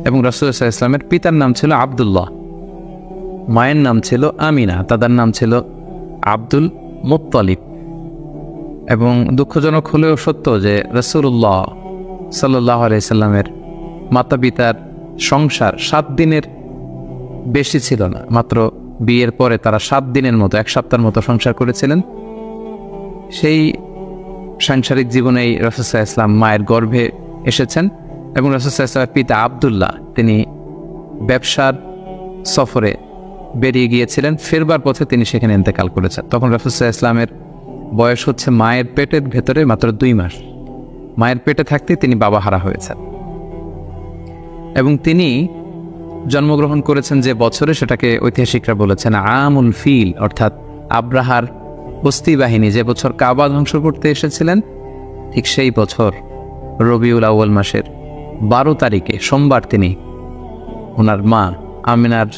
এবং রাসূলুল্লাহ সাল্লাল্লাহু আলাইহি ওয়াসাল্লামের পিতার নাম ছিল আব্দুল্লাহ, মায়ের নাম ছিল আমিনা, দাদার নাম ছিল আব্দুল মুত্তালিব। এবং দুঃখজনক হলেও সত্য যে রাসূলুল্লাহ সাল্লাল্লাহু আলাইহি সাল্লামের মাতা পিতার সংসার 7 দিনের বেশি ছিল না। মাত্র বিয়ের পরে তারা 7 দিনের মতো, 1 সপ্তাহের মতো সংসার করেছিলেন। সেই সাংসারিক জীবনেই রাসূল সাল্লাল্লাহু আলাইহি ওয়াসাল্লাম মায়ের গর্ভে এসেছেন। এবং রাসূল সাল্লাল্লাহু আলাইহি ওয়াসাল্লামের পিতা আব্দুল্লাহ তিনি ব্যবসার সফরে বেরিয়ে গিয়েছিলেন, ফেরবার পথে তিনি সেখানে ইন্তেকাল করেছেন। তখন রাসূল সাল্লাল্লাহু আলাইহি ওয়াসাল্লামের বয়স হচ্ছে মায়ের পেটের ভেতরে মাত্র 2 মাস। মায়ের পেটে থাকতে তিনি বাবা হারা হয়েছেন। এবং তিনি জন্মগ্রহণ করেছেন যে বছরে, সেটাকে ঐতিহাসিকরা বলেছেন আমুল ফিল, অর্থাৎ আব্রাহার বস্তি বাহিনী যে বছর কাবা ধ্বংস করতে এসেছিলেন, ঠিক সেই বছর রবিউল আউয়াল মাসের 12 তারিখে সোমবার তিনি ওনার মা আমিনার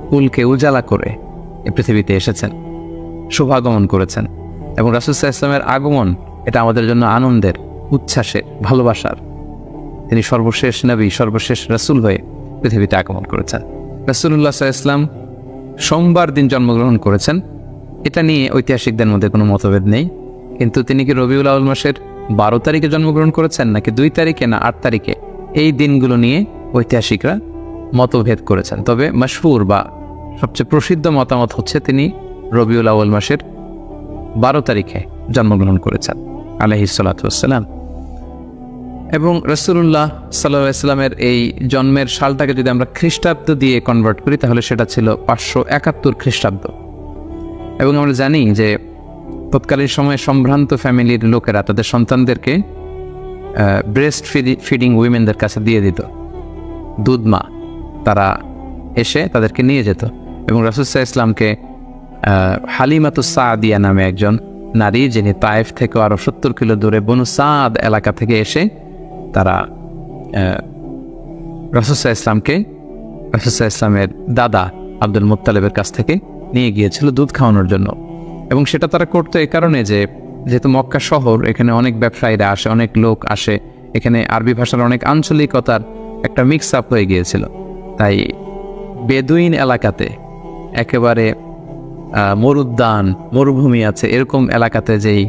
কুলকে উজালা করে এই পৃথিবীতে এসেছেন, শুভাগমন করেছেন। এবং রাসূল সাল্লাল্লাহু আলাইহি ওয়াসাল্লামের আগমন এটা আমাদের জন্য আনন্দের, উচ্ছ্বাসের, ভালোবাসার। তিনি সর্বশেষ নবী, সর্বশেষ রাসূল হয়ে পৃথিবীতে আগমন করেছেন। রাসূলুল্লাহ সাল্লাল্লাহু আলাইহি ওয়াসাল্লাম সোমবার দিন জন্মগ্রহণ করেছেন, এটা নিয়ে ঐতিহাসিকদের মধ্যে কোনো মতভেদ নেই। কিন্তু তিনি কি রবিউল আউয়াল মাসের 12 তারিখে জন্মগ্রহণ করেছেন নাকি 2 তারিখে না 8 তারিখে, এই দিনগুলো নিয়ে ঐতিহাসিকরা মতভেদ করেছেন। তবে মাশহুর বা সবচেয়ে প্রসিদ্ধ মতামত হচ্ছে তিনি রবিউল আউয়াল মাসের 12 তারিখে জন্মগ্রহণ করেছেন আলাইহিস সালাতু ওয়াসসালাম। এবং রাসূলুল্লাহ সাল্লাল্লাহু আলাইহি ওয়াসাল্লামের এই জন্মের সালটাকে যদি আমরা খ্রিস্টাব্দ দিয়ে কনভার্ট করি তাহলে সেটা ছিল 571 খ্রিস্টাব্দ। এবং আমরা জানি যে তৎকালীন সময়ে সম্ভ্রান্ত ফ্যামিলির লোকেরা তাদের সন্তানদেরকে ব্রেস্ট ফিডিং উইমেনদের কাছে দিয়ে দিত, দুধ মা, তারা এসে তাদেরকে নিয়ে যেত। এবং রাসূল সাল্লাল্লাহু আলাইহি ওয়াসাল্লামকে হালিমাতুস সাদিয়া নামে একজন নারী, যিনি তায়েফ থেকে আরো 70 কিলো দূরে বনু সাদ এলাকা থেকে এসে তারা রাসূল সাল্লাল্লাহু আলাইহি ওয়াসাল্লামকে রাসূল সাল্লাল্লাহু আলাইহি ওয়াসাল্লামের দাদা আব্দুল মুত্তালিবের কাছ থেকে নিয়ে গিয়েছিল দুধ খাওয়ানোর জন্য। এবং সেটা তারা করতো এই কারণে যে যেহেতু মক্কা শহর, এখানে অনেক ব্যবসায়ীরা আসে, অনেক লোক আসে, এখানে আরবি ভাষার অনেক আঞ্চলিকতার একটা মিক্স আপ হয়ে গিয়েছিল। তাই বেদুইন এলাকাতে, একেবারে মরুদ্যান, মরুভূমি আছে, এরকম এলাকাতে যেই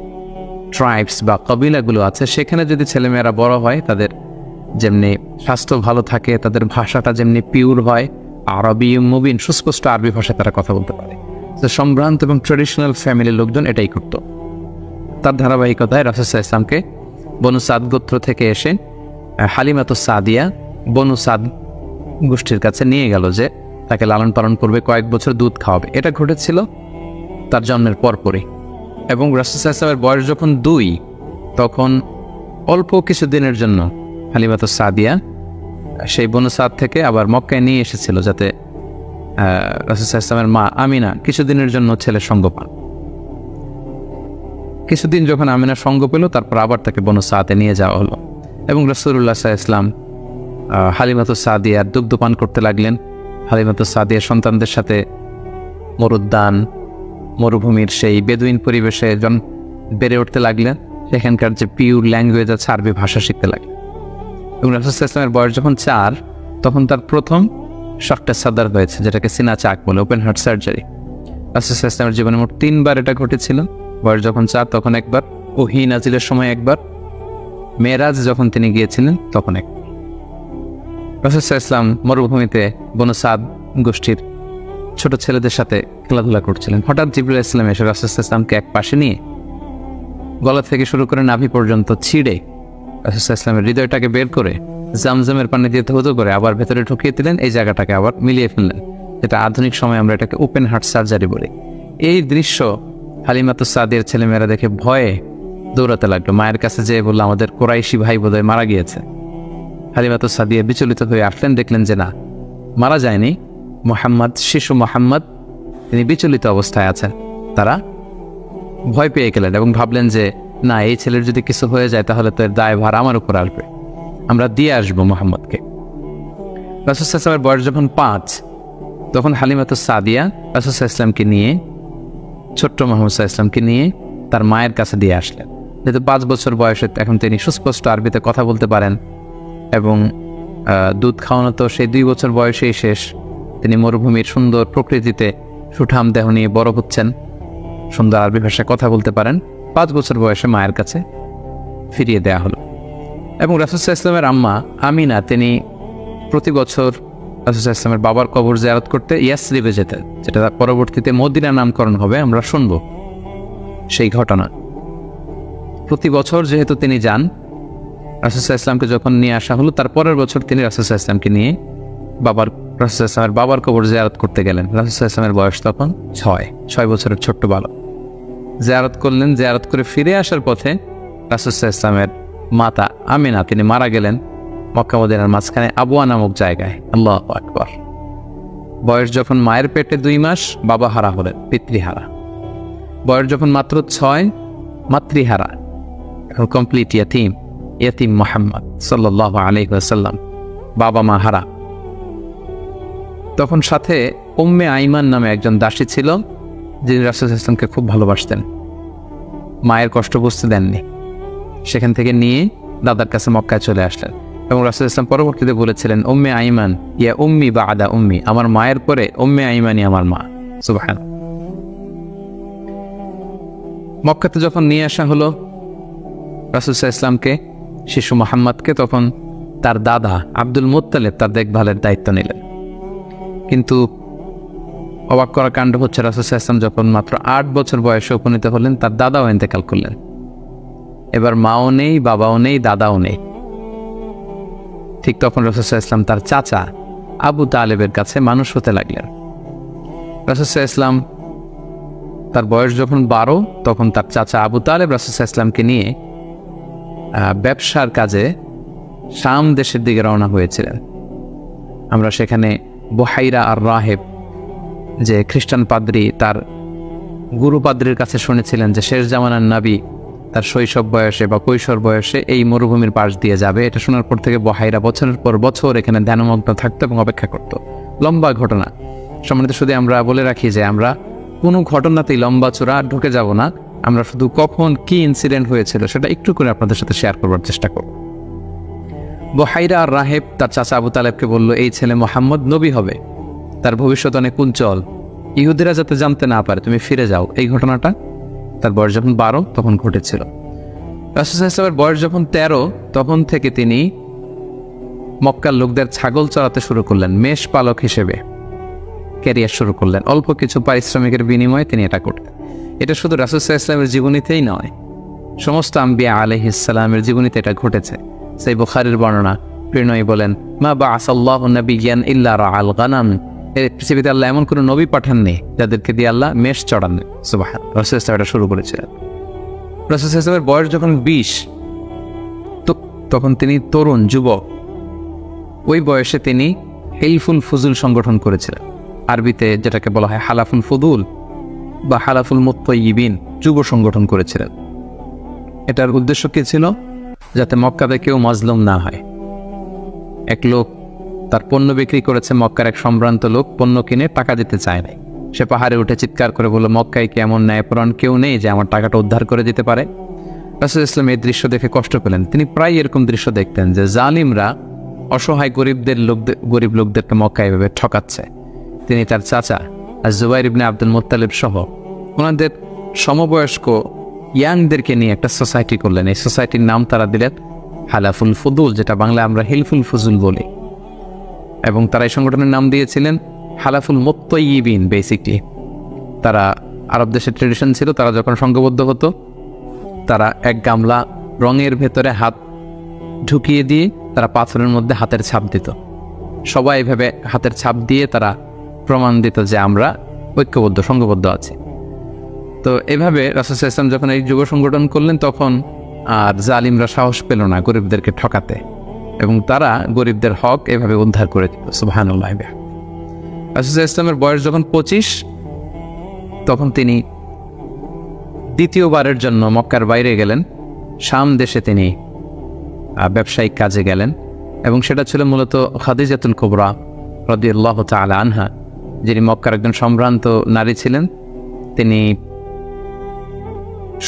ট্রাইবস বা কবিলাগুলো আছে, সেখানে যদি ছেলেমেয়েরা বড় হয়, তাদের যেমনি স্বাস্থ্য ভালো থাকে, তাদের ভাষাটা যেমনি পিওর হয়, আরবি মুবিন, সুস্পষ্ট আরবি ভাষায় তারা কথা বলতে পারে। তো সম্ভ্রান্ত এবং ট্রেডিশনাল ফ্যামিলির লোকজন এটাই করত। তার ধারাবাহিকতায় রাসূল সাল্লাল্লাহু আলাইহি ওয়াসাল্লামকে বনু সাদ গোত্র থেকে এসে হালিমাতুস সাদিয়া বনু সাদ গোষ্ঠীর কাছে নিয়ে গেল যে তাকে লালন পালন করবে, কয়েক বছর দুধ খাওয়াবে। এটা ঘটেছিল তার জন্মের পরপরই। এবং রাসূল সাল্লাল্লাহু আলাইহি ওয়াসাল্লামের বয়স যখন 2, তখন অল্প কিছু দিনের জন্য হালিমাতুস সাদিয়া সেই বনু সাদ থেকে আবার মক্কায় নিয়ে এসেছিল, যাতে রাসূল সাল্লাল্লাহু আলাইহি ওয়াসাল্লামের মা আমিনা কিছুদিনের জন্য ছেলের সঙ্গ পান। কিছুদিন যখন আমিনা সঙ্গ পেল, তারপর আবার তাকে বনু সাদে নিয়ে যাওয়া হলো। এবং রাসূলুল্লাহ সাল্লাল্লাহু আলাইহি ওয়াসাল্লাম হালিমাতুস সাদিয়ার দুগ্ধ পান করতে লাগলেন। হালিমাতুস সাদিয়ার সন্তানদের সাথে মরুদ্যান, মরুভূমির সেই বেদুইন পরিবেশে বেড়ে উঠতে লাগলেন। সেখানকার যে পিওর ল্যাঙ্গুয়েজ আছে, আরবি ভাষা শিখতে লাগলেন। এবং রাসূল সাল্লাল্লাহু আলাইহি ওয়াসাল্লামের বয়স যখন 4, তখন তার প্রথম শকটা সাদার হয়েছে, যেটাকে সিনা চাক বলে, ওপেন হার্ট সার্জারি। রাসূল সাল্লাল্লাহু আলাইহি ওয়াসাল্লামের জীবনে মোট 3 বার এটা ঘটেছিল। বয়স যখন 4 তখন একবার, ওহী নাজিলের সময় একবার, মেরাজ যখন তিনি গিয়েছিলেন তখন একবার। রাসূল সাল্লাল্লাহু আলাইহি ওয়াসাল্লাম মরুভূমিতে বনু সাদ গোষ্ঠীর ছোট ছেলেদের সাথে খেলাধুলা করছিলেন। হঠাৎ জিবরাইল আলাইহিস সালাম এসে রাসূল সাল্লাল্লাহু আলাইহি ওয়াসাল্লামকে এক পাশে নিয়ে গলা থেকে শুরু করে নাভি পর্যন্ত ছিঁড়ে রাসূল সাল্লাল্লাহু আলাইহি ওয়াসাল্লামের হৃদয়টাকে বের করে জামজামের পানি দিয়ে ধৌত করে আবার ভেতরে ঢুকিয়ে দিলেন, এই জায়গাটাকে আবার মিলিয়ে ফেললেন, যেটা আধুনিক সময় আমরা এটাকে ওপেন হার্ট সার্জারি বলি। এই দৃশ্য হালিমাতুস সাদিয়ার ছেলেমেয়েরা দেখে ভয়ে দৌড়াতে লাগলো। মায়ের কাছে যেয়ে বলল, আমাদের কোরাইশি ভাই বোধহয় মারা গিয়েছে। হালিমাতুস সাদিয়া বিচলিত হয়ে আসলেন, দেখলেন যে না, মারা যায়নি, মুহাম্মদ, শিশু মুহাম্মদ, তিনি বিচলিত অবস্থায় আছেন। তারা ভয় পেয়ে গেলেন এবং ভাবলেন যে না, এই ছেলের যদি কিছু হয়ে যায় তাহলে তো এর দায়ভার আমার উপর আসবে, আমরা দিয়ে আসবো মুহাম্মদকে। রাসূল সাল্লাল্লাহু আলাইহি ওয়াসাল্লামের বয়স যখন 5, তখন হালিমাতুস সাদিয়া রাসূল সাল্লাল্লাহু আলাইহি ওয়াসাল্লামকে নিয়ে, ছোট্ট মুহাম্মদ সাল্লাল্লাহু আলাইহি ওয়াসাল্লামকে নিয়ে তার মায়ের কাছে দিয়ে আসলেন। যেহেতু 5 বছর বয়সে এখন তিনি সুস্পষ্ট আরবিতে কথা বলতে পারেন এবং দুধ খাওয়ানো তো সেই 2 বছর বয়সেই শেষ। তিনি মরুভূমির সুন্দর প্রকৃতিতে সুঠাম দেহ নিয়ে বড় হচ্ছেন, সুন্দর আরবি ভাষায় কথা বলতে পারেন। 5 বছর বয়সে মায়ের কাছে ফিরিয়ে দেয়া হলো। এবং রাসূল সাল্লাল্লাহু আলাইহি ওয়াসাল্লামের আম্মা আমিনা তিনি প্রতি বছর রাসূল সাল্লাল্লাহু আলাইহি ওয়াসাল্লামের বাবার কবর জিয়ারত করতে ইয়াসরিবে যেতেন, যেটা পরবর্তীতে মদিনা নামকরণ হবে, আমরা শুনব সেই ঘটনা। প্রতি বছর যেহেতু তিনি যান, রাসূল সাল্লাল্লাহু আলাইহি ওয়াসাল্লামকে যখন নিয়ে আসা হলো, তার পরের বছর তিনি রাসূল সাল্লাল্লাহু আলাইহি ওয়াসাল্লামকে নিয়ে রাসূল সাল্লাল্লাহু আলাইহি ওয়াসাল্লামের বাবার কবর জিয়ারত করতে গেলেন। রাসূল সাল্লাল্লাহু আলাইহি ওয়াসাল্লামের বয়স তখন 6 বছরের ছোট্ট বালক। জিয়ারত করলেন, জিয়ারত করে ফিরে আসার পথে রাসূল সাল্লাল্লাহু আলাইহি ওয়াসাল্লামের মাতা আমিনা তিনি মারা গেলেন মক্কা মদিনার মাঝখানে আবওয়া নামক জায়গায়। আল্লাহু আকবার। বয়স যখন মায়ের পেটে 2 মাস, বাবা হারা হলেন, পিতৃহারা। বয়স যখন মাত্র 6, মাতৃহারা, কমপ্লিট ইয়াতিম মুহাম্মদ সাল্লাল্লাহু আলাইহি ওয়াসাল্লাম, বাবা মা হারা। তখন সাথে উম্মে আইমান নামে একজন দাসী ছিল, যিনি রাসূল সাল্লাল্লাহু আলাইহি ওয়াসাল্লামকে খুব ভালোবাসতেন, মায়ের কষ্ট বুঝতে দেননি। সেখান থেকে নিয়ে দাদার কাছে মক্কায় চলে আসলেন। এবং রাসূল সাল্লাল্লাহু আলাইহি ওয়াসাল্লাম পরবর্তীতে বলেছিলেন, উম্মে আইমান ইয়া উম্মি বা'দা উম্মি, আমার মায়ের পরে উম্মে আইমানই আমার মা। সুবহানাল্লাহ। মক্কাতে যখন নিয়ে আসা হলো রাসূল সাল্লাল্লাহু আলাইহি ওয়াসাল্লামকে, শিশু মুহাম্মদকে, তখন তার দাদা আব্দুল মুত্তালিব তার দেখভালের দায়িত্ব নিলেন। কিন্তু অবাক করা কাণ্ড হচ্ছে, রাসূল সাল্লাল্লাহু আলাইহি ওয়াসাল্লাম যখন মাত্র 8 বছর বয়সে উপনীত হলেন, তার দাদাও ইন্তেকাল করলেন। এবার মাও নেই, বাবাও নেই, দাদাও নেই। ঠিক তখন রাসূল সাল্লাল্লাহু আলাইহি ওয়াসাল্লাম তার চাচা আবু তালেবের কাছে মানুষ হতে লাগলেন। রাসূল সাল্লাল্লাহু আলাইহি ওয়াসাল্লাম তার বয়স যখন 12, তখন তার চাচা আবু তালেব রাসূল সাল্লাল্লাহু আলাইহি ওয়াসাল্লামকে নিয়ে ব্যবসার কাজে শাম দেশের দিকে রওনা হয়েছিলেন। আমরা সেখানে বুহাইরা আর রাহেব, যে খ্রিস্টান পাদ্রী, তার গুরু পাদ্রীর কাছে শুনেছিলেন যে শেষ জামানার নবী তার শৈশব বয়সে বা কৈশোর বয়সে এই মরুভূমির পাশ দিয়ে যাবে। এটা শোনার পর থেকে বুহাইরা বছরের পর বছর এখানে ধ্যানমগ্ন থাকতো এবং অপেক্ষা করত। লম্বা ঘটনা। সম্মানিত, শুধু আমরা বলে রাখি যে আমরা কোনো ঘটনাতেই লম্বা চূড়া ঢুকে যাব না, আমরা শুধু কখন কি ইনসিডেন্ট হয়েছিল সেটা একটু করে আপনাদের সাথে শেয়ার করবার চেষ্টা করব। বুহাইরা আর রাহেব তার চাচা আবু তালেবকে বলল, এই ছেলে মুহাম্মদ নবী হবে, তার ভবিষ্যৎ অনেক উজ্জ্বল, ইহুদিরা যাতে জানতে না পারে, তুমি ফিরে যাও। এই ঘটনাটা তার বয়স যখন 12 তখন ঘটেছিল। রাসূল সাল্লাল্লাহু আলাইহি ওয়াসাল্লামের বয়স যখন 13, তখন থেকে তিনি মক্কার লোকদের ছাগল চড়াতে শুরু করলেন, মেষ পালক হিসেবে ক্যারিয়ার শুরু করলেন। অল্প কিছু পারিশ্রমিকের বিনিময়ে তিনি এটা করতেন। এটা শুধু রাসূল সাল্লাল্লাহু আলাইহি ওয়াসাল্লামের জীবনীতেই নয়, সমস্ত আম্বিয়া আলাইহিস সালামের জীবনীতে এটা ঘটেছে। সেই বুখারীর বর্ণনা, প্রিয়নবী বলেন, মা বা'আসাল্লাহু নাবিয়্যান ইল্লা রাআল গানাম, এই পৃথিবীতে আল্লাহ এমন কোনো নবী পাঠাননি যাদেরকে দিয়ে আল্লাহ মেষ চড়ান। সুবহানাল্লাহ। রাসূল সাল্লাল্লাহু আলাইহি ওয়াসাল্লাম এটা শুরু করেছিলেন। রাসূল সাল্লাল্লাহু আলাইহি ওয়াসাল্লামের বয়স যখন 20, তখন তিনি তরুণ যুবক। ওই বয়সে তিনি হিলফুল ফুজুল সংগঠন করেছিলেন, আরবিতে যেটাকে বলা হয় হালাফুল ফুদুল বা হালাফুল মুত্তাইয়িবিন, যুব সংগঠন করেছিলেন। এটার উদ্দেশ্য কি ছিল? যাতে মক্কাতে কেউ মাজলুম না হয়। এক লোক তার পণ্য বিক্রি করেছে, মক্কার এক সম্ভ্রান্ত লোক পণ্য কিনে টাকা দিতে চায় নাই। সে পাহাড়ে উঠে চিৎকার করে বলল, মক্কায় কি এমন ন্যায়পরায়ণ কেউ নেই যে আমার টাকাটা উদ্ধার করে দিতে পারে? রাসূল সাল্লাল্লাহু আলাইহি ওয়াসাল্লাম এই দৃশ্য দেখে কষ্ট পেলেন। তিনি প্রায় এরকম দৃশ্য দেখতেন যে জালিমরা অসহায় গরিব লোকদেরকে মক্কায় এভাবে ঠকাচ্ছে। তিনি তার চাচা জুবাইর ইবনে আব্দুল মুত্তালিব সহ ওনাদের সমবয়স্ক ইয়াংদেরকে নিয়ে একটা সোসাইটি করলেন। এই সোসাইটির নাম তারা দিলেন হালাফুল ফুদুল, যেটা বাংলায় আমরা হিলফুল ফুজুল বলি। এবং তারা এই সংগঠনের নাম দিয়েছিলেন হালাফুল মুত্তাইয়িবিন। বেসিকলি তারা আরব দেশের ট্রেডিশন ছিল, তারা যখন সংঘবদ্ধ হতো তারা এক গামলা রঙের ভেতরে হাত ঢুকিয়ে দিয়ে তারা পাথরের মধ্যে হাতের ছাপ দিত। সবাই এভাবে হাতের ছাপ দিয়ে তারা প্রমাণ দিত যে আমরা ঐক্যবদ্ধ, সংঘবদ্ধ আছি। তো এভাবে রাসূল সাল্লাল্লাহু আলাইহি ওয়াসাল্লাম যখন এই যুব সংগঠন করলেন, তখন আর জালিমরা সাহস পেল না গরিবদেরকে ঠকাতে, এবং তারা গরিবদের হক এভাবে উদ্ধার করে দিত। সুবহানাল্লাহ। রাসূল সাল্লাল্লাহু আলাইহি ওয়াসাল্লামের বয়স যখন 25, তখন তিনি দ্বিতীয়বারের জন্য মক্কার বাইরে গেলেন। শাম দেশে তিনি ব্যবসায়িক কাজে গেলেন, এবং সেটা ছিল মূলত খাদিজাতুল কুবরা রাদিয়াল্লাহু তাআলা আনহা, যিনি মক্কার একজন সম্ভ্রান্ত নারী ছিলেন। তিনি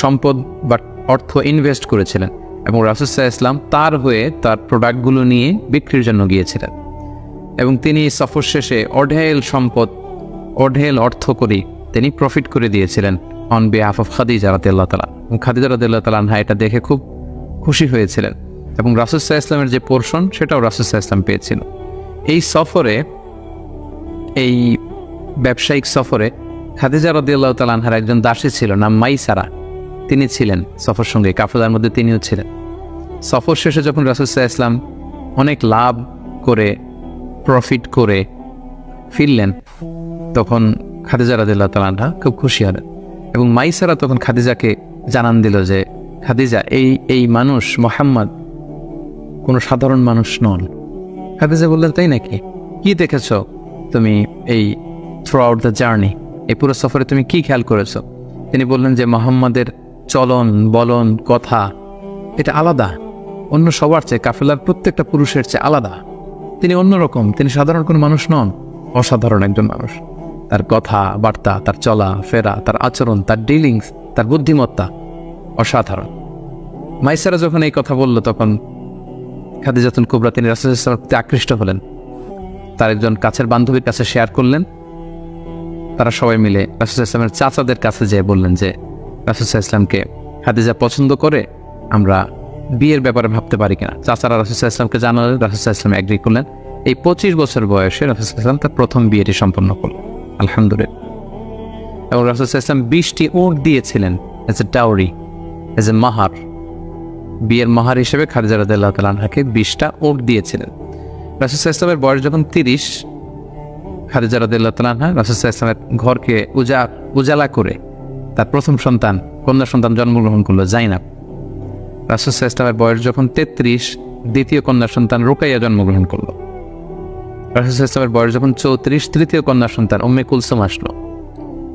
সম্পদ বা অর্থ ইনভেস্ট করেছিলেন এবং রাসূল সাল্লাল্লাহু আলাইহি ওয়াসাল্লাম তার হয়ে তার প্রোডাক্টগুলো নিয়ে বিক্রির জন্য গিয়েছিলেন। এবং তিনি সফর শেষে অঢেল সম্পদ, অঢেল অর্থ করে তিনি প্রফিট করে দিয়েছিলেন অন বিহাফ অফ খাদিজা রাদিয়াল্লাহু তাআলা। এবং খাদিজা রাদিয়াল্লাহু তাআলা আনহা এটা দেখে খুব খুশি হয়েছিলেন এবং রাসূল সাল্লাল্লাহু আলাইহি ওয়াসাল্লামের যে পোরশন সেটাও রাসূল সাল্লাল্লাহু আলাইহি ওয়াসাল্লাম পেয়েছিল। এই সফরে, এই ব্যবসায়িক সফরে খাদিজা রাদিয়াল্লাহু তাআলা আনহার একজন দাসী ছিল, নাম মাইসারা। তিনি ছিলেন সফর সঙ্গে, কাফেলার মধ্যে তিনিও ছিলেন। সফর শেষে যখন রাসূল সাল্লাল্লাহু আলাইহি ওয়াসাল্লাম অনেক লাভ করে, প্রফিট করে ফিরলেন, তখন খাদিজা রাদিয়াল্লাহু তাআলা আনহা খুব খুশি হলেন এবং মাইসারা তখন খাদিজাকে জানান দিল যে, খাদিজা, এই মানুষ মুহাম্মদ কোনো সাধারণ মানুষ নন। খাদিজা বললেন, তাই নাকি? কি দেখেছ তুমি এই থ্রু আউট দ্য জার্নি, এই পুরো সফরে তুমি কি খেয়াল করেছ? তিনি বললেন যে মুহাম্মাদের চলন বলন কথা এটা আলাদা, অন্য সবার চেয়ে, কাফেলার প্রত্যেকটা পুরুষের চেয়ে আলাদা। তিনি অন্যরকম, তিনি সাধারণ কোনো মানুষ নন, অসাধারণ একজন মানুষ। তার কথা বার্তা, তার চলা ফেরা, তার আচরণ, তার ডিলিংস, তার বুদ্ধিমত্তা অসাধারণ। মাইসারা যখন এই কথা বলল তখন খাদিজাতুল কুবরা তিনি রাসূল সাল্লাল্লাহু আলাইহি ওয়াসাল্লামের প্রতি আকৃষ্ট হলেন। তার একজন কাছের বান্ধবীর কাছে শেয়ার করলেন। তারা সবাই মিলে রাসূল সাল্লাল্লাহু আলাইহি ওয়াসাল্লামের চাচাদের কাছে যেয়ে বললেন যে, রাসূল সাল্লাল্লাহু আলাইহি ওয়াসাল্লামকে খাদিজা পছন্দ করে, আমরা বিয়ের ব্যাপারে ভাবতে পারি কিনা। চাচারা রাসূল সাল্লাল্লাহু আলাইহি ওয়াসাল্লামকে জানালেন, রাসূল সাল্লাল্লাহু আলাইহি ওয়াসাল্লাম এগ্রি করলেন। এই 25 বছর বয়সে রাসূল সাল্লাল্লাহু আলাইহি ওয়াসাল্লাম তার প্রথম বিয়েটি সম্পন্ন করলেন, আলহামদুলিল্লাহ। এবং রাসূল সাল্লাল্লাহু আলাইহি ওয়াসাল্লাম 20টি উট দিয়েছিলেন as a dowry, as a মাহার। বিয়ের মাহার হিসেবে খাদিজা রাদিয়াল্লাহু তাআলা আনহাকে 20টা উট দিয়েছিলেন। রাসূল সাল্লাল্লাহু আলাইহি ওয়াসাল্লামের বয়স যখন 30, খাদিজা রাদিয়াল্লাহু তাআলা আনহা রাসূল সাল্লাল্লাহু আলাইহি ওয়াসাল্লামের ঘরকে উজালা করে তার প্রথম সন্তান, কন্যা সন্তান জন্মগ্রহণ করলো, জাইনাব। রাসূল সাল্লাল্লাহু আলাইহি ওয়াসাল্লামের বয়স যখন 33, দ্বিতীয় কন্যা সন্তান রুকাইয়া জন্মগ্রহণ করলো। রাসূল সাল্লাল্লাহু আলাইহি ওয়াসাল্লামের বয়স যখন 34, তৃতীয় কন্যা সন্তান উম্মে কুলসুম আসলো।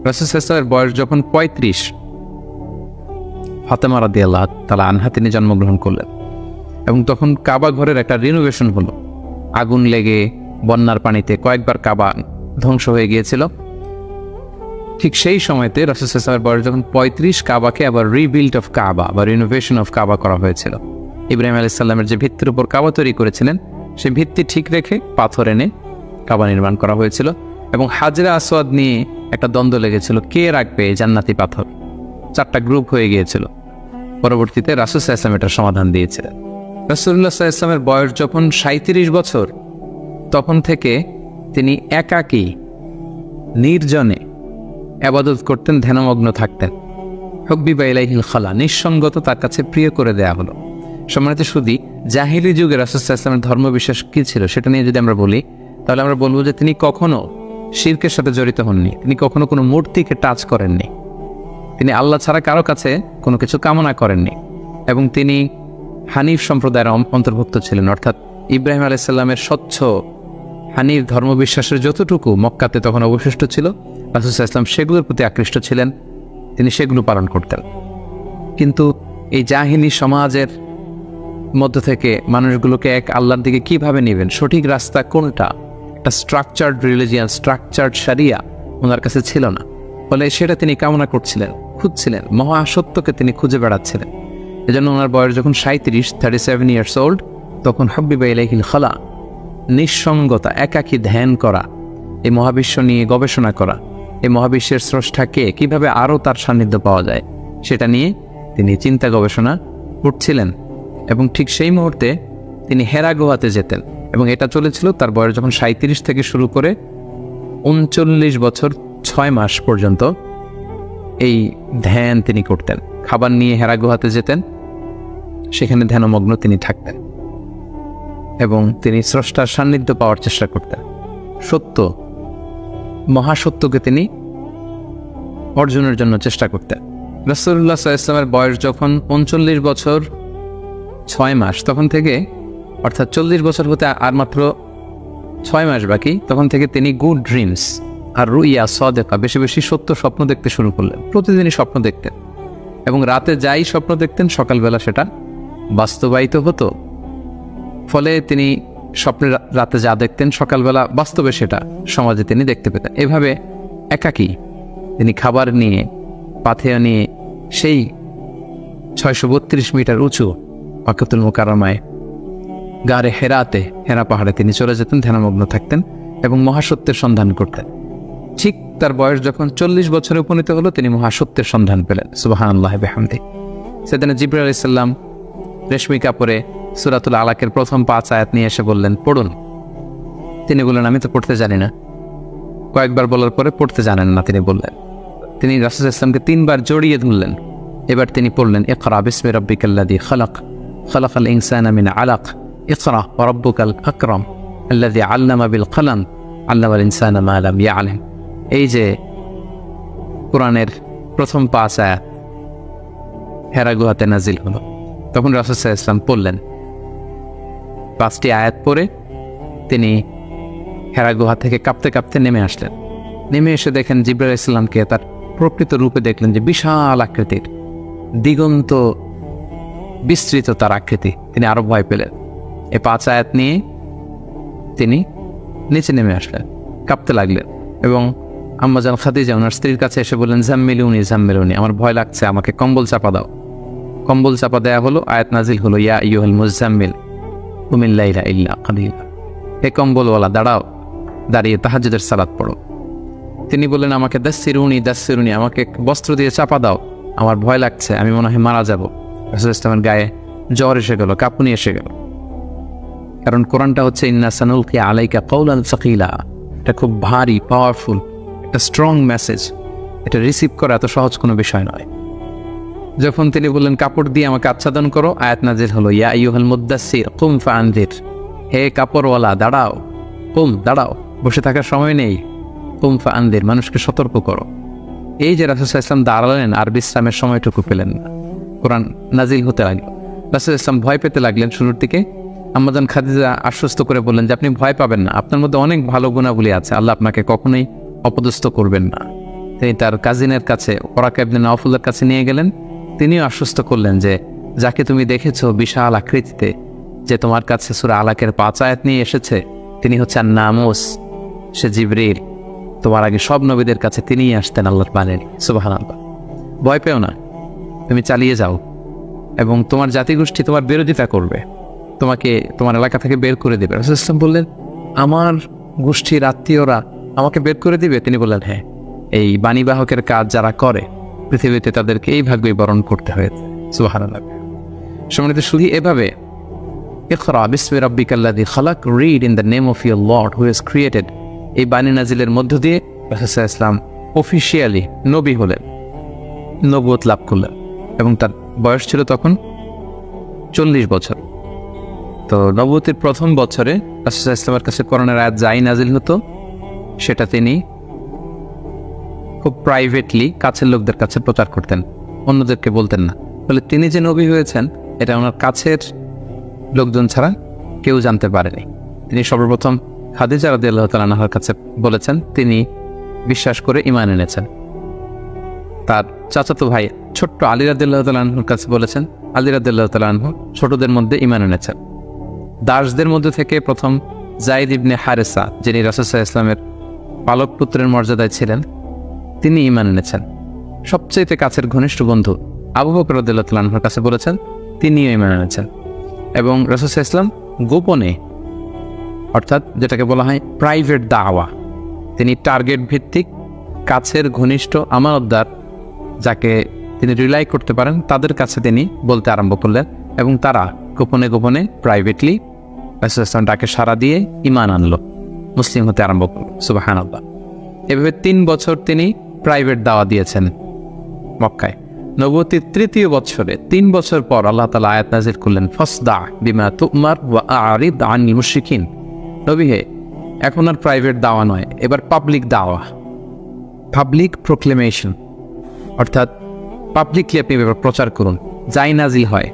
রাসূল সাল্লাল্লাহু আলাইহি ওয়াসাল্লামের বয়স যখন 35, ফাতেমা রাদিয়াল্লাহু তাআলা আনহা তিনি জন্মগ্রহণ করলেন। এবং তখন কাবা ঘরের একটা রিনোভেশন হলো। আগুন লেগে বন্যার পানিতে কয়েকবার কাবা ধ্বংস হয়ে গিয়েছিল। ঠিক সেই সময়তে রাসূল সাল্লাল্লাহু আলাইহি ওয়াসাল্লামের বয়স যখন 35, কাবাকে আবার রিবিল্ড অফ কাবা বা রিনোভেশন অফ কাবা করা হয়েছিল। ইব্রাহিম আলাইহিস সালামের যে ভিত্তির উপর কাবা তৈরি করেছিলেন, সেই ভিত্তি ঠিক রেখে পাথর এনে কাবা নির্মাণ করা হয়েছিল। এবং হাজরা আসওয়াদ নিয়ে একটা দ্বন্দ্ব লেগেছিল, কে রাখবে এই জান্নাতি পাথর। 4টা গ্রুপ হয়ে গিয়েছিল। পরবর্তীতে রাসূল সাল্লাল্লাহু আলাইহি ওয়াসাল্লাম এটার সমাধান দিয়েছিলেন। রাসূলুল্লাহ সাল্লাল্লাহু আলাইহি ওয়াসাল্লামের বয়স যখন 37 বছর, তখন থেকে তিনি একাকী নির্জনে ইবাদত করতেন, ধ্যানমগ্ন থাকতেন। হুব্বিবা ইলাইহিল খালা, নিঃসঙ্গত তার কাছে প্রিয় করে দেয়া হলো। সম্মানিত সুধী, জাহিলি যুগে রাসূল সাল্লাল্লাহু আলাইহি ওয়াসাল্লামের ধর্মবিশ্বাস কী ছিল সেটা নিয়ে যদি আমরা বলি, তাহলে আমরা বলবো যে তিনি কখনো শিরকের সাথে জড়িত হননি, তিনি কখনো কোনো মূর্তিকে টাচ করেননি, তিনি আল্লাহ ছাড়া কারো কাছে কোনো কিছু কামনা করেননি। এবং তিনি হানিফ সম্প্রদায়ের অন্তর্ভুক্ত ছিলেন, অর্থাৎ ইব্রাহিম আলাইহিস সালামের স্বচ্ছ হানিফ ধর্মবিশ্বাসের যতটুকু মক্কাতে তখন অবশিষ্ট ছিল, রাসূল সাল্লাল্লাহু আলাইহি ওয়াসাল্লাম সেগুলোর প্রতি আকৃষ্ট ছিলেন, তিনি সেগুলো পালন করতেন। কিন্তু এই জাহিলি সমাজের মধ্য থেকে মানুষগুলোকে এক আল্লাহর দিকে কিভাবে নেবেন, সঠিক রাস্তা কোনটা, একটা স্ট্রাকচার্ড রিলিজিয়ান, স্ট্রাকচার্ড শারিয়া ওনার কাছে ছিল না। ফলে সেটা তিনি কামনা করছিলেন, খুঁজছিলেন, মহাসত্যকে তিনি খুঁজে বেড়াচ্ছিলেন। এজন্য ওনার বয়স যখন 37 ইয়ার্স ওল্ড, তখন হুব্বিবা ইলাইহিল খালা, নিঃসঙ্গতা, একাকী ধ্যান করা, এই মহাবিশ্ব নিয়ে গবেষণা করা, এই মহাবিশ্বের স্রষ্টাকে কিভাবে আরও তার সান্নিধ্য পাওয়া যায় সেটা নিয়ে তিনি চিন্তা গবেষণা করছিলেন। এবং ঠিক সেই মুহূর্তে তিনি হেরা গুহাতে যেতেন। এবং এটা চলেছিল তার বয়স যখন 37 থেকে শুরু করে 39 বছর 6 মাস পর্যন্ত এই ধ্যান তিনি করতেন। খাবার নিয়ে হেরা গুহাতে যেতেন, সেখানে ধ্যানমগ্ন তিনি থাকতেন এবং তিনি স্রষ্টার সান্নিধ্য পাওয়ার চেষ্টা করতেন। সত্য, মহাসত্যকে তিনি অর্জনের জন্য চেষ্টা করতেন। রাসূলুল্লাহ সাল্লাল্লাহু আলাইহি ওয়াসাল্লামের বয়স যখন 39 বছর 6 মাস, তখন থেকে, অর্থাৎ 40 বছর হতে আর মাত্র 6 মাস বাকি, তখন থেকে তিনি গুড ড্রিমস আর রুইয়া সাদেকা, বেশি বেশি সত্য স্বপ্ন দেখতে শুরু করলেন। প্রতিদিনই স্বপ্ন দেখতেন এবং রাতে যাই স্বপ্ন দেখতেন সকালবেলা সেটা বাস্তবায়িত হতো। ফলে তিনি স্বপ্নে রাতে যা দেখতেন সকালবেলা বাস্তবে সেটা সমাজে তিনি দেখতে পেতেন। এভাবে একাকী তিনি খাবার নিয়ে, পাথেয় নিয়ে সেই 632 মিটার উঁচু মাক্কাতুল মুকাররমায় গারে হেরাতে, হেরা পাহাড়ে তিনি চলে যেতেন, ধ্যানমগ্ন থাকতেন এবং মহাসত্যের সন্ধান করতেন। ঠিক তার বয়স যখন 40 বছরে উপনীত হলো, তিনি মহাসত্যের সন্ধান পেলেন। সুবহানাল্লাহ বিহামদি। সেদিন জিবরাইল আলাইহিস সালাম রেশমি কাপড়ে সূরাতুল আলাকের প্রথম 5 আয়াত নিয়ে এসে বললেন, পড়ুন। তিনি বললেন, আমি তো পড়তে জানি না। কয়েকবার বলার পরে পড়তে জানেন না তিনি বললেন। তিনি রাসূল সাল্লাল্লাহু আলাইহি ওয়াসাল্লামকে 3 বার জড়িয়ে ধরলেন। এবার তিনি পড়লেন, ইকরা বিসমি রাব্বিকাল্লাযী খালাক, খালাকাল ইনসানা মিন আলাক, ইকরা ওয়া রাব্বুকাল আকরাম, আল্লাযী আল্লামা বিল কলম, আল্লামাল ইনসানা মা লাম ইয়ালাম। এই যে কোরআনের প্রথম 5 আয়াত হেরা গুহাতে নাজিল হলো, তখন রাসূল সাল্লাল্লাহু আলাইহি ওয়াসাল্লাম পড়লেন। 5টি আয়াত পড়ে তিনি হেরা গুহা থেকে কাঁপতে কাঁপতে নেমে আসলেন। নেমে এসে দেখেন জিবরাইল আলাইহিস সালামকে তার প্রকৃত রূপে দেখলেন, যে বিশাল আকৃতির, দিগন্ত বিস্তৃত তার আকৃতি। তিনি আরো ভয় পেলেন। এই 5 আয়াত নিয়ে তিনি নিচে নেমে আসলেন, কাঁপতে লাগলেন এবং আম্মাজান খাদিজা ওনার স্ত্রীর কাছে এসে বললেন, জাম্মিলুনি জাম্মিলুনি, আমার ভয় লাগছে, আমাকে কম্বল চাপা দাও। কম্বল চাপা দেয়া হলো, আয়াত নাজিল হলো, ইয়া আইয়ুহাল মুজাম্মিল কুমিল লাইলা ইল্লা কালিলা। হে কম্বলওয়ালা, দাঁড়াও, দাঁড়িয়ে তাহাজ্জুদের সালাত পড়ো। তিনি বললেন, আমাকে দাসসিরুনি দাসসিরুনি, আমাকে বস্ত্র দিয়ে চাপা দাও, আমার ভয় লাগছে, আমি মনে হয় মারা যাব। রাসূল ইসলামের গায়ে জ্বর এসে গেল, কাঁপুনি এসে গেল। কারণ কোরআনটা হচ্ছে ইন্না সানুলকি আলাইকা কওলান সাকিলা, এটা খুব ভারী, পাওয়ারফুল, একটা স্ট্রং মেসেজ। এটা রিসিভ করা এত সহজ কোনো বিষয় নয়। যখন তিনি বললেন, কাপড় দিয়ে আমাকে আচ্ছাদন করো, আয়াত নাজিল হলো, ইয়া আইয়ুহাল মুদ্দাসসির কুম ফাআনজির, হে কাপড়ওয়ালা, দাঁড়াও, কুম, দাঁড়াও, বসে থাকার সময় নেই, কুম ফাআনজির, মানুষকে সতর্ক করো। এই যে রাসূল সাল্লাল্লাহু আলাইহি ওয়াসাল্লাম দাঁড়ালেন আর বিশ্রামের সময়টুকু পেলেন না, কোরআন নাজিল হতে লাগলো। রাসূল সাল্লাল্লাহু আলাইহি ওয়াসাল্লাম ভয় পেতে লাগলেন। শুরুর দিকে আম্মাজান খাদিজা আশ্বস্ত করে বললেন যে আপনি ভয় পাবেন না, আপনার মধ্যে অনেক ভালো গুণাবলী আছে, আল্লাহ আপনাকে কখনোই অপদস্থ করবেন না। তিনি তার কাজিনের কাছে, ওরাকা ইবনে নাওফলের কাছে নিয়ে গেলেন। তিনিও আশ্বস্ত করলেন যে যাকে তুমি দেখেছো বিশাল আকৃতিতে, যে তোমার কাছে সূরা আলাকের 5 আয়াত নিয়ে এসেছে, তিনি হচ্ছেন নামুস, সে জিবরিল। তোমার আগে সব নবীদের কাছে তিনিই আসতেন আল্লাহর বাণী। সুবহানাল্লাহ। ভয় পেও না, তুমি চালিয়ে যাও, এবং তোমার জাতিগোষ্ঠী তোমার বিরোধিতা করবে, তোমাকে তোমার এলাকা থেকে বের করে দেবে। রাসূল সাল্লাল্লাহু আলাইহি ওয়াসাল্লাম বললেন, আমার গোষ্ঠীর আত্মীয়রা আমাকে বের করে দিবে? তিনি বললেন, হ্যাঁ, এই বাণীবাহকের কাজ যারা করে পৃথিবীতে তাদেরকে এই ভাগ্যই বরণ করতে হয়েছে। সুবহানাল্লাহ। সম্মানিত শুধু এভাবে ইকরা বিসমি রাব্বিকাল্লাযী খালাক, read in the name of your lord who has created, এই বাণী নাজিলের মধ্য দিয়ে রাসূল সাল্লাল্লাহু আলাইহি ওয়াসাল্লাম অফিশিয়ালি নবী হলেন, নবুয়ত লাভ করলেন, এবং তার বয়স ছিল তখন 40 বছর। তো নবুয়তের প্রথম বছরে রাসূল সাল্লাল্লাহু আলাইহি ওয়াসাল্লামের কাছে কোরআনের আয়াত যাই নাজিল হতো, সেটা তিনি খুব প্রাইভেটলি কাছের লোকদের কাছে প্রচার করতেন, অন্যদেরকে বলতেন না। ফলে তিনি যে নবী হয়েছেন এটা ওনার কাছের লোকজন ছাড়া কেউ জানতে পারেনি। তিনি সর্বপ্রথম খাদিজা রাদিয়াল্লাহু তাআলা আনহার কাছে বলেছেন, তিনি বিশ্বাস করে ঈমান এনেছেন। তার চাচাতো ভাই ছোট্ট আলী রাদিয়াল্লাহু তাআলা আনহুর কাছে বলেছেন, আলী রাদিয়াল্লাহু তাআলা আনহু ছোটদের মধ্যে ঈমান এনেছেন। দাসদের মধ্যে থেকে প্রথম যায়েদ ইবনে হারেসা, যিনি রাসূল সাল্লাল্লাহু আলাইহি ওয়াসাল্লামের পালক পুত্রের মর্যাদায় ছিলেন, তিনি ঈমান এনেছেন। সবচেয়ে কাছের ঘনিষ্ঠ বন্ধু আবু বকর রাদিয়াল্লাহু তাআলা আনহুর কাছে বলেছেন, তিনিও ঈমান এনেছেন। এবং রাসূল সাল্লাল্লাহু আলাইহি ওয়াসাল্লাম গোপনে, অর্থাৎ যেটাকে বলা হয় প্রাইভেট দাওয়া, তিনি টার্গেট ভিত্তিক কাছের ঘনিষ্ঠ আমানতদার যাকে তিনি রিলাই করতে পারেন তাদের কাছে তিনি বলতে আরম্ভ করলেন, এবং তারা গোপনে গোপনে প্রাইভেটলি রাসূল সাল্লাল্লাহু আলাইহি ওয়াসাল্লাম ডাকে সাড়া দিয়ে ঈমান আনলো, মুসলিম হতে আরম্ভ করল। সুবহানাল্লাহ। এভাবে 3 বছর তিনি প্রাইভেট দাওয়া দিয়েছেন মক্কায়। নবুয়তের 3য় বছরে 3 বছর পর আল্লাহ তাআলা আয়াত নাযিল করলেন, ফাসদা বিমা তুমার ওয়া আরিদ আনিল মুশরিকিন। নবী হে, এখন আর প্রাইভেট দাওয়া নয়, এবার পাবলিক দাওয়া, পাবলিক প্রোক্লেমেশন, অর্থাৎ পাবলিকলি আপনি এবার প্রচার করুন, যাই নাজিল হয়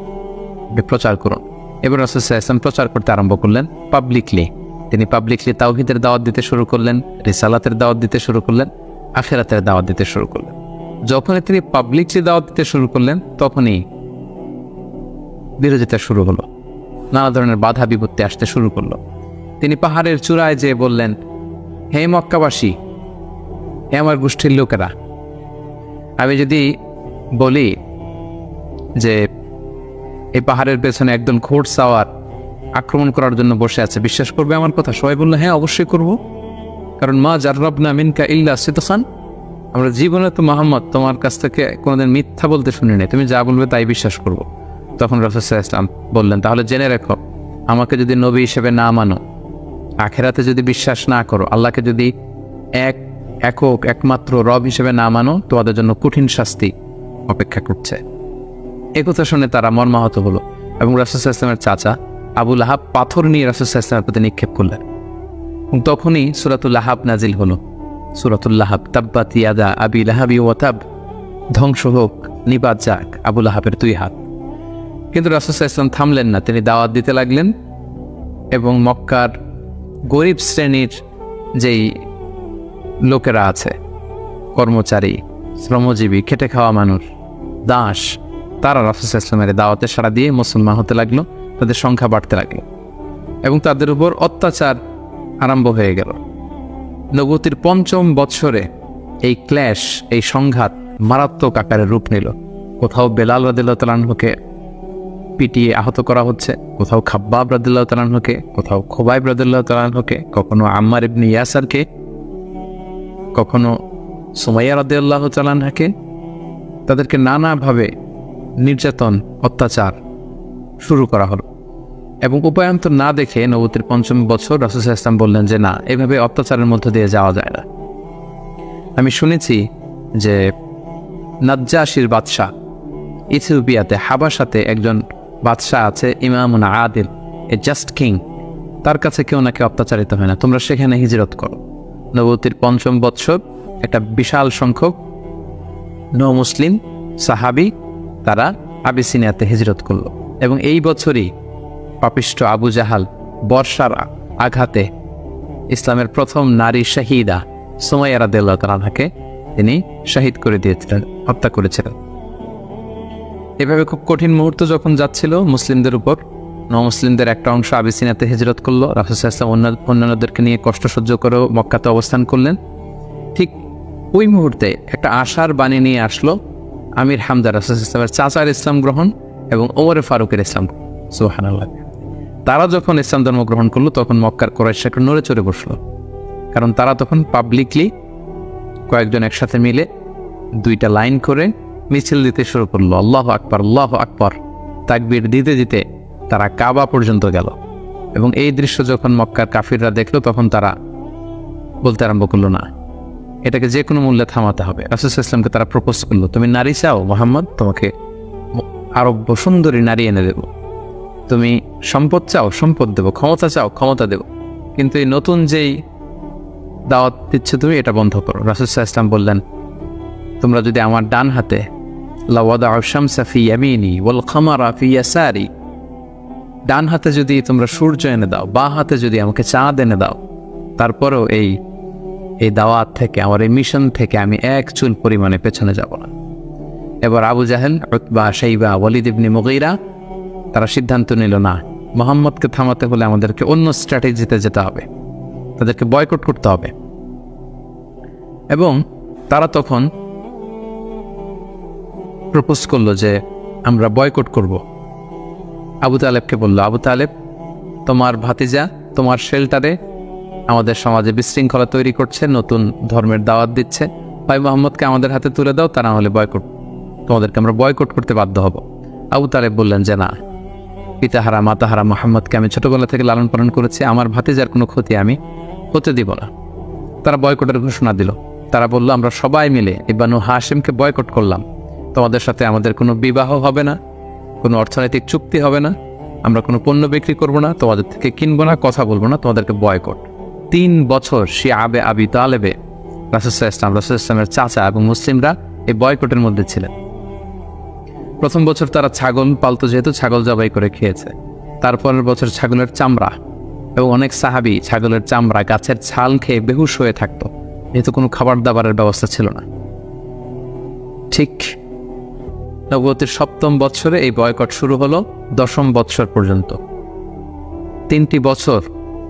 প্রচার করুন। এবার রাসূল সাল্লাল্লাহু আলাইহি ওয়াসাল্লাম প্রচার করতে আরম্ভ করলেন পাবলিকলি। তিনি পাবলিকলি তাওহীদের দাওয়াত দিতে শুরু করলেন, রিসালাতের দাওয়াত দিতে শুরু করলেন, আখিরাতের দাওয়াত দিতে শুরু করলেন। যখনই তিনি পাবলিকলি দাওয়াত দিতে শুরু করলেন, তখনই বিরোধিতা শুরু হলো, নানা ধরনের বাধা বিপত্তি আসতে শুরু করলো। তিনি পাহাড়ের চূড়ায় যেয়ে বললেন, হে মক্কাবাসী, হে আমার গোষ্ঠীর লোকেরা, আমি যদি বলি যে এই পাহাড়ের পেছনে একদল ঘোড়সাওয়ার আক্রমণ করার জন্য বসে আছে, বিশ্বাস করবে আমার কথা? সবাই বললো হ্যাঁ অবশ্যই করব, কারণ মা জাররাবনা মিনকা ইল্লা সিদকান, আমরা জীবনে তো মুহাম্মদ তোমার কাছ থেকে কোনোদিন মিথ্যা বলতে শুনি নাই, তুমি যা বলবে তাই বিশ্বাস করব। তখন রাসূল সাল্লাল্লাহু আলাইহি ওয়াসাল্লাম বললেন, তাহলে জেনে রেখো, আমাকে যদি নবী হিসেবে না মানো, আখেরাতে যদি বিশ্বাস না করো, আল্লাহকে যদি একক একমাত্র রব হিসেবে না মানো, তোমাদের জন্য কঠিন শাস্তি অপেক্ষা করছে। একথা শুনে তারা মর্মাহত হলো এবং রাসূল সাল্লাল্লাহু আলাইহি ওয়াসাল্লামের চাচা আবু লাহাব পাথর নিয়ে রাসূল সাল্লাল্লাহু আলাইহি ওয়াসাল্লামের প্রতি নিক্ষেপ করলেন। এবং তখনই সূরাতুল লাহাব নাজিল হলো। সূরাতুল লাহাব, তাব্বাত ইয়াদা আবি লাহাবি ওয়া তাব, ধ্বংস হোক, নিবাত যাক আবু লাহাবের 2 হাত। কিন্তু রাসূল সাল্লাল্লাহু আলাইহি ওয়াসাল্লাম থামলেন না, তিনি দাওয়াত দিতে লাগলেন এবং মক্কার গরিব শ্রেণীর যেই লোকেরা আছে, কর্মচারী, শ্রমজীবী, খেটে খাওয়া মানুষ, দাস, তারা রাসূল সাল্লাল্লাহু আলাইহি ওয়াসাল্লামের দাওয়াতে সাড়া দিয়ে মুসলমান হতে লাগলো, তাদের সংখ্যা বাড়তে লাগলো এবং তাদের উপর অত্যাচার আরম্ভ হয়ে গেল। নবুয়তির 5ম বৎসরে এই ক্ল্যাশ, এই সংঘাত মারাত্মক আকারে রূপ নিল। কোথাও বেলাল রাদিয়াল্লাহু তাআলা আনহুকে পিটিয়ে আহত করা হচ্ছে, কোথাও খাব্বাব রাদিয়াল্লাহু তাআলা আনহুকে, কোথাও খুবাইব রাদিয়াল্লাহু তাআলা আনহুকে, কখনো আম্মার ইবনে ইয়াসারকে, কখনো সুমাইয়া রাদিয়াল্লাহু তাআলা আনহাকে। তাদেরকে নানাভাবে নির্যাতন, অত্যাচার শুরু করা হলো এবং উপায়ান্তর না দেখে নবুয়তির 5ম বছর রাসূল সাল্লাল্লাহু আলাইহি ওয়াসাল্লাম বললেন যে না, এভাবে অত্যাচারের মধ্য দিয়ে যাওয়া যায় না। আমি শুনেছি যে নাজ্জাশির বাদশাহ, ইথিওপিয়াতে হাবাসাতে একজন বাদশাহ আছে, ইমামুন আদিল, এ জাস্ট কিং, তার কাছে কেউ নাকি অত্যাচারিত হয় না, তোমরা সেখানে হিজরত করো। নবুয়তির 5ম বৎসর একটা বিশাল সংখ্যক মুসলিম সাহাবী তারা আবিসিনিয়াতে হিজরত করলো এবং এই বছরই পাপিষ্ঠ আবু জাহাল বর্ষার আঘাতে ইসলামের প্রথম নারী শাহিদা সুমাইয়া রাদিয়াল্লাহু তাআলা আনহাকে তিনি শহীদ করে দিয়েছিলেন, হত্যা করেছিলেন। এভাবে খুব কঠিন মুহূর্ত যখন যাচ্ছিল মুসলিমদের উপর, মুসলিমদের একটা অংশ আবিসিনিয়াতে হিজরত করলো, রাসূল সাল্লাল্লাহু আলাইহি ওয়াসাল্লাম অন্যান্যদেরকে নিয়ে কষ্ট সহ্য করেও মক্কাতে অবস্থান করলেন। ঠিক ওই মুহূর্তে একটা আশার বাণী নিয়ে আসলো আমির হামজা, রাসূল সাল্লাল্লাহু আলাইহি ওয়াসাল্লামের চাচার ইসলাম গ্রহণ এবং ওমরে ফারুকের ইসলাম। সুবহানাল্লাহ। তারা যখন ইসলাম ধর্ম গ্রহণ করলো তখন মক্কার কুরাইশরা একটু নড়ে চড়ে বসলো, কারণ তারা তখন পাবলিকলি কয়েকজন একসাথে মিলে 2টা লাইন করে মিছিল দিতে শুরু করলো, আল্লাহু আকবার, আল্লাহু আকবার, তাকবীর দিতে দিতে তারা কাবা পর্যন্ত গেল। এবং এই দৃশ্য যখন মক্কার কাফিররা দেখলো তখন তারা বলতে আরম্ভ করলো, না, এটাকে যে কোনো মূল্যে থামাতে হবে। রাসূল সাল্লাল্লাহু আলাইহি ওয়াসাল্লামকে তারা প্রপোজ করলো, তুমি নারী চাও মুহাম্মদ, তোমাকে আরব সুন্দরী নারী এনে দেব, তুমি সম্পদ চাও, সম্পদ দেব, ক্ষমতা চাও, ক্ষমতা দেব, কিন্তু এই নতুন যেই দাওয়াত দিচ্ছ তুমি, এটা বন্ধ করো। রাসূল সাল্লাল্লাহু আলাইহি ওয়াসাল্লাম বললেন, তোমরা যদি আমার ডান হাতে লাওয়াদাউ শামসা ফি ইয়ামিনি ওয়াল কামারা ফি ইয়াসারি, ডান হাতে যদি তোমরা সূর্য এনে দাও, বাঁ হাতে যদি আমাকে চাঁদ এনে দাও, তারপরেও এই দাওয়াত থেকে, আমার এই মিশন থেকে আমি এক চুল পরিমাণে পেছনে যাব না। এবার আবু জাহেল, উতবা, শাইবা, ওয়ালিদ ইবনে মুগীরা তারা সিদ্ধান্ত নিল, না, মুহাম্মদকে থামাতে হলে আমাদেরকে অন্য স্ট্র্যাটেজিতে যেতে হবে, তাদেরকে বয়কট করতে হবে। এবং তারা তখন প্রপোজ করলো যে আমরা বয়কট করব। আবু তালেবকে বলল, আবু তালেব, তোমার ভাতিজা তোমার শেল্টারে আমাদের সমাজে বিশৃঙ্খলা তৈরি করছে, নতুন ধর্মের দাওয়াত দিচ্ছে, ভাই মুহাম্মদকে আমাদের হাতে তুলে দাও, তা না হলে তোমাদেরকে আমরা বয়কট করতে বাধ্য হব। আবু তালেব বললেন যে না, পিতাহারা মাতাহারা মুহাম্মদকে আমি ছোটবেলা থেকে লালন পালন করেছি, আমার ভাতিজার কোনো ক্ষতি আমি হতে দিব না। তারা বয়কটের ঘোষণা দিল। তারা বলল, আমরা সবাই মিলে এই বানু হাশিমকে বয়কট করলাম, তোমাদের সাথে আমাদের কোনো বিবাহ হবে না, কোনো অর্থনৈতিক চুক্তি হবে না, আমরা কোনো পণ্য বিক্রি করব না, তোমাদের থেকে কিনবো না, কথা বলবো না, তোমাদেরকে বয়কট। 3 বছর শিআবে আবি তালেবে রাসূল সাল্লাল্লাহু আলাইহি ওয়াসাল্লামের চাচা এবং মুসলিমরা এই বয়কটের মধ্যে ছিলেন। প্রথম বছর তারা ছাগল পালতো, যেহেতু ছাগল জবাই করে খেয়েছে। তারপরের বছর ছাগলের চামড়া, এবং অনেক সাহাবী ছাগলের চামড়া, গাছের ছাল খেয়ে বেহুশ হয়ে থাকতো, যেহেতু কোনো খাবার দাবারের ব্যবস্থা ছিল না। ঠিক নবুয়তের 7ম বৎসরে এই বয়কট শুরু হলো 10ম বৎসর পর্যন্ত। 3টি বছর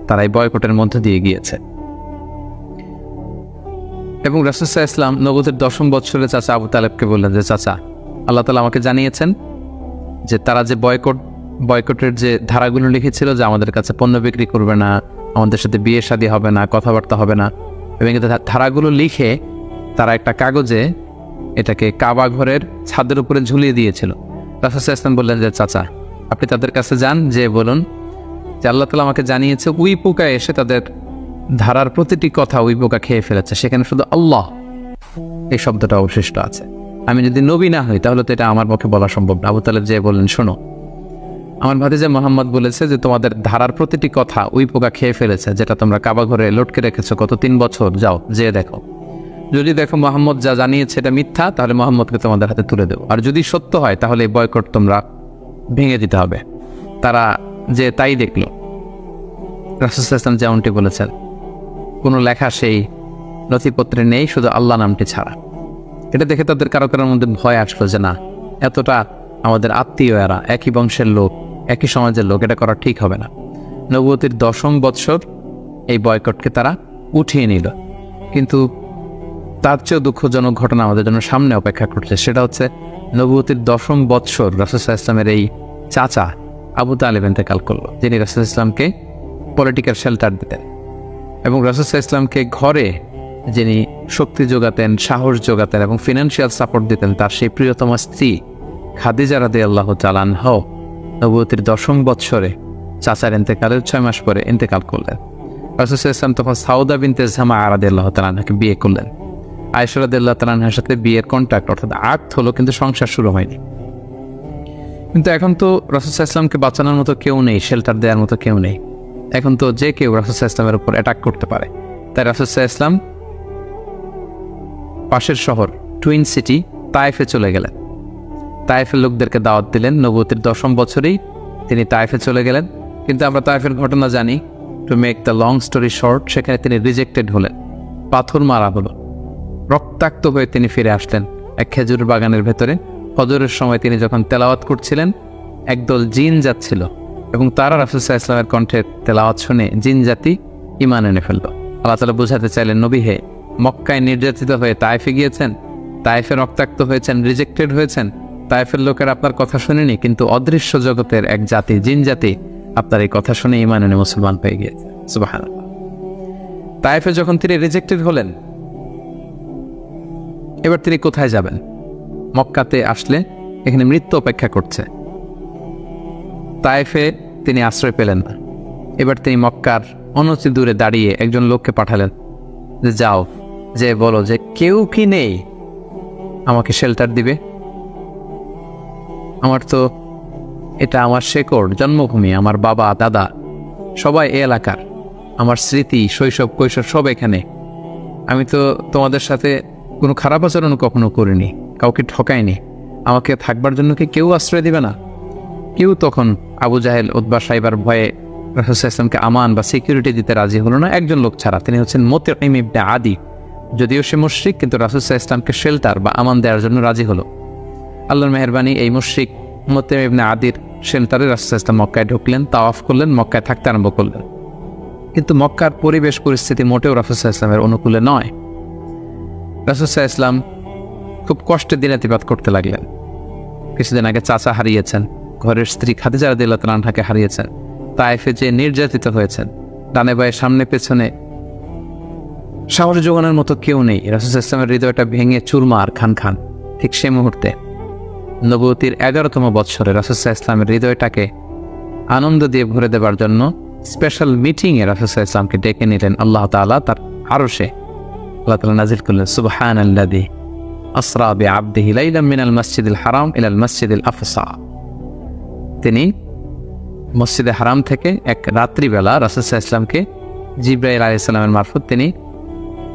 তারা এই বয়কটের মধ্যে দিয়ে গিয়েছে। এবং রাসূল সাল্লাল্লাহু আলাইহি ওয়াসাল্লাম নবুয়তের 10ম বৎসরে চাচা আবু তালেবকে বললেন যে, চাচা, আল্লাহ তাআলা আমাকে জানিয়েছেন যে তারা যে বয়কটের যে ধারাগুলো লিখেছিল যে আমাদের কাছে পণ্য বিক্রি করবে না, আমাদের সাথে বিয়ে শাদী হবে না, কথাবার্তা হবে না, এবং ধারাগুলো লিখে তারা একটা কাগজে এটাকে কাবা ঘরের ছাদের উপরে ঝুলিয়ে দিয়েছিল। রাসূল সাল্লাল্লাহু আলাইহি ওয়াসাল্লাম বললেন যে চাচা আপনি তাদের কাছে যান, যে বলুন যে আল্লাহ তাআলা আমাকে জানিয়েছে উই পোকা এসে তাদের ধারার প্রতিটি কথা উই পোকা খেয়ে ফেলেছে, সেখানে শুধু আল্লাহ এই শব্দটা অবশিষ্ট আছে। আমি যদি নবী না হই তাহলে তো এটা আমার পক্ষে বলা সম্ভব না। আবু তালেব যে বললেন শোনো, আমার ভাতিজা মোহাম্মদ বলেছে যে তোমাদের ধারার প্রতিটি কথা উই পোকা খেয়ে ফেলেছে, যেটা তোমরা কাবা ঘরে লটকে রেখেছো গত 3 বছর, যাও যে দেখো, যদি দেখো মোহাম্মদ যা জানিয়েছে এটা মিথ্যা তাহলে মোহাম্মদকে তোমাদের হাতে তুলে দেবো, আর যদি সত্য হয় তাহলে এই বয়কট তোমরা ভেঙে দিতে হবে। তারা যে তাই দেখলো, রাসূল সাল্লাল্লাহু আলাইহি ওয়াসাল্লাম যেমনটি বলেছেন কোনো লেখা সেই নথিপত্রে নেই, শুধু আল্লাহ নামটি ছাড়া। এটা দেখে তাদের কারো কারোর মধ্যে ভয় আসলো যে না, এতটা আমাদের আত্মীয়, এরা একই বংশের লোক, একই সমাজের লোক, এটা করা ঠিক হবে না। নবুয়তির 10ম বৎসর এই বয়কটকে তারা উঠিয়ে নিল। কিন্তু তার চেয়েও দুঃখজনক ঘটনা আমাদের জন্য সামনে অপেক্ষা করছে, সেটা হচ্ছে নবুয়তির 10ম বৎসর রাসূল সাল্লাল্লাহু আলাইহি ওয়াসাল্লামের এই চাচা আবু তালেব ইন্তেকাল করলো, যিনি রাসূল সাল্লাল্লাহু আলাইহি ওয়াসাল্লামকে পলিটিক্যাল শেল্টার দিতেন এবং রাসূল সাল্লাল্লাহু আলাইহি ওয়াসাল্লামকে ঘরে যিনি শক্তি যোগাতেন, সাহস যোগাতেন এবং ফিনান্সিয়াল সাপোর্ট দিতেন, তার সেই প্রিয়তম স্ত্রী খাদিজা রাদিয়াল্লাহু তাআলা আনহা নবুয়তির 10ম বৎসরে চাচার ইন্তেকালের 6 মাস পরে ইন্তেকাল করলেন। রাসূল সাল্লাল্লাহু আলাইহি ওয়াসাল্লাম তখন সাউদা বিনতে জামাআ রাদিয়াল্লাহু তাআলা আনহাকে বিয়ে করলেন। আয়েশা রাদিয়াল্লাহু তাআলা আনহার সাথে বিয়ের কন্ট্রাক্ট অর্থাৎ আকদ হলো, কিন্তু সংসার শুরু হয়নি। কিন্তু এখন তো রাসূল সাল্লাল্লাহু আলাইহি ওয়াসাল্লামকে বাঁচানোর মতো কেউ নেই, শেল্টার দেওয়ার মতো কেউ নেই। এখন তো যে কেউ রাসূল সাল্লাল্লাহু আলাইহি ওয়াসাল্লামের উপর অ্যাটাক করতে পারে। তাই রাসূল সাল্লাল্লাহু আলাইহি ওয়াসাল্লাম পাশের শহর টুইন সিটি তায়েফে চলে গেলেন। তায়েফের লোকদেরকে দাওয়াত দিলেন। নবুয়তির 10ম বছরেই তিনি তায়েফে চলে গেলেন। কিন্তু আমরা তায়েফের ঘটনা জানি। To make the long story short, সেখানে তিনি রিজেক্টেড হলেন, পাথর মারা হলো, রক্তাক্ত হয়ে তিনি ফিরে আসলেন এক খেজুর বাগানের ভেতরে। ফজরের সময় তিনি যখন তেলাওয়াত করছিলেন, একদল জিন যাচ্ছিল এবং তারা রাসূল সাল্লাল্লাহু আলাইহি ওয়াসাল্লামের কণ্ঠে তেলাওয়াত শুনে জিন জাতি ঈমান এনে ফেলল। আল্লাহ তাআলা বুঝাতে চাইলেন, নবী হে, মক্কায় নির্যাতিত হয়ে তায়েফে গিয়েছেন, তায়েফে রক্তাক্ত হয়েছেন, রিজেক্টেড হয়েছেন, তায়েফের লোকের আপনার কথা শুনেনি, কিন্তু অদৃশ্য জগতের এক জাতি, জিন জাতি, আপনার এই কথা শুনে ঈমান এনে মুসলমান হয়ে গিয়েছে। সুবহানাল্লাহ। তায়েফে যখন তিনি রিজেক্টেড হলেন, এবার তিনি কোথায় যাবেন? মক্কাতে আসলে এখানে মৃত্যু অপেক্ষা করছে। তায়েফে তিনি আশ্রয় পেলেন না। এবার তিনি মক্কার অনতি দূরে দাঁড়িয়ে একজন লোককে পাঠালেন যে যাও, যে বলো যে কেউ কি নেই আমাকে শেল্টার দিবে? আমার তো এটা আমার শেকড়, জন্মভূমি, আমার বাবা দাদা সবাই এ এলাকার, আমার স্মৃতি, শৈশব কৈশোর সব এখানে। আমি তো তোমাদের সাথে কোনো খারাপ আচরণ কখনো করিনি, কাউকে ঠকাইনি, আমাকে থাকবার জন্য কি কেউ আশ্রয় দিবে না? কেউ তখন আবু জাহেল, উতবা, সাইবার ভয়ে রাসূল সাল্লাল্লাহু আলাইহি ওয়াসাল্লামকে আমান বা সিকিউরিটি দিতে রাজি হলো না, একজন লোক ছাড়া। তিনি হচ্ছেন মুতঈম ইবনে আদি। যদিও সে মুশরিক, কিন্তু রাসূল সাল্লাল্লাহু আলাইহি ওয়াসাল্লামকে শেল্টার বা আমান দেওয়ার জন্য রাজি হলো। আল্লাহর মেহেরবানি, এই মুশরিক মুতঈম ইবনে আদির শেল্টারে রাসূল সাল্লাল্লাহু আলাইহি ওয়াসাল্লাম মক্কায় ঢুকলেন, তাওয়াফ করলেন, মক্কায় থাকতে আরম্ভ করলেন। কিন্তু মক্কার পরিবেশ পরিস্থিতি মোটেও রাসূল সাল্লাল্লাহু আলাইহি ওয়াসাল্লামের অনুকূলে নয়। রাসূল সাল্লাল্লাহু আলাইহি ওয়াসাল্লাম খুব কষ্টে দিনাতিপাত করতে লাগলেন। কিছুদিন আগে চাচা হারিয়েছেন, ঘরের স্ত্রী খাদিজা রাদিয়াল্লাহু তাআলা আনহাকে হারিয়েছেন, তায়েফে যে নির্যাতিত হয়েছেন, ডানে বায়ে সামনে পেছনে সাহস জোগানোর মতো কেউ নেই। রাসূল সাল্লাল্লাহু আলাইহি ওয়াসাল্লামের হৃদয়টা ভেঙে চুরমার খান। ঠিক সে মুহূর্তে নবুয়তির 11তম বৎসরে রাসূল সাল্লাল্লাহু আলাইহি ওয়াসাল্লামের হৃদয়টাকে আনন্দ দিয়ে ভরে দেবার জন্য স্পেশাল মিটিংয়ে রাসূল সাল্লাল্লাহু আলাইহি ওয়াসাল্লামকে ডেকে নিলেন আল্লাহ তাআলা তার আরশে। আল্লাহ তাআলা নাজিল করলেন, সুবহানাল্লাযী আসরা বিআবদিহি লাইলাম মিনাল মাসজিদিল হারাম ইলাল মাসজিদিল আকসা। তিনি মসজিদে হারাম থেকে এক রাত্রিবেলা রাসূল সাল্লাল্লাহু আলাইহি ওয়াসাল্লামকে জিবরাইল আলাইহিস সালামের মারফত তিনি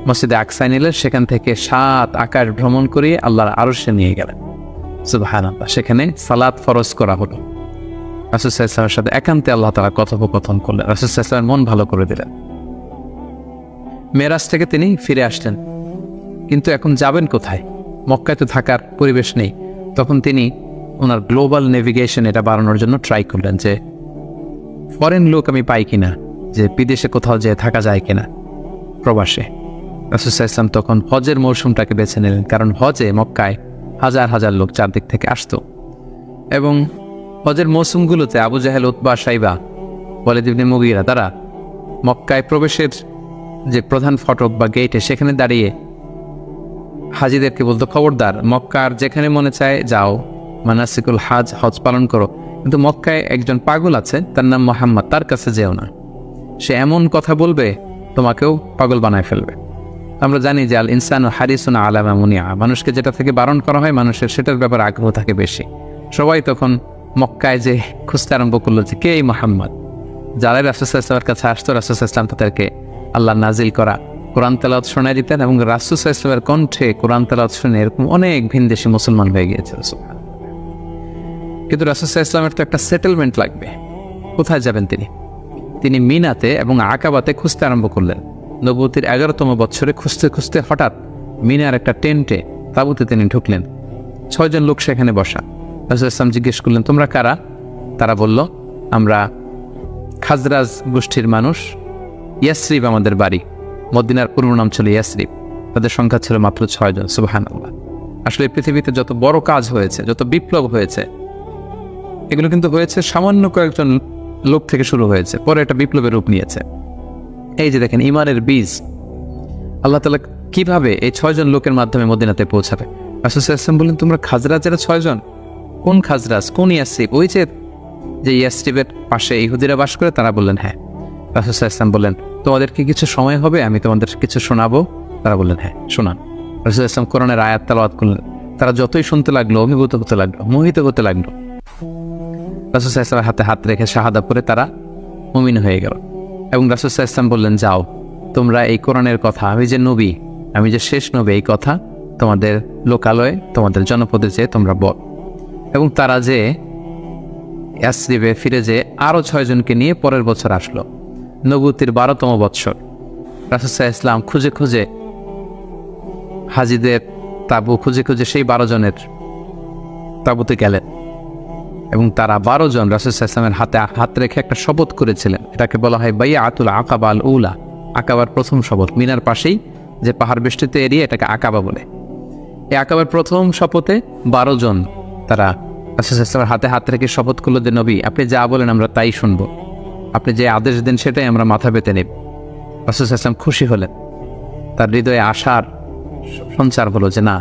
মসজিদে আকসায় নিলেন। সেখান থেকে 7 আকাশ ভ্রমণ করিয়ে আল্লাহর আরশে নিয়ে গেলেন। সুবহানাল্লাহ। সেখানে সালাত ফরজ করা হলো। রাসূল সাল্লাল্লাহু আলাইহি ওয়াসাল্লামের সাথে একান্তে আল্লাহ তাআলা কথোপকথন করলেন। রাসূল সাল্লাল্লাহু আলাইহি ওয়াসাল্লামের মন ভালো করে দিলেন। মেরাজ থেকে তিনি ফিরে আসলেন, কিন্তু এখন যাবেন কোথায়? মক্কায় তো থাকার পরিবেশ নেই। তখন তিনি ওনার গ্লোবাল নেভিগেশন এটা বাড়ানোর জন্য ট্রাই করলেন যে ফরেন লোক আমি পাই কিনা, যে বিদেশে কোথাও যেয়ে থাকা যায় কিনা প্রবাসে। রাসূল সাল্লাল্লাহু আলাইহি ওয়াসাল্লাম তখন হজের মৌসুমটাকে বেছে নিলেন, কারণ হজে মক্কায় হাজার হাজার লোক চারদিক থেকে আসতো এবং হজের মৌসুমগুলোতে আবু জাহেল, উতবা, সাইবা, ওয়ালিদ ইবনে মুগীরা তারা মক্কায় প্রবেশের যে প্রধান ফটক বা গেটে সেখানে দাঁড়িয়ে হাজিদেরকে বলতো, খবরদার, মক্কার যেখানে মনে চায় যাও, মানাসিকুল হজ পালন করো, কিন্তু মক্কায় একজন পাগল আছে, তার নাম মোহাম্মদ, তার কাছে যেও না, সে এমন কথা বলবে তোমাকেও পাগল বানায় ফেলবে। আমরা জানি যে আল ইনসানু হারিসুন আলা মা মুনিআ, মানুষকে যেটা থেকে বারণ করা হয় মানুষের সেটার ব্যাপারে আগ্রহ থাকে বেশি। সবাই তখন মক্কায় যে খুঁজতে আরম্ভ করলো যে কে এই মোহাম্মদ। যারা রাসূল সাল্লাল্লাহু আলাইহি ওয়াসাল্লামের কাছে আসতো, রাসূল সাল্লাল্লাহু আলাইহি ওয়াসাল্লাম তাদেরকে আল্লাহ নাজিল করা কোরআন তেলাওয়াত শোনায় দিতেন, এবং রাসূল সাল্লাল্লাহু আলাইহি ওয়াসাল্লামের কণ্ঠে কোরআন তেলাওয়াত শুনে এরকম অনেক ভিনদেশী মুসলমান হয়ে গিয়েছিল। কিন্তু রাসূল সাল্লাল্লাহু আলাইহি ওয়াসাল্লামের তো একটা সেটেলমেন্ট লাগবে। কোথায় যাবেন তিনি মিনাতে এবং আকাবাতে খুঁজতে আরম্ভ করলেন। নবুয়তির 11তম বছরে খুঁজতে খুঁজতে হঠাৎ মিনার একটা টেন্টে, তাঁবুতে তিনি ঢুকলেন। 6 জন লোক সেখানে বসা। রাসূল ইসলাম জিজ্ঞেস করলেন, তোমরা কারা? তারা বলল, আমরা খাজরাজ গোষ্ঠীর মানুষ, ইয়াসরিব আমাদের বাড়ি। মদিনার পূর্ব নাম ছিল ইয়াসরিব। তাদের সংখ্যা ছিল মাত্র 6 জন। সুবহানাল্লাহ। আসলে পৃথিবীতে যত বড় কাজ হয়েছে, যত বিপ্লব হয়েছে, এগুলো কিন্তু হয়েছে সামান্য কয়েকজন লোক থেকে শুরু হয়েছে, পরে এটা বিপ্লবের রূপ নিয়েছে। এই যে দেখেন, ইমানের বীজ আল্লাহ তাআলা কিভাবে এই 6 জন লোকের মাধ্যমে মদিনাতে পৌঁছাবে। রাসূল সাল্লাল্লাহু আলাইহি ওয়াসাল্লাম বললেন, তোমরা খাজরাজেরা 6 জন? কোন খাজরাজ, কোন ইয়াসরিব? ওই যে ইয়াসরিবের পাশে ইহুদিরা বাস করে? তারা বললেন হ্যাঁ। রাসূল সাল্লাল্লাহু আলাইহি ওয়াসাল্লাম বললেন, তোমাদের কি কিছু সময় হবে, আমি তোমাদের কিছু শোনাবো? তারা বললেন হ্যাঁ, শোনান। রাসূল সাল্লাল্লাহু আলাইহি ওয়াসাল্লাম কোরআনের আয়াত তেলাওয়াত করলেন। তারা যতই শুনতে লাগলো, অভিভূত হতে লাগলো, মোহিত হতে লাগলো। রাসূল সাল্লাল্লাহু আলাইহি ওয়াসাল্লামের হাতে হাত রেখে শাহাদা পড়ে তারা মুমিন হয়ে গেল। এবং রাসূল সাল্লাল্লাহু আলাইহি ওয়াসাল্লাম বললেন, যাও, তোমরা এই কোরআনের কথা, আমি যে নবী, আমি যে শেষ নবী, এই কথা তোমাদের লোকালয়ে, তোমাদের জনপদে যেয়ে তোমরা বল। এবং তারা যে ইয়াসরিবে ফিরে যেয়ে আরও 6 জনকে নিয়ে পরের বছর আসলো, নবুয়তির 12তম বৎসর। রাসূল সাল্লাল্লাহু আলাইহি ওয়াসাল্লাম খুঁজে খুঁজে হাজিদের তাঁবু খুঁজে খুঁজে সেই 12 জনের তাঁবুতে গেলেন, এবং তারা 12 জন রাসূল সাল্লাল্লাহু আলাইহি ওয়াসাল্লামের হাতে হাত রেখে একটা শপথ করেছিলেন। এটাকে বলা হয় বাইআতুল আকাবা আল উলা, আকাবার প্রথম শপথ। মিনার পাশেই যে পাহাড় বেষ্টিত এরিয়া, এটাকে আকাবা বলে। এই আকাবার প্রথম শপথে 12 জন তারা রাসূল সাল্লাল্লাহু আলাইহি ওয়াসাল্লামের হাতে হাত রেখে শপথ করলো যে, নবী, আপনি যা বলেন আমরা তাই শুনবো, আপনি যে আদেশ দেন সেটাই আমরা মাথা পেতে নেব। রাসূল সাল্লাল্লাহু আলাইহি ওয়াসাল্লাম খুশি হলেন, তার হৃদয়ে আশার সঞ্চার হলো যে না,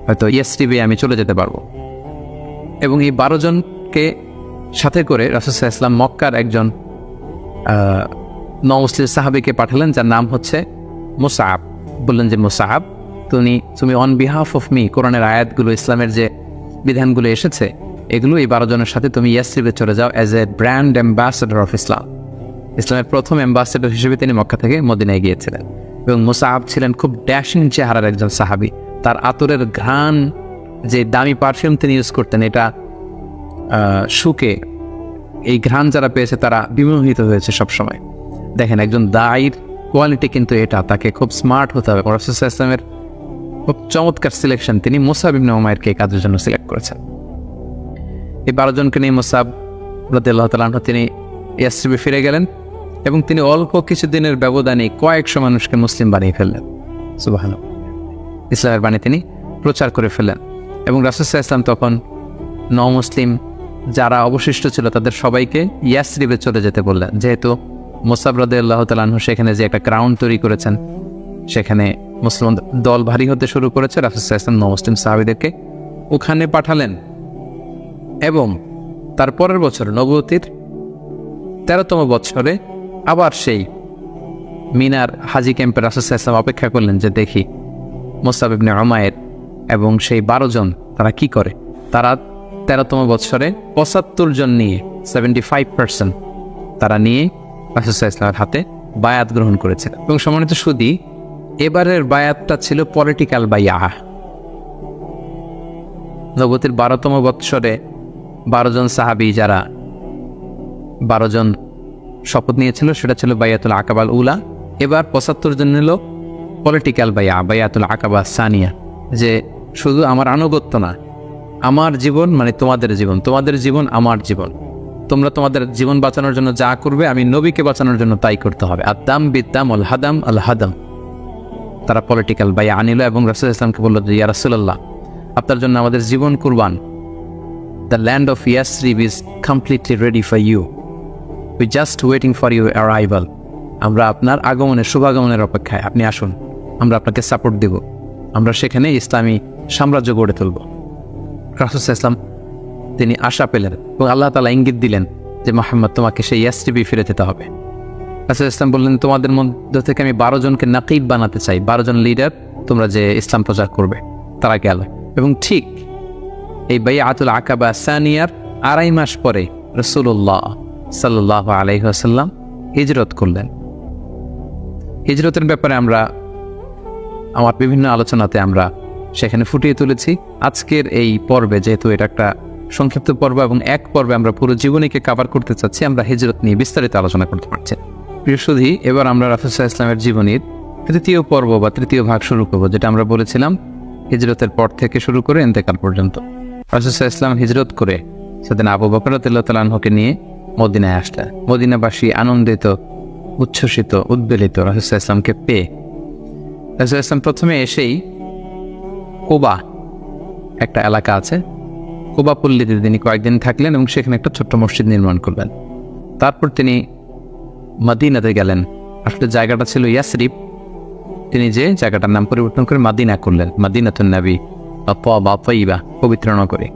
হয়তো ইয়াসরিবে আমি চলে যেতে পারবো। এবং এই 12 জনকে সাথে করে রাসূল সাল্লাল্লাহু আলাইহি ওয়াসাল্লাম মক্কার একজন নমুসলিম সাহাবীকে পাঠালেন, যার নাম হচ্ছে মুসআব। বললেন যে, মুসআব, তুমি অন বিহাফ অফ মি, কোরআনের আয়াতগুলো, ইসলামের যে বিধানগুলো এসেছে, এগুলো এই 12 জনের সাথে তুমি ইয়াসরিবে চলে যাও as a brand ambassador of Islam. ইসলামের প্রথম অ্যাম্বাসেডর হিসেবে তিনি মক্কা থেকে মদিনায় গিয়েছিলেন। এবং মুসআব ছিলেন খুব ড্যাশিং চেহারার একজন সাহাবী। তার আতরের ঘ্রাণ, যে দামি পারফিউম তিনি ইউজ করতেন, এটা শুকে এই ঘ্রাণ যারা পেয়েছে তারা বিমোহিত হয়েছে সবসময়। দেখেন, একজন দায়ীর কোয়ালিটি কিন্তু এটা, তাকে খুব স্মার্ট হতে হবে। রাসূল সাল্লাল্লাহু আলাইহি ওয়াসাল্লামের খুব চমৎকার সিলেকশন, তিনি মুসআব ইবনে উমাইরকে এই কাজের জন্য সিলেক্ট করেছেন। এই 12 জনকে নিয়ে মুসআব রাদিয়াল্লাহু তাআলা আনহু তিনি ইয়াসরিবে ফিরে গেলেন, এবং তিনি অল্প কিছুদিনের ব্যবধানে কয়েকশো মানুষকে মুসলিম বানিয়ে ফেললেন। সুবহানাল্লাহ। ইসলামের বাণী তিনি প্রচার করে ফেললেন। এবং রাসূল সাল্লাল্লাহু আলাইহি ওয়াসাল্লাম তখন নমুসলিম যারা অবশিষ্ট ছিল তাদের সবাইকে ইয়াসরিবে চলে যেতে বললেন, যেহেতু মুসআব রাদিয়াল্লাহু তাআলা আনহু সেখানে যে একটা গ্রাউন্ড তৈরি করেছেন, সেখানে মুসলিম দল ভারী হতে শুরু করেছে। রাসূল সাল্লাল্লাহু আলাইহি ওয়াসাল্লাম নমুসলিম সাহাবীদেরকে ওখানে পাঠালেন। এবং তার পরের বছর নবুয়তির 13তম বছরে আবার সেই মিনার হাজি ক্যাম্পে রাসূল সাল্লাল্লাহু আলাইহি ওয়াসাল্লাম অপেক্ষা করলেন যে দেখি মুসআব ইবনে উমাইর এবং সেই 12 জন তারা কি করে। তারা 13তম বছরে 75 জন নিয়ে 75% তারা নিয়ে রাসূল সাল্লাল্লাহু আলাইহি ওয়াসাল্লামের হাতে বায়াত গ্রহণ করেছিলেন। এবং সম্মানিত সুদী, এবারের বায়াতটা ছিল পলিটিক্যাল বায়াহ। নবুয়তির 12তম বৎসরে 12 জন সাহাবী, যারা 12 জন শপথ নিয়েছিল, সেটা ছিল বাইয়াতুল আকাবাল উলা। এবার 75 জন নিল পলিটিক্যাল বায়াতুল আকাবা সানিয়া, যে শুধু আমার আনুগত্য না, আমার জীবন মানে তোমাদের জীবন, তোমাদের জীবন আমার জীবন, তোমরা তোমাদের জীবন বাঁচানোর জন্য যা করবে আমি নবীকে বাঁচানোর জন্য তাই করতে হবে। আদাম বিদ্দাম আল হাদাম আল হাদাম। তারা পলিটিক্যাল বায়া আনিল এবং রাসূল ইসলামকে বলল যে, ইয়া রাসূলুল্লাহ, আপনার জন্য আমাদের জীবন কুরবান, the land of Yasrib is completely ready for you. We're just waiting for your arrival. আমরা আপনার আগমনের শুভাগমনের অপেক্ষায়, আপনি আসুন, আমরা আপনাকে সাপোর্ট দেব, আমরা সেখানে ইসলামী সাম্রাজ্য গড়ে তুলব। রাসূল সাল্লাল্লাহু আলাইহি ওয়াসাল্লাম তিনি আশা পেলেন এবং আল্লাহ তাআলা ইঙ্গিত দিলেন যে মুহাম্মদ তোমাকে সেই ইয়াসরিবে ফিরে যেতে হবে। রাসূল সাল্লাল্লাহু আলাইহি ওয়াসাল্লাম বললেন, তোমাদের মধ্য থেকে আমি 12 জনকে নাকিব বানাতে চাই, 12 জন লিডার তোমরা যে ইসলাম প্রচার করবে। তারা গেল এবং ঠিক এই বাইআতুল আকাবা সানিয়ার 2.5 মাস পরে রাসূলুল্লাহ সাল্লাল্লাহু আলাইহি ওয়াসাল্লাম হিজরত করলেন। হিজরতের ব্যাপারে আমার বিভিন্ন আলোচনাতে আমরা সেখানে ফুটিয়ে তুলেছি। আজকের এই পর্বে, যেহেতু এটা একটা সংক্ষিপ্ত পর্ব এবং এক পর্বে আমরা পুরো জীবনীকে কভার করতে চাচ্ছি, আমরা হিজরত নিয়ে বিস্তারিত আলোচনা করতে পারছি। প্রিয় সুধী, এবার আমরা রাসূল সাল্লাল্লাহু আলাইহি ওয়াসাল্লামের জীবনীর তৃতীয় পর্ব বা তৃতীয় ভাগ শুরু করব, যেটা আমরা বলেছিলাম হিজরতের পর থেকে শুরু করে ইন্তেকাল পর্যন্ত। রাসূল সাল্লাল্লাহু আলাইহি ওয়াসাল্লাম হিজরত করে সেদিন আবু বকর রাদিয়াল্লাহু তাআলা আনহুকে নিয়ে মদিনায় আসলেন। মদিনাবাসী আনন্দিত, উচ্ছ্বসিত, উদ্বেলিত রাসূল সাল্লাল্লাহু আলাইহি ওয়াসাল্লামকে পেয়ে। রাসূল সাল্লাল্লাহু আলাইহি ওয়াসাল্লাম প্রথমে এসেই কুবা একটা এলাকা আছে, কুবা পল্লীতে তিনি কয়েকদিন থাকলেন এবং সেখানে একটা ছোট্ট মসজিদ নির্মাণ করলেন। তারপর তিনি মদিনাতে গেলেন। আসলে জায়গাটা ছিল ইয়াসরিব, তিনি যে জায়গাটার নাম পরিবর্তন করে মাদিনা করলেন, মাদিনাতুন নবী বা তাইবা, পবিত্র নগরী।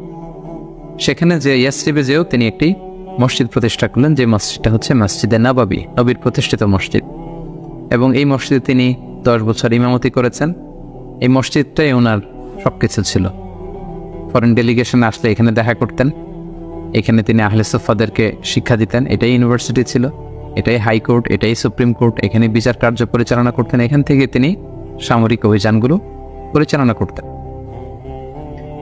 সেখানে যে ইয়াসরিবে যেও তিনি একটি মসজিদ প্রতিষ্ঠা করলেন, যে মসজিদটা হচ্ছে মসজিদে নববী, নবীর প্রতিষ্ঠিত মসজিদ। এবং এই মসজিদে তিনি 10 বছর ইমামতি করেছেন। এই মসজিদটাই ওনার সব কিছু ছিল। ফরেন ডেলিগেশন আসলে এখানে দেখা করতেন, এখানে তিনি আহলে সুফাদেরকে শিক্ষা দিতেন। এটাই ইউনিভার্সিটি ছিল, এটাই হাইকোর্ট, এটাই সুপ্রিম কোর্ট, এখানে বিচার কার্য পরিচালনা করতেন। এখান থেকে তিনি সামরিক অভিযানগুলো পরিচালনা করতেন।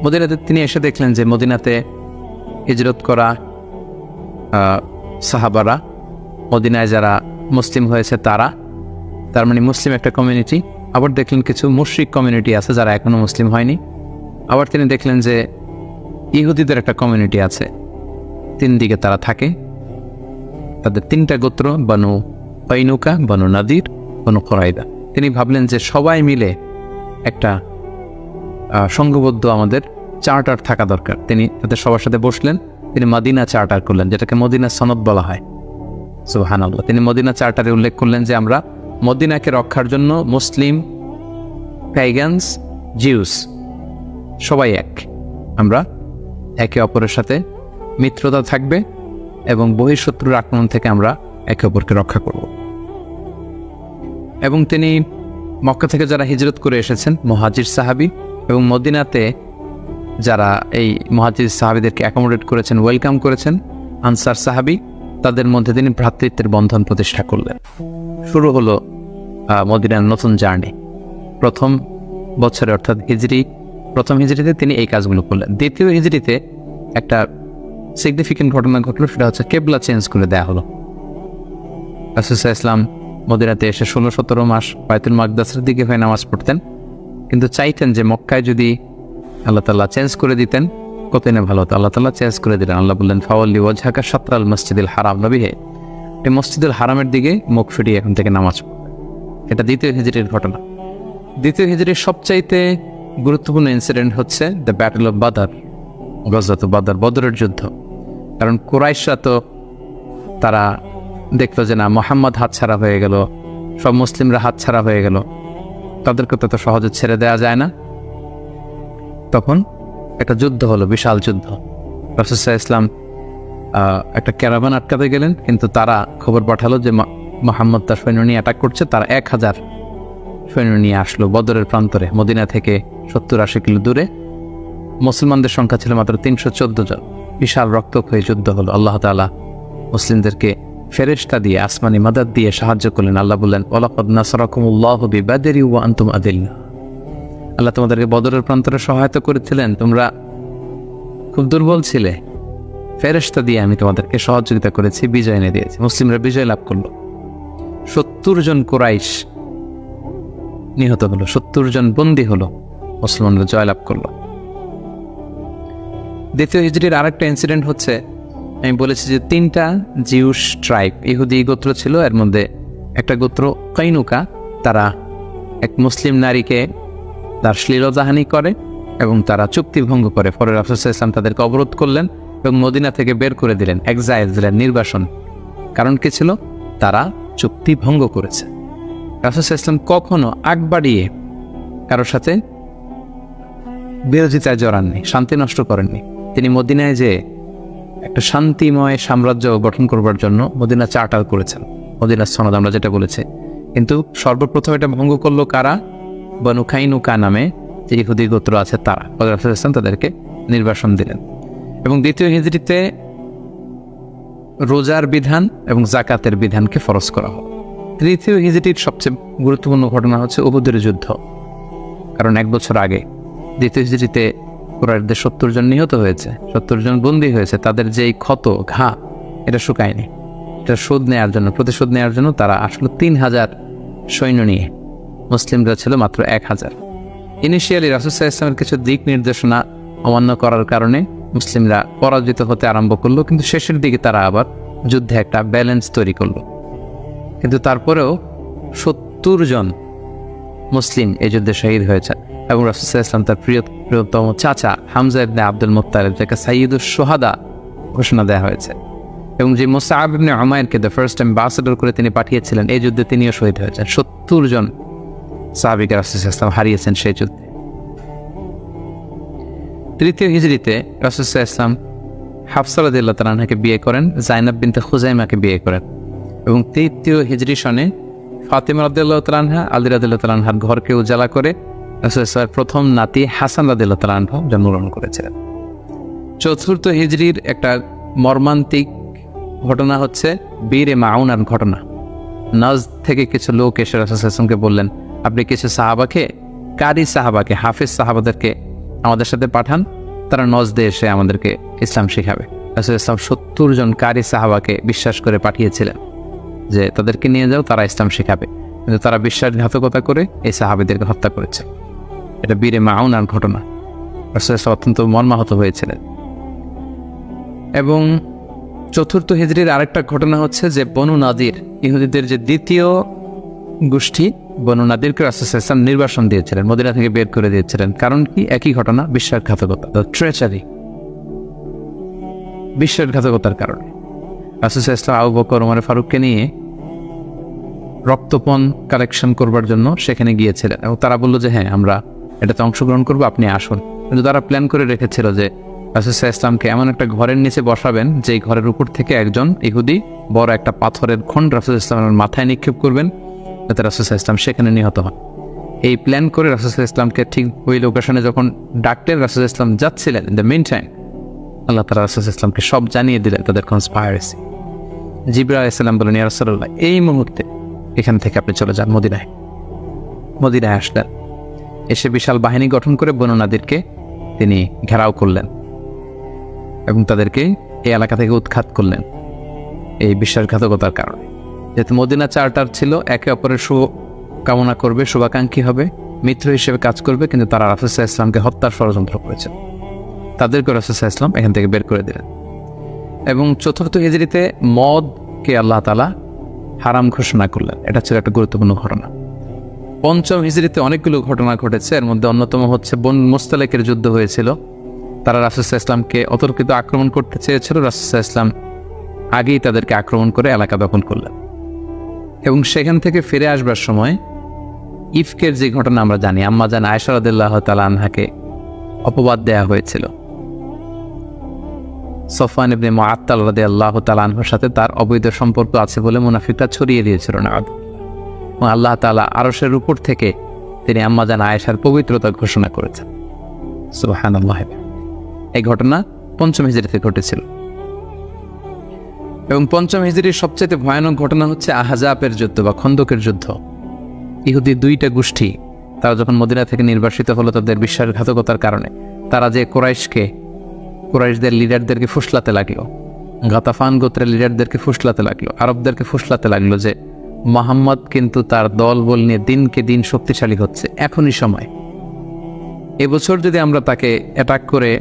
মদিনাতে তিনি এসে দেখলেন যে মদিনাতে হিজরত করা সাহাবারা, মদিনায় যারা মুসলিম হয়েছে তার মানে মুসলিম একটা কমিউনিটি। আবার দেখলেন কিছু মুশরিক কমিউনিটি আছে যারা এখনো মুসলিম হয়নি। আবার তিনি দেখলেন যে ইহুদিদের একটা কমিউনিটি আছে, 3 দিকে তারা থাকে। তাদের 3টা গোত্র, বানু কাইনুকা, বানু নাদির, বানু কুরাইদা। তিনি ভাবলেন যে সবাই মিলে একটা সংঘবদ্ধ আমাদের চার্টার থাকা দরকার। তিনি তাদের সবার সাথে বসলেন, তিনি মদিনা চার্টার করলেন, যেটাকে মদিনা সনদ বলা হয়। সুবহানাল্লাহ। তিনি মদিনা চার্টারে উল্লেখ করলেন যে আমরা মদিনাকে রক্ষার জন্য মুসলিম, প্যাগানস, জিউস সবাই এক, আমরা একে অপরের সাথে মিত্রতা থাকবে এবং বহিঃশত্রুর আক্রমণ থেকে আমরা একে অপরকে রক্ষা করব। এবং তিনি মক্কা থেকে যারা হিজরত করে এসেছেন মুহাজির সাহাবী, এবং মদিনাতে যারা এই মুহাজির সাহাবীদেরকে অ্যাকোমোডেট করেছেন, ওয়েলকাম করেছেন, আনসার সাহাবী, তাদের মধ্যে তিনি ভ্রাতৃত্বের বন্ধন প্রতিষ্ঠা করলেন। শুরু হলো মদিনার নতুন জার্নি। প্রথম বছরে অর্থাৎ প্রথম হিজরিতে তিনি এই কাজগুলো করলেন। দ্বিতীয় হিজরিতে একটা সিগনিফিকেন্ট ঘটনা ঘটলো, সেটা হচ্ছে কেবলা চেঞ্জ করে দেওয়া হলো। রাসূল সাল্লাল্লাহু আলাইহি ওয়াসাল্লাম মদিনাতে এসে 16-17 মাস বাইতুল মাকদাসের দিকে হয়ে নামাজ পড়তেন, কিন্তু চাইতেন যে মক্কায় যদি আল্লাহ তাআলা চেঞ্জ করে দিতেন কতই না ভালো হতো। আল্লাহ তাআলা চেঞ্জ করে দিলেন। আল্লাহ বললেন, ফাওয়াল্লি ওয়াজহাকা শাতরাল মসজিদুল হারাম, নবী হে এই মসজিদুল হারামের দিকে মুখ ফিরিয়ে এখন থেকে নামাজ পড়বেন। এটা দ্বিতীয় হিজরির ঘটনা। দ্বিতীয় হিজরির সবচাইতে গুরুত্বপূর্ণ ইনসিডেন্ট হচ্ছে দ্য ব্যাটল অফ বাদর, গজওয়াত বাদর, বদরের যুদ্ধ। কারণ কুরাইশরা তো তারা দেখলো যে না, মুহাম্মদ হাতছাড়া হয়ে গেল, সব মুসলিমরা হাতছাড়া হয়ে গেল, তাদেরকে তো সহজে ছেড়ে দেওয়া যায় না। তখন একটা যুদ্ধ হলো, বিশাল যুদ্ধ। রাসূল সাল্লাল্লাহু আলাইহি ওয়াসাল্লাম একটা ক্যারাভান আটকাতে গেলেন, কিন্তু তারা খবর পাঠালো যে মুহাম্মদ তার সৈন্য নিয়ে অ্যাটাক করছে। তারা 1000 সৈন্য নিয়ে আসলো বদরের প্রান্তরে, মদিনা থেকে 70-80 কিলো দূরে। মুসলমানদের সংখ্যা ছিল মাত্র 314 জন। বিশাল রক্তক্ষয়ী যুদ্ধ হলো। আল্লাহ তাআলা মুসলিমদেরকে ফেরেশতা দিয়ে, আসমানি মাদাদ দিয়ে সাহায্য করলেন। আল্লাহ বললেন, ওয়ালাকাদ নাসারাকুমুল্লাহু বিবাদরি ওয়া আনতুম আদিল্লা। আল্লাহ তোমাদেরকে বদরের প্রান্তরে সহায়তা করেছিলেন, তোমরা খুব দুর্বল ছিলে, ফেরেশতা দিয়ে আমি তোমাদেরকে সহযোগিতা করেছি, বিজয় এনে দিয়েছি। মুসলিমরা বিজয় লাভ করলো। 70 জন কুরাইশ নিহত হলো, 70 জন বন্দী হলো, মুসলমানরা জয়লাভ করলো। দ্বিতীয় হিজরির আরেকটা ইনসিডেন্ট হচ্ছে, আমি বলেছি যে 3টা জিউস ট্রাইব, ইহুদি গোত্র ছিল। এর মধ্যে একটা গোত্র কাইনুকা, তারা এক মুসলিম নারীকে তার শ্লীলতাহানি করে এবং তারা চুক্তি ভঙ্গ করে। পরে রাসূল সাল্লাল্লাহু আলাইহি ওয়াসাল্লাম তাদেরকে অবরোধ করলেন এবং মদিনা থেকে বের করে দিলেন, এক্সাইল দিলেন, নির্বাসন। কারণ কি ছিল? তারা চুক্তি ভঙ্গ করেছে। রাসূল সাল্লাল্লাহু আলাইহি ওয়াসাল্লাম কখনো আগ বাড়িয়ে কারোর সাথে বিরোধিতায় জড়াননি, শান্তি নষ্ট করেননি। তিনি মদিনায় যে একটা শান্তিময় সাম্রাজ্য গঠন করবার জন্য মদিনা চার্টার করেছেন, মদিনা সনদ আমরা যেটা বলেছি। কিন্তু সর্বপ্রথম এটা ভঙ্গ করলো কারা? বনু কাইনুকা নামে যে ইহুদি গোত্র আছে তারা। রাসূল সাল্লাল্লাহু আলাইহি ওয়াসাল্লাম তাদেরকে নির্বাসন দিলেন। এবং দ্বিতীয় হিজরিতে রোজার বিধান এবং জাকাতের বিধানকে ফরজ করা হয়। তৃতীয় হিজরির সবচেয়ে গুরুত্বপূর্ণ ঘটনা হচ্ছে উহুদের যুদ্ধ। কারণ 1 বছর আগে দ্বিতীয় হিজরিতে কুরাইশদের 70 জন নিহত হয়েছে, 70 জন বন্দী হয়েছে। তাদের যেই ক্ষত ঘা এটা শুকায়নি। এটা শোধ নেওয়ার জন্য, প্রতিশোধ নেওয়ার জন্য তারা আসলে 3000 সৈন্য নিয়ে, মুসলিমরা ছিল মাত্র 1000। ইনিশিয়ালি রাসূল সাল্লাল্লাহু আলাইহি ওয়াসাল্লামের কিছু দিক নির্দেশনা অমান্য করার কারণে মুসলিমরা পরাজিত হতে আরম্ভ করলো, কিন্তু শেষের দিকে তারা আবার যুদ্ধে একটা ব্যালেন্স তৈরি করলো। কিন্তু তারপরেও 70 জন মুসলিম এই যুদ্ধে শহীদ হয়েছে। এবং রাসূল সাল্লাল্লাহু আলাইহি ওয়াসাল্লাম তার প্রিয়তম চাচা হামজা ইবনে আব্দুল মুত্তালিব, যাকে সাইয়্যিদুশ শুহাদা ঘোষণা দেওয়া হয়েছে, এবং যে মুসআব ইবনে উমাইরকে দ্য ফার্স্ট অ্যাম্বাসেডর করে তিনি পাঠিয়েছিলেন, এই যুদ্ধে তিনিও শহীদ হয়েছেন। 70 জন সাহাবীকে রাসূল সাল্লাল্লাহু আলাইহি ওয়াসাল্লাম হারিয়েছেন সেই যুদ্ধে। তৃতীয় হিজরিতে রাসূল সাল্লাল্লাহু আলাইহি ওয়াসাল্লাম হাফসা রাদিয়াল্লাহু তাআলা আনহাকে বিয়ে করেন, জাইনাব বিনতে খুজাইমাকে বিয়ে করেন। এবং তৃতীয় হিজরি সনে ফাতিমা রাদিয়াল্লাহু তাআলা আনহা, আলী রাদিয়াল্লাহু তাআলা আনহার ঘরকে উজালা করে রাসূল সাল্লাল্লাহু আলাইহি ওয়াসাল্লামের প্রথম নাতি হাসান রাদিয়াল্লাহু তাআলা আনহু জন্মগ্রহণ করেছিলেন। চতুর্থ হিজরির একটা মর্মান্তিক ঘটনা হচ্ছে বীরে মাউনার ঘটনা। নাজদ থেকে কিছু লোক এসে রাসূল সাল্লাল্লাহু আলাইহি ওয়াসাল্লামকে বললেন, আপনি কিছু সাহাবাকে, কারি সাহাবাকে, হাফেজ সাহাবাদেরকে আমাদের সাথে পাঠান, তারা নজদে এসে আমাদেরকে ইসলাম শেখাবে। রাসূল সাল্লাল্লাহু আলাইহি ওয়াসাল্লাম 70 জন কারি সাহাবাকে বিশ্বাস করে পাঠিয়েছিলেন যে তাদেরকে নিয়ে যাও, তারা ইসলাম শেখাবে। কিন্তু তারা বিশ্বাসঘাতকতা করে এই সাহাবীদেরকে হত্যা করেছে। এটা বীরে মাউনার ঘটনা। রাসূল সাল্লাল্লাহু আলাইহি ওয়াসাল্লাম অত্যন্ত মর্মাহত হয়েছিলেন। এবং চতুর্থ হিজরির আরেকটা ঘটনা হচ্ছে যে বনু নাদির, ইহুদিদের যে দ্বিতীয় গোষ্ঠী, বনু নাদিরকে রাসূল সাল্লাল্লাহু আলাইহি ওয়াসাল্লাম নির্বাসন দিয়েছিলেন, মদিনা থেকে বের করে দিয়েছিলেন। কারণ কি? একই ঘটনা, বিশ্বাসঘাতকতা, ট্রেচারি, বিশ্বাসঘাতকতার কারণে। রাসূল সাল্লাল্লাহু আলাইহি ওয়াসাল্লাম আবু বকর, ওমর ফারুককে নিয়ে রক্তপণ কালেকশন করবার জন্য সেখানে গিয়েছিলেন, এবং তারা বলল যে হ্যাঁ, আমরা এটাতে অংশগ্রহণ করবো, আপনি আসুন। কিন্তু তারা প্ল্যান করে রেখেছিল যে রাসূল সাল্লাল্লাহু আলাইহি ওয়াসাল্লামকে এমন একটা ঘরের নিচে বসাবেন, যেই ঘরের উপর থেকে একজন ইহুদি বড় একটা পাথরের খণ্ড রাসূল সাল্লাল্লাহু আলাইহি ওয়াসাল্লামের মাথায় নিক্ষেপ করবেন, যাতে রাসূল সাল্লাল্লাহু আলাইহি ওয়াসাল্লাম সেখানে নিহত হন। এই প্ল্যান করে রাসূল সাল্লাল্লাহু আলাইহি ওয়াসাল্লামকে ঠিক ওই লোকেশনে যখন ডাকলেন, রাসূল সাল্লাল্লাহু আলাইহি ওয়াসাল্লাম যাচ্ছিলেন, ইন দ্য মিন টাইম আল্লাহ তাআলা রাসূল সাল্লাল্লাহু আলাইহি ওয়াসাল্লামকে সব জানিয়ে দিলেন তাদের কনস্পাইরেসি। জিবরাইল আলাইহিস সালাম বলেন, ইয়া রাসূলুল্লাহ, এই মুহূর্তে এখান থেকে আপনি চলে যান মদিনায়। মদিনায় আসলেন, এসে বিশাল বাহিনী গঠন করে বনু নাদিরকে তিনি ঘেরাও করলেন এবং তাদেরকে এই এলাকা থেকে উৎখাত করলেন এই বিশ্বাসঘাতকতার কারণে। যেহেতু মদিনা চার্টার ছিল, একে অপরের শুভ কামনা করবে, শুভাকাঙ্ক্ষী হবে, মিত্র হিসেবে কাজ করবে, কিন্তু তারা রাসূল সাল্লাল্লাহু আলাইহি ওয়াসাল্লামকে হত্যার ষড়যন্ত্র করেছে। তাদেরকে রাসূল সাল্লাল্লাহু আলাইহি ওয়াসাল্লাম এখান থেকে বের করে দিলেন। এবং চতুর্থ হিজরিতে মদকে আল্লাহ তাআলা হারাম ঘোষণা করলেন। এটা ছিল একটা গুরুত্বপূর্ণ ঘটনা। পঞ্চম হিজরিতে অনেকগুলো ঘটনা ঘটেছে, এর মধ্যে অন্যতম হচ্ছে বনু মুস্তালিকের যুদ্ধ হয়েছিল। তারা রাসূল সাল্লাল্লাহু আলাইহি ওয়াসাল্লামকে অতর্কিত আক্রমণ করতে চেয়েছিল, রাসূল সাল্লাল্লাহু আলাইহি ওয়াসাল্লাম আগেই তাদেরকে আক্রমণ করে এলাকা দখল করলেন। এবং সেখান থেকে ফিরে আসবার সময় ইফকের যে ঘটনা আমরা জানি, আম্মা জান আয়েশা রাদিয়াল্লাহু তাআলা আনহাকে অপবাদ দেয়া হয়েছিল। সফওয়ান ইবনে মুআত্তাল রাদিয়াল্লাহু তাআলা আনহুর সাথে তার অবৈধ সম্পর্ক আছে বলে মুনাফিকরা ছড়িয়ে দিয়েছিল না। এবং আল্লাহ তাআলা আরশের উপর থেকে তিনি আম্মা জান আয়েশার পবিত্রতা ঘোষণা করেছেন। সুবহানাল্লাহ। এই ঘটনা পঞ্চম হিজরিতে ঘটেছিল। এবং পঞ্চম হিজরির সবচেয়ে ভয়ানক ঘটনা হচ্ছে আহজাবের যুদ্ধ বা খন্দকের যুদ্ধ। ইহুদি দুইটা গোষ্ঠী তারা যখন মদিনা থেকে নির্বাসিত হলো তাদের বিশ্বাসঘাতকতার কারণে, তারা যে কুরাইশদের লিডারদেরকে ফুসলাতে লাগলো, গাতাফান গোত্রের লিডারদেরকে ফুসলাতে লাগলো, আরবদেরকে ফুসলাতে লাগলো যে মুহাম্মদ কিন্তু তার দলবল নিয়ে দিনকে দিন শক্তিশালী হচ্ছে, এখনই সময়, এবছর যদি আমরা তাকে অ্যাটাক করে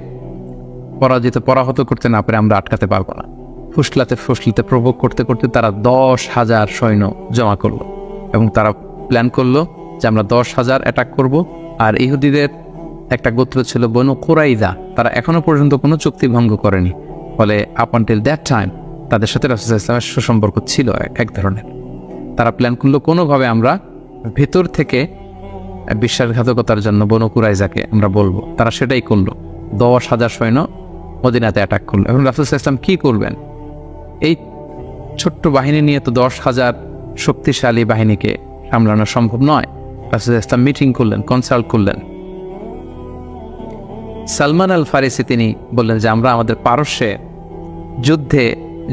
পরাহত করতে না পারে আমরা আটকাতে পারবো না। ফুসলাতে প্রভোগ করতে করতে তারা 10,000 সৈন্য জমা করলো এবং তারা প্ল্যান করলো যে আমরা 10,000 অ্যাটাক করব। আর ইহুদিদের একটা গোত্র ছিল বনু কুরাইজা, তারা এখনো পর্যন্ত কোনো চুক্তি ভঙ্গ করেনি। ফলে আপ আনটিল দ্যাট টাইম তাদের সাথে রাসূল সাল্লাল্লাহু আলাইহি ওয়াসাল্লামের সুসম্পর্ক ছিল এক ধরনের। তারা প্ল্যান করলো কোনোভাবে আমরা ভেতর থেকে বিশ্বাসঘাতকতার জন্য বনু কুরাইজাকে আমরা বলবো। তারা সেটাই করলো। 10,000 সৈন্য মদিনাতে অ্যাটাক করলো। এখন রাসূল সাল্লাল্লাহু আলাইহি ওয়াসাল্লাম কী করবেন? এই ছোট্ট বাহিনী নিয়ে তো 10,000 শক্তিশালী বাহিনীকে সামলানো সম্ভব নয়। রাসূল সাল্লাল্লাহু আলাইহি ওয়াসাল্লাম মিটিং করলেন, কনসাল্ট করলেন। সালমান আল ফারিসি তিনি বললেন যে আমরা আমাদের পারস্যে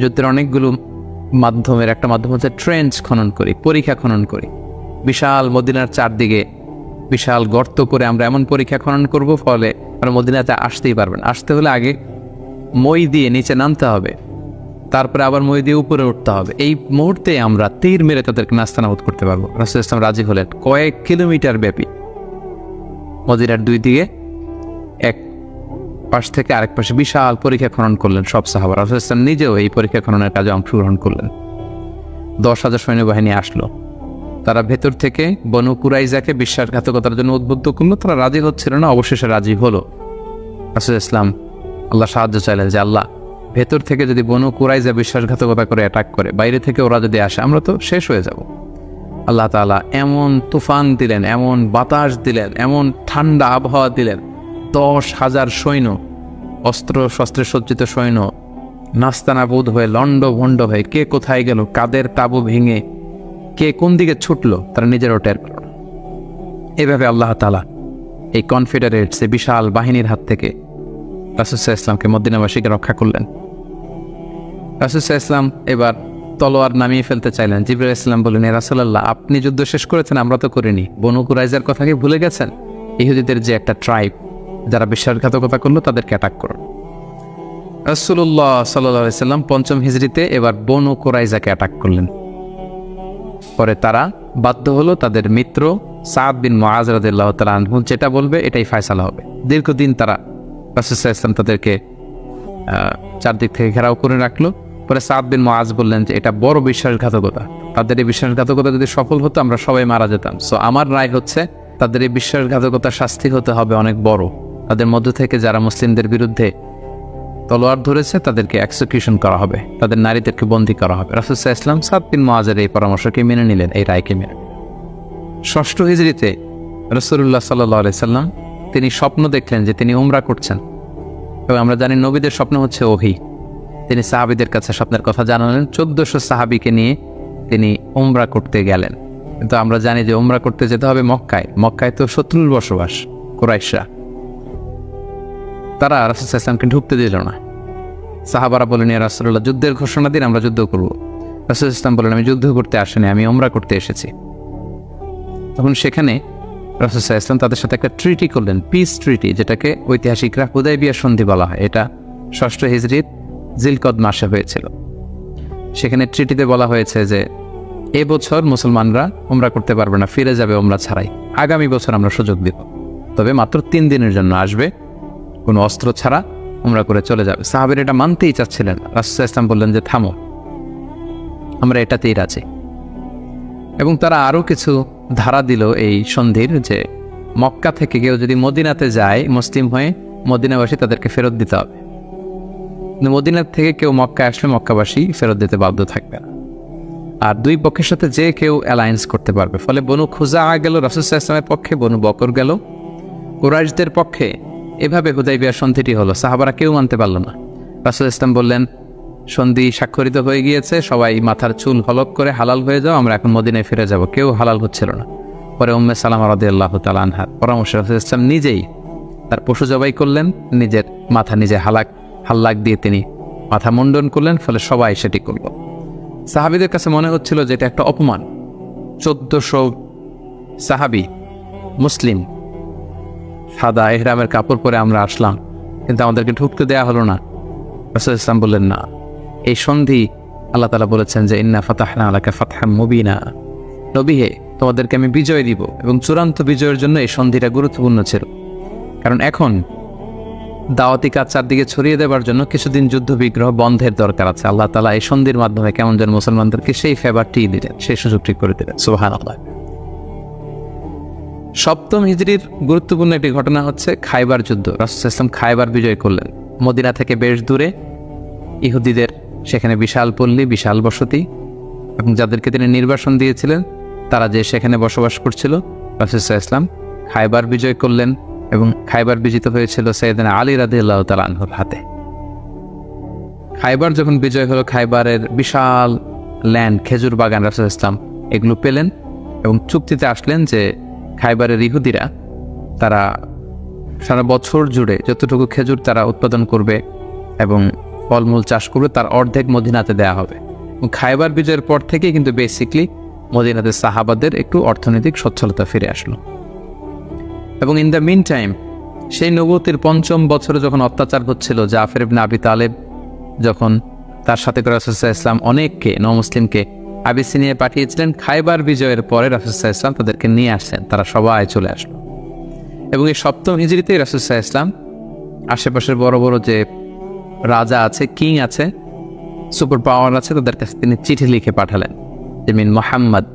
যুদ্ধের অনেকগুলো মাধ্যমের একটা মাধ্যম হচ্ছে ট্রেঞ্চ খনন করি, পরীক্ষা খনন করি। বিশাল মদিনার চারদিকে বিশাল গর্ত করে আমরা এমন পরীক্ষা খনন করব, ফলে আমরা মদিনাতে আসতেই পারবেন। আসতে হলে আগে মই দিয়ে নিচে নামতে হবে, তারপরে আবার মই দিয়ে উপরে উঠতে হবে। এই মুহূর্তে আমরা তীর মেরে তাদেরকে নাস্তানাবুদ করতে পারবো। রাসূল ইসলাম রাজি হলেন। কয়েক কিলোমিটার ব্যাপী মদিনার দুই দিকে এক পাশ থেকে আরেক পাশে বিশাল পরীক্ষা খনন করলেন সব সাহাবা। রাসূল ইসলাম নিজেও এই পরীক্ষা খননের কাজে অংশগ্রহণ করলেন। 10,000 সৈন্যবাহিনী আসলো। তারা ভেতর থেকে বনু কুরাইজাকে বিশ্বাসঘাতকতার জন্য উদ্বুদ্ধ করলো। তারা রাজি হচ্ছিল না, অবশেষে রাজি হলো। রাসূল ইসলাম আল্লাহ সাহায্য চাইলেন যে আল্লাহ, ভেতর থেকে যদি বনু কুরাইজা বিশ্বাসঘাতকতা করে অ্যাটাক করে, বাইরে থেকে ওরা যদি আসে, আমরা তো শেষ হয়ে যাব। আল্লাহ তাআলা এমন তুফান দিলেন, এমন বাতাস দিলেন, এমন ঠান্ডা আবহাওয়া দিলেন, 10,000 সৈন্য, অস্ত্র শস্ত্রে সজ্জিত সৈন্য নাস্তানাবুদ হয়ে লণ্ডভণ্ড হয়ে কে কোথায় গেল, কাদের তাবু ভেঙে কে কোন দিকে ছুটলো, তারা নিজেরও টের পেল না। এভাবে আল্লাহ তাআলা এই কনফেডারেটস বিশাল বাহিনীর হাত থেকে রাসূল সাল্লাল্লাহু আলাইহি ওয়াসাল্লামকে মদিনাবাসীকে রক্ষা করলেন। রাসূল সাল্লাল্লাহু আলাইহি ওয়াসাল্লাম এবার তলোয়ার নামিয়ে ফেলতে চাইলেন। জিবরাইল আলাইহিস সালাম বললেন, ইয়া রাসূলুল্লাহ, আপনি যুদ্ধ শেষ করেছেন, আমরা তো করিনি। বনু কুরাইজার কথা কি ভুলে গেছেন? ইহুদিদের যে একটা ট্রাইব যারা বিশ্বাসঘাতকতা করলো, তাদেরকে অ্যাটাক করুন। রাসূলুল্লাহ সাল্লাল্লাহু আলাইহি ওয়াসাল্লাম 5ম হিজরিতে এবার বনু কুরাইজাকে অ্যাটাক করলেন। পরে তারা বাধ্য হলো তাদের মিত্র সাদ বিন মুআজ রাদিয়াল্লাহু তাআলা আনহু যেটা বলবে এটাই ফয়সালা হবে। দীর্ঘদিন তারা রাসূল সাল্লাল্লাহু আলাইহি ওয়াসাল্লাম তাদেরকে চারদিক থেকে ঘেরাও করে রাখলো। পরে সাদ বিন মুআজ বললেন যে এটা বড় বিশ্বাসঘাতকতা, তাদের এই বিশ্বাসঘাতকতা যদি সফল হতো আমরা সবাই মারা যেতাম। সো আমার রায় হচ্ছে তাদের এই বিশ্বাসঘাতকতার শাস্তি হতে হবে অনেক বড়। তাদের মধ্য থেকে যারা মুসলিমদের বিরুদ্ধে তলোয়ার ধরেছে তাদেরকে এক্সিকিউশন করা হবে, তাদের নারীদেরকে বন্দী করা হবে। রাসূল সাল্লাল্লাহু আলাইহি ওয়াসাল্লাম সাদ বিন মুআজের এই পরামর্শকে মেনে নিলেন, এই রায়কে মেনে নিলেন। 6ষ্ঠ হিজরিতে রাসূলুল্লাহ সাল্লাল্লাহু আলাইহি ওয়াসাল্লাম তিনি স্বপ্ন দেখলেন যে তিনি উমরা করছেন, এবং আমরা জানি নবীদের স্বপ্ন হচ্ছে ওহী। তিনি সাহাবীদের কাছে স্বপ্নের কথা জানালেন। 1400 সাহাবীকে নিয়ে তিনি উমরা করতে গেলেন। কিন্তু আমরা জানি যে উমরা করতে যেতে হবে মক্কায়। মক্কায় তো শত্রুর বসবাস, কুরাইশরা। তারা রাসূল সাল্লাল্লাহু আলাইহি ওয়াসাল্লামকে ঢুকতে দিল না। সাহাবারা বলেন, ইয়া রাসূলুল্লাহ, যুদ্ধের ঘোষণা দিন, আমরা যুদ্ধ করব। রাসূল সাল্লাল্লাহু আলাইহি ওয়াসাল্লাম বলেন, আমি যুদ্ধ করতে আসিনি, আমি উমরা করতে এসেছি। তখন সেখানে রাসূল সাল্লাল্লাহু আলাইহি ওয়াসাল্লাম তাদের সাথে একটা ট্রিটি করলেন, পিস ট্রিটি, যেটাকে ঐতিহাসিকরা হুদায়বিয়া সন্ধি বলা হয়। এটা 6ষ্ঠ হিজরির জিলকদ মাসে হয়েছিল। সেখানে ট্রিটিতে বলা হয়েছে যে এবছর মুসলমানরা উমরা করতে পারবে না, ফিরে যাবে উমরা ছাড়াই। আগামী বছর আমরা সুযোগ দিব, তবে মাত্র 3 দিনের জন্য আসবে, কোনো অস্ত্র ছাড়া উমরা করে চলে যাবে। সাহাবীরা এটা মানতেই চাচ্ছিলেন। রাসূল সাল্লাল্লাহু আলাইহি ওয়াসাল্লাম বললেন যে থামো, আমরা এটাতেই রাজি। এবং তারা আরও কিছু ধারা দিল এই সন্ধির, যে মক্কা থেকে কেউ যদি মদিনাতে যায় মুসলিম হয়ে, মদিনাবাসী তাদেরকে ফেরত দিতে হবে। মদিনা থেকে কেউ মক্কায় আসলে মক্কাবাসী ফেরত দিতে বাধ্য থাকবে না। আর দুই পক্ষের সাথে যে কেউ অ্যালায়েন্স করতে পারবে। ফলে বনু খুজা গেল রাসূল সাল্লাল্লাহু আলাইহি ওয়াসাল্লামের পক্ষে, বনু বকর গেল কুরাইশদের পক্ষে। এভাবে হুদায়বিয়া সন্ধিটি হলো। সাহাবারা কেউ মানতে পারল না। রাসূল ইসলাম বললেন, সন্ধি স্বাক্ষরিত হয়ে গিয়েছে, সবাই মাথার চুল হলক করে হালাল হয়ে যাও, আমরা এখন মদিনায় ফিরে যাব। কেউ হালাল হচ্ছিল না। পরে উম্মে সালামা রাদিয়াল্লাহু তাআলা আনহার পরামর্শে রাসূল ইসলাম নিজেই তার পশু জবাই করলেন, নিজের মাথা নিজে হাল্লাক দিয়ে তিনি মাথা মুন্ডন করলেন। ফলে সবাই সেটি করল। সাহাবীদের কাছে মনে হচ্ছিল যে এটা একটা অপমান। 1400 সাহাবী মুসলিম, সাদা ইহরামের কাপড় পরে আমরা আসলাম, কিন্তু আমাদেরকে ঢুকতে দেয়া হলো না। রাসূল ইসলাম বললেন, না, এই সন্ধি আল্লাহ তাআলা বলেছেন যে ইন্না ফাতাহনা লাকা ফাতহাম মুবিনা, নবী হে, তোমাদেরকে আমি বিজয় দিব। এবং চূড়ান্ত বিজয়ের জন্য এই সন্ধিটা গুরুত্বপূর্ণ ছিল। কারণ এখন দাওয়াতি কাজ চারদিকে ছড়িয়ে দেওয়ার জন্য কিছুদিন যুদ্ধ বিগ্রহ বন্ধের দরকার আছে। আল্লাহ তাআলা এই সন্ধির মাধ্যমে কেমন যেন মুসলমানদেরকে সেই ফেভারটি দিলেন, সেই সুযোগটি করে দিলেন। সুবহানাল্লাহ। 7ম হিজরির গুরুত্বপূর্ণ একটি ঘটনা হচ্ছে খায়বার যুদ্ধ। রাসূল সাল্লাল্লাহু আলাইহি ওয়াসাল্লাম খায়বার বিজয় করলেন। মদিনা থেকে বেশ দূরে ইহুদিদের সেখানে বিশাল পল্লী, বিশাল বসতি, এবং যাদেরকে তিনি নির্বাসন দিয়েছিলেন তারা যে সেখানে বসবাস করছিল। রাসূল সাল্লাল্লাহু আলাইহি ওয়াসাল্লাম খায়বার বিজয় করলেন এবং খায়বার বিজিত হয়েছিল সাইয়েদনা আলী রাদিয়াল্লাহু তাআলা আনহুর হাতে। খায়বার যখন বিজয় হলো, খায়বারের বিশাল ল্যান্ড, খেজুর বাগান রাসূল সাল্লাল্লাহু আলাইহি ওয়াসাল্লাম এগুলো পেলেন এবং চুক্তিতে আসলেন যে খায়বারের ইহুদিরা তারা সারা বছর জুড়ে যতটুকু খেজুর তারা উৎপাদন করবে এবং ফলমূল চাষ করবে তার অর্ধেক মদিনাতে দেয়া হবে। খায়বার বিজয়ের পর থেকে কিন্তু বেসিকলি মদিনাতে সাহাবাদের একটু অর্থনৈতিক সচ্ছলতা ফিরে আসলো। এবং ইন দ্য মিন টাইম সেই নবুয়তের ৫ম বছরে যখন অত্যাচার হচ্ছিল, জাফর ইবনে আবি তালেব যখন তার সাথে করে রাসূল সাল্লাল্লাহু আলাইহি ওয়াসাল্লাম অনেককে নমুসলিমকে আবিসিনিয়ায় পাঠিয়েছিলেন, খায়বার বিজয়ের পরে রাসূল সাল্লাল্লাহু আলাইহি ওয়াসাল্লাম তাদেরকে নিয়ে আসলেন, তারা সবাই চলে আসলো। এবং এই 7ম হিজরিতেই রাসূল সাল্লাল্লাহু আলাইহি ওয়াসাল্লাম আশেপাশের বড় বড় যে রাজা আছে, কিং আছে, সুপার পাওয়ার আছে, তাদের কাছে তিনি চিঠি লিখে পাঠালেন যে মিন মুহাম্মদ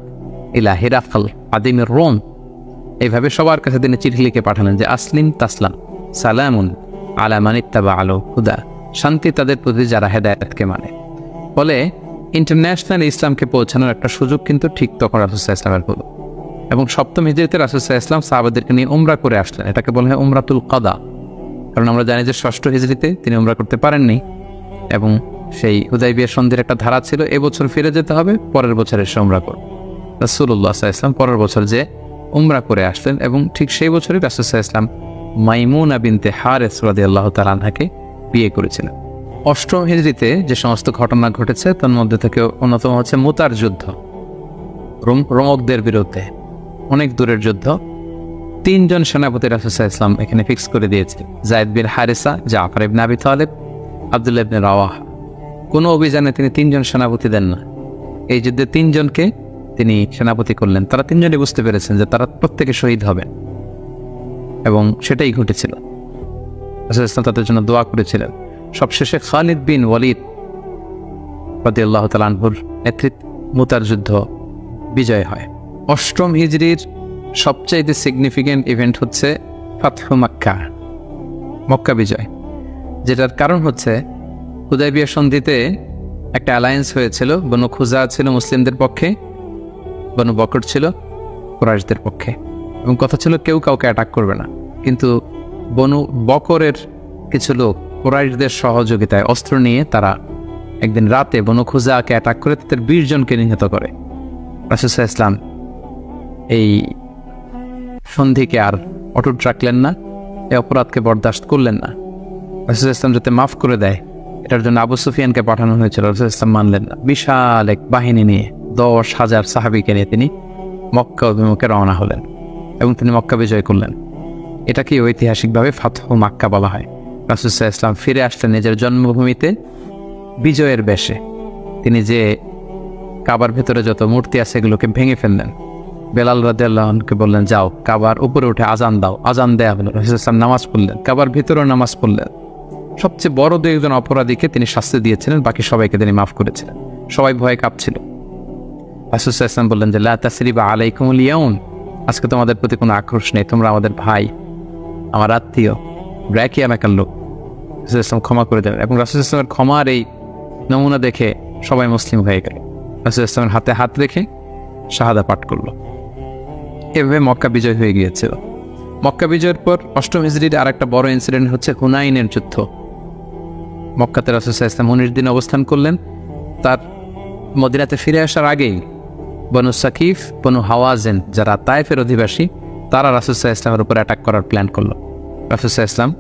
ইলা হিরাকল আদিমির রোম। এইভাবে সবার কাছে তিনি চিঠি লিখে পাঠালেন যে আসলিম তাসলাম, সালামুন আলা মান ইত্তাবা আল হুদা, শান্তি তাদের প্রতি যারা হেদায়েতকে মানে। ফলে ইন্টারন্যাশনাল ইসলামকে পৌঁছানোর একটা সুযোগ কিন্তু ঠিক তখন রাসূল সাল্লাল্লাহু আলাইহি ওয়াসাল্লামের হলো। এবং 7ম হিজরিতে রাসূল সাল্লাল্লাহু আলাইহি ওয়াসাল্লাম সাহাবাদেরকে নিয়ে উমরা করে আসলেন। এটাকে বলা হয় উমরাতুল কাদা, কারণ আমরা জানি যে 6ষ্ঠ হিজরিতে তিনি উমরা করতে পারেননি এবং সেই হুদাইবিয়া সন্ধির একটা ধারা ছিল, এবছর ফিরে যেতে হবে, পরের বছর এসে উমরা করব। রাসূলুল্লাহ সাল্লাল্লাহু আলাইহি ওয়াসাল্লাম পরের বছর যে উমরা করে আসলেন এবং ঠিক সেই বছরই রাসূল সাল্লাল্লাহু আলাইহি ওয়াসাল্লাম মাইমুনা বিনতে হারিস রাদিয়াল্লাহু তাআলা আনহাকে বিয়ে করেছিলেন। 8ম হিজরিতে যে সমস্ত ঘটনা ঘটেছে তার মধ্যে থেকে অন্যতম হচ্ছে মুতার যুদ্ধ, রোমকদের বিরুদ্ধে অনেক দূরের যুদ্ধ। 3 জন সেনাপতি রাসূল সাল্লাল্লাহু আলাইহি ওয়াসাল্লাম এখানে ফিক্স করে দিয়েছে, যায়েদ বিন হারিসা, জাফর ইবনে আবি তালেব, আব্দুল্লাহ ইবনে রাওয়াহা। কোনো অভিযানে তিনি 3 জন সেনাপতি দেন না, এই যুদ্ধে 3 জনকে তিনি সেনাপতি করলেন। তারা 3 জনই বুঝতে পেরেছেন যে তারা প্রত্যেকে শহীদ হবেন এবং সেটাই ঘটেছিল। রাসূল সাল্লাল্লাহু আলাইহি ওয়াসাল্লাম তাদের জন্য দোয়া করেছিলেন। সবশেষে খালিদ বিন ওয়ালিদ রাদিয়াল্লাহু তাআলা আনহুর নেতৃত্বে মুতার যুদ্ধ বিজয় হয়। 8ম হিজরির সবচাইতে সিগনিফিক্যান্ট ইভেন্ট হচ্ছে ফাতহু মক্কা, মক্কা বিজয়, যেটার কারণ হচ্ছে হুদাইবিয়া সন্ধিতে একটা অ্যালায়েন্স হয়েছিল। বনু খুজা ছিল মুসলিমদের পক্ষে, বনু বকর ছিল কুরাইশদের পক্ষে, এবং কথা ছিল কেউ কাউকে অ্যাটাক করবে না। কিন্তু বনু বকরের কিছু লোক কুরাইশদের সহযোগিতায় অস্ত্র নিয়ে তারা একদিন রাতে বনু খুজাকে অ্যাটাক করে তাদের 20 জনকে নিহত করে। রাসূল সাল্লাল্লাহু আলাইহি ওয়াসাল্লাম এই সন্ধিকে আর অটুট রাখলেন না, এই অপরাধকে বরদাস্ত করলেন না। রাসূল সাল্লাল্লাহু আলাইহি ওয়াসাল্লাম যাতে মাফ করে দেয় এটার জন্য আবু সুফিয়ানকে পাঠানো হয়েছিল, রাসূল সাল্লাল্লাহু আলাইহি ওয়াসাল্লাম মানলেন না। বিশাল এক বাহিনী নিয়ে 10,000 সাহাবীকে নিয়ে তিনি মক্কা অভিমুখে রওনা হলেন এবং তিনি মক্কা বিজয় করলেন। এটাকে ঐতিহাসিকভাবে ফাতহু মক্কা বলা হয়। রাসূল সাল্লাল্লাহু আলাইহি ওয়াসাল্লাম ফিরে আসলেন নিজের জন্মভূমিতে বিজয়ের বেশে। তিনি যে কাবার ভেতরে যত মূর্তি আছে এগুলোকে ভেঙে ফেললেন। বেলাল রাদিয়াল্লাহু আনহুকে বললেন, যাও কাবার উপরে উঠে আজান দাও। আজান দেয়া হলো। রাসূল সাল্লাল্লাহু আলাইহি ওয়াসাল্লাম নামাজ পড়লেন, কাবার ভেতরেও নামাজ পড়লেন। সবচেয়ে বড় 2 অপরাধীকে তিনি শাস্তি দিয়েছিলেন, বাকি সবাইকে তিনি মাফ করেছিলেন। সবাই ভয়ে কাঁপছিল। রাসূল সাল্লাল্লাহু আলাইহি ওয়াসাল্লাম বললেন যে লা তাসরিবা আলাইকুমুল ইয়াউম, আজকে তোমাদের প্রতি কোনো আক্রোশ নেই, তোমরা আমাদের ভাই, আমার আত্মীয়, ব্র্যাকি এলাকার লোক। রাসূল সাল্লাল্লাহু আলাইহি ওয়াসাল্লাম ক্ষমা করে দেন এবং রাসূল সাল্লাল্লাহু আলাইহি ওয়াসাল্লামের ক্ষমার এই নমুনা দেখে সবাই মুসলিম হয়ে গেল। রাসূল সাল্লাল্লাহু আলাইহি ওয়াসাল্লামের হাতে হাত রেখে শাহাদা পাঠ করলো। এভাবে মক্কা বিজয় হয়ে গিয়েছিল। মক্কা বিজয়ের পর 8ম হিজরির আরেকটা বড় ইনসিডেন্ট হচ্ছে হুনাইনের যুদ্ধ। মক্কাতে রাসূল সাল্লাল্লাহু আলাইহি ওয়াসাল্লাম 19 দিন অবস্থান করলেন। তার মদিনাতে ফিরে আসার আগেই বনু সাকিফ, বনু হাওয়াজিন যারা তায়েফের অধিবাসী, তারা রাসূল সাল্লাল্লাহু আলাইহি ওয়াসাল্লামের উপর অ্যাটাক করার প্ল্যান করলো। রাসূল সাল্লাল্লাহু আলাইহি ওয়াসাল্লাম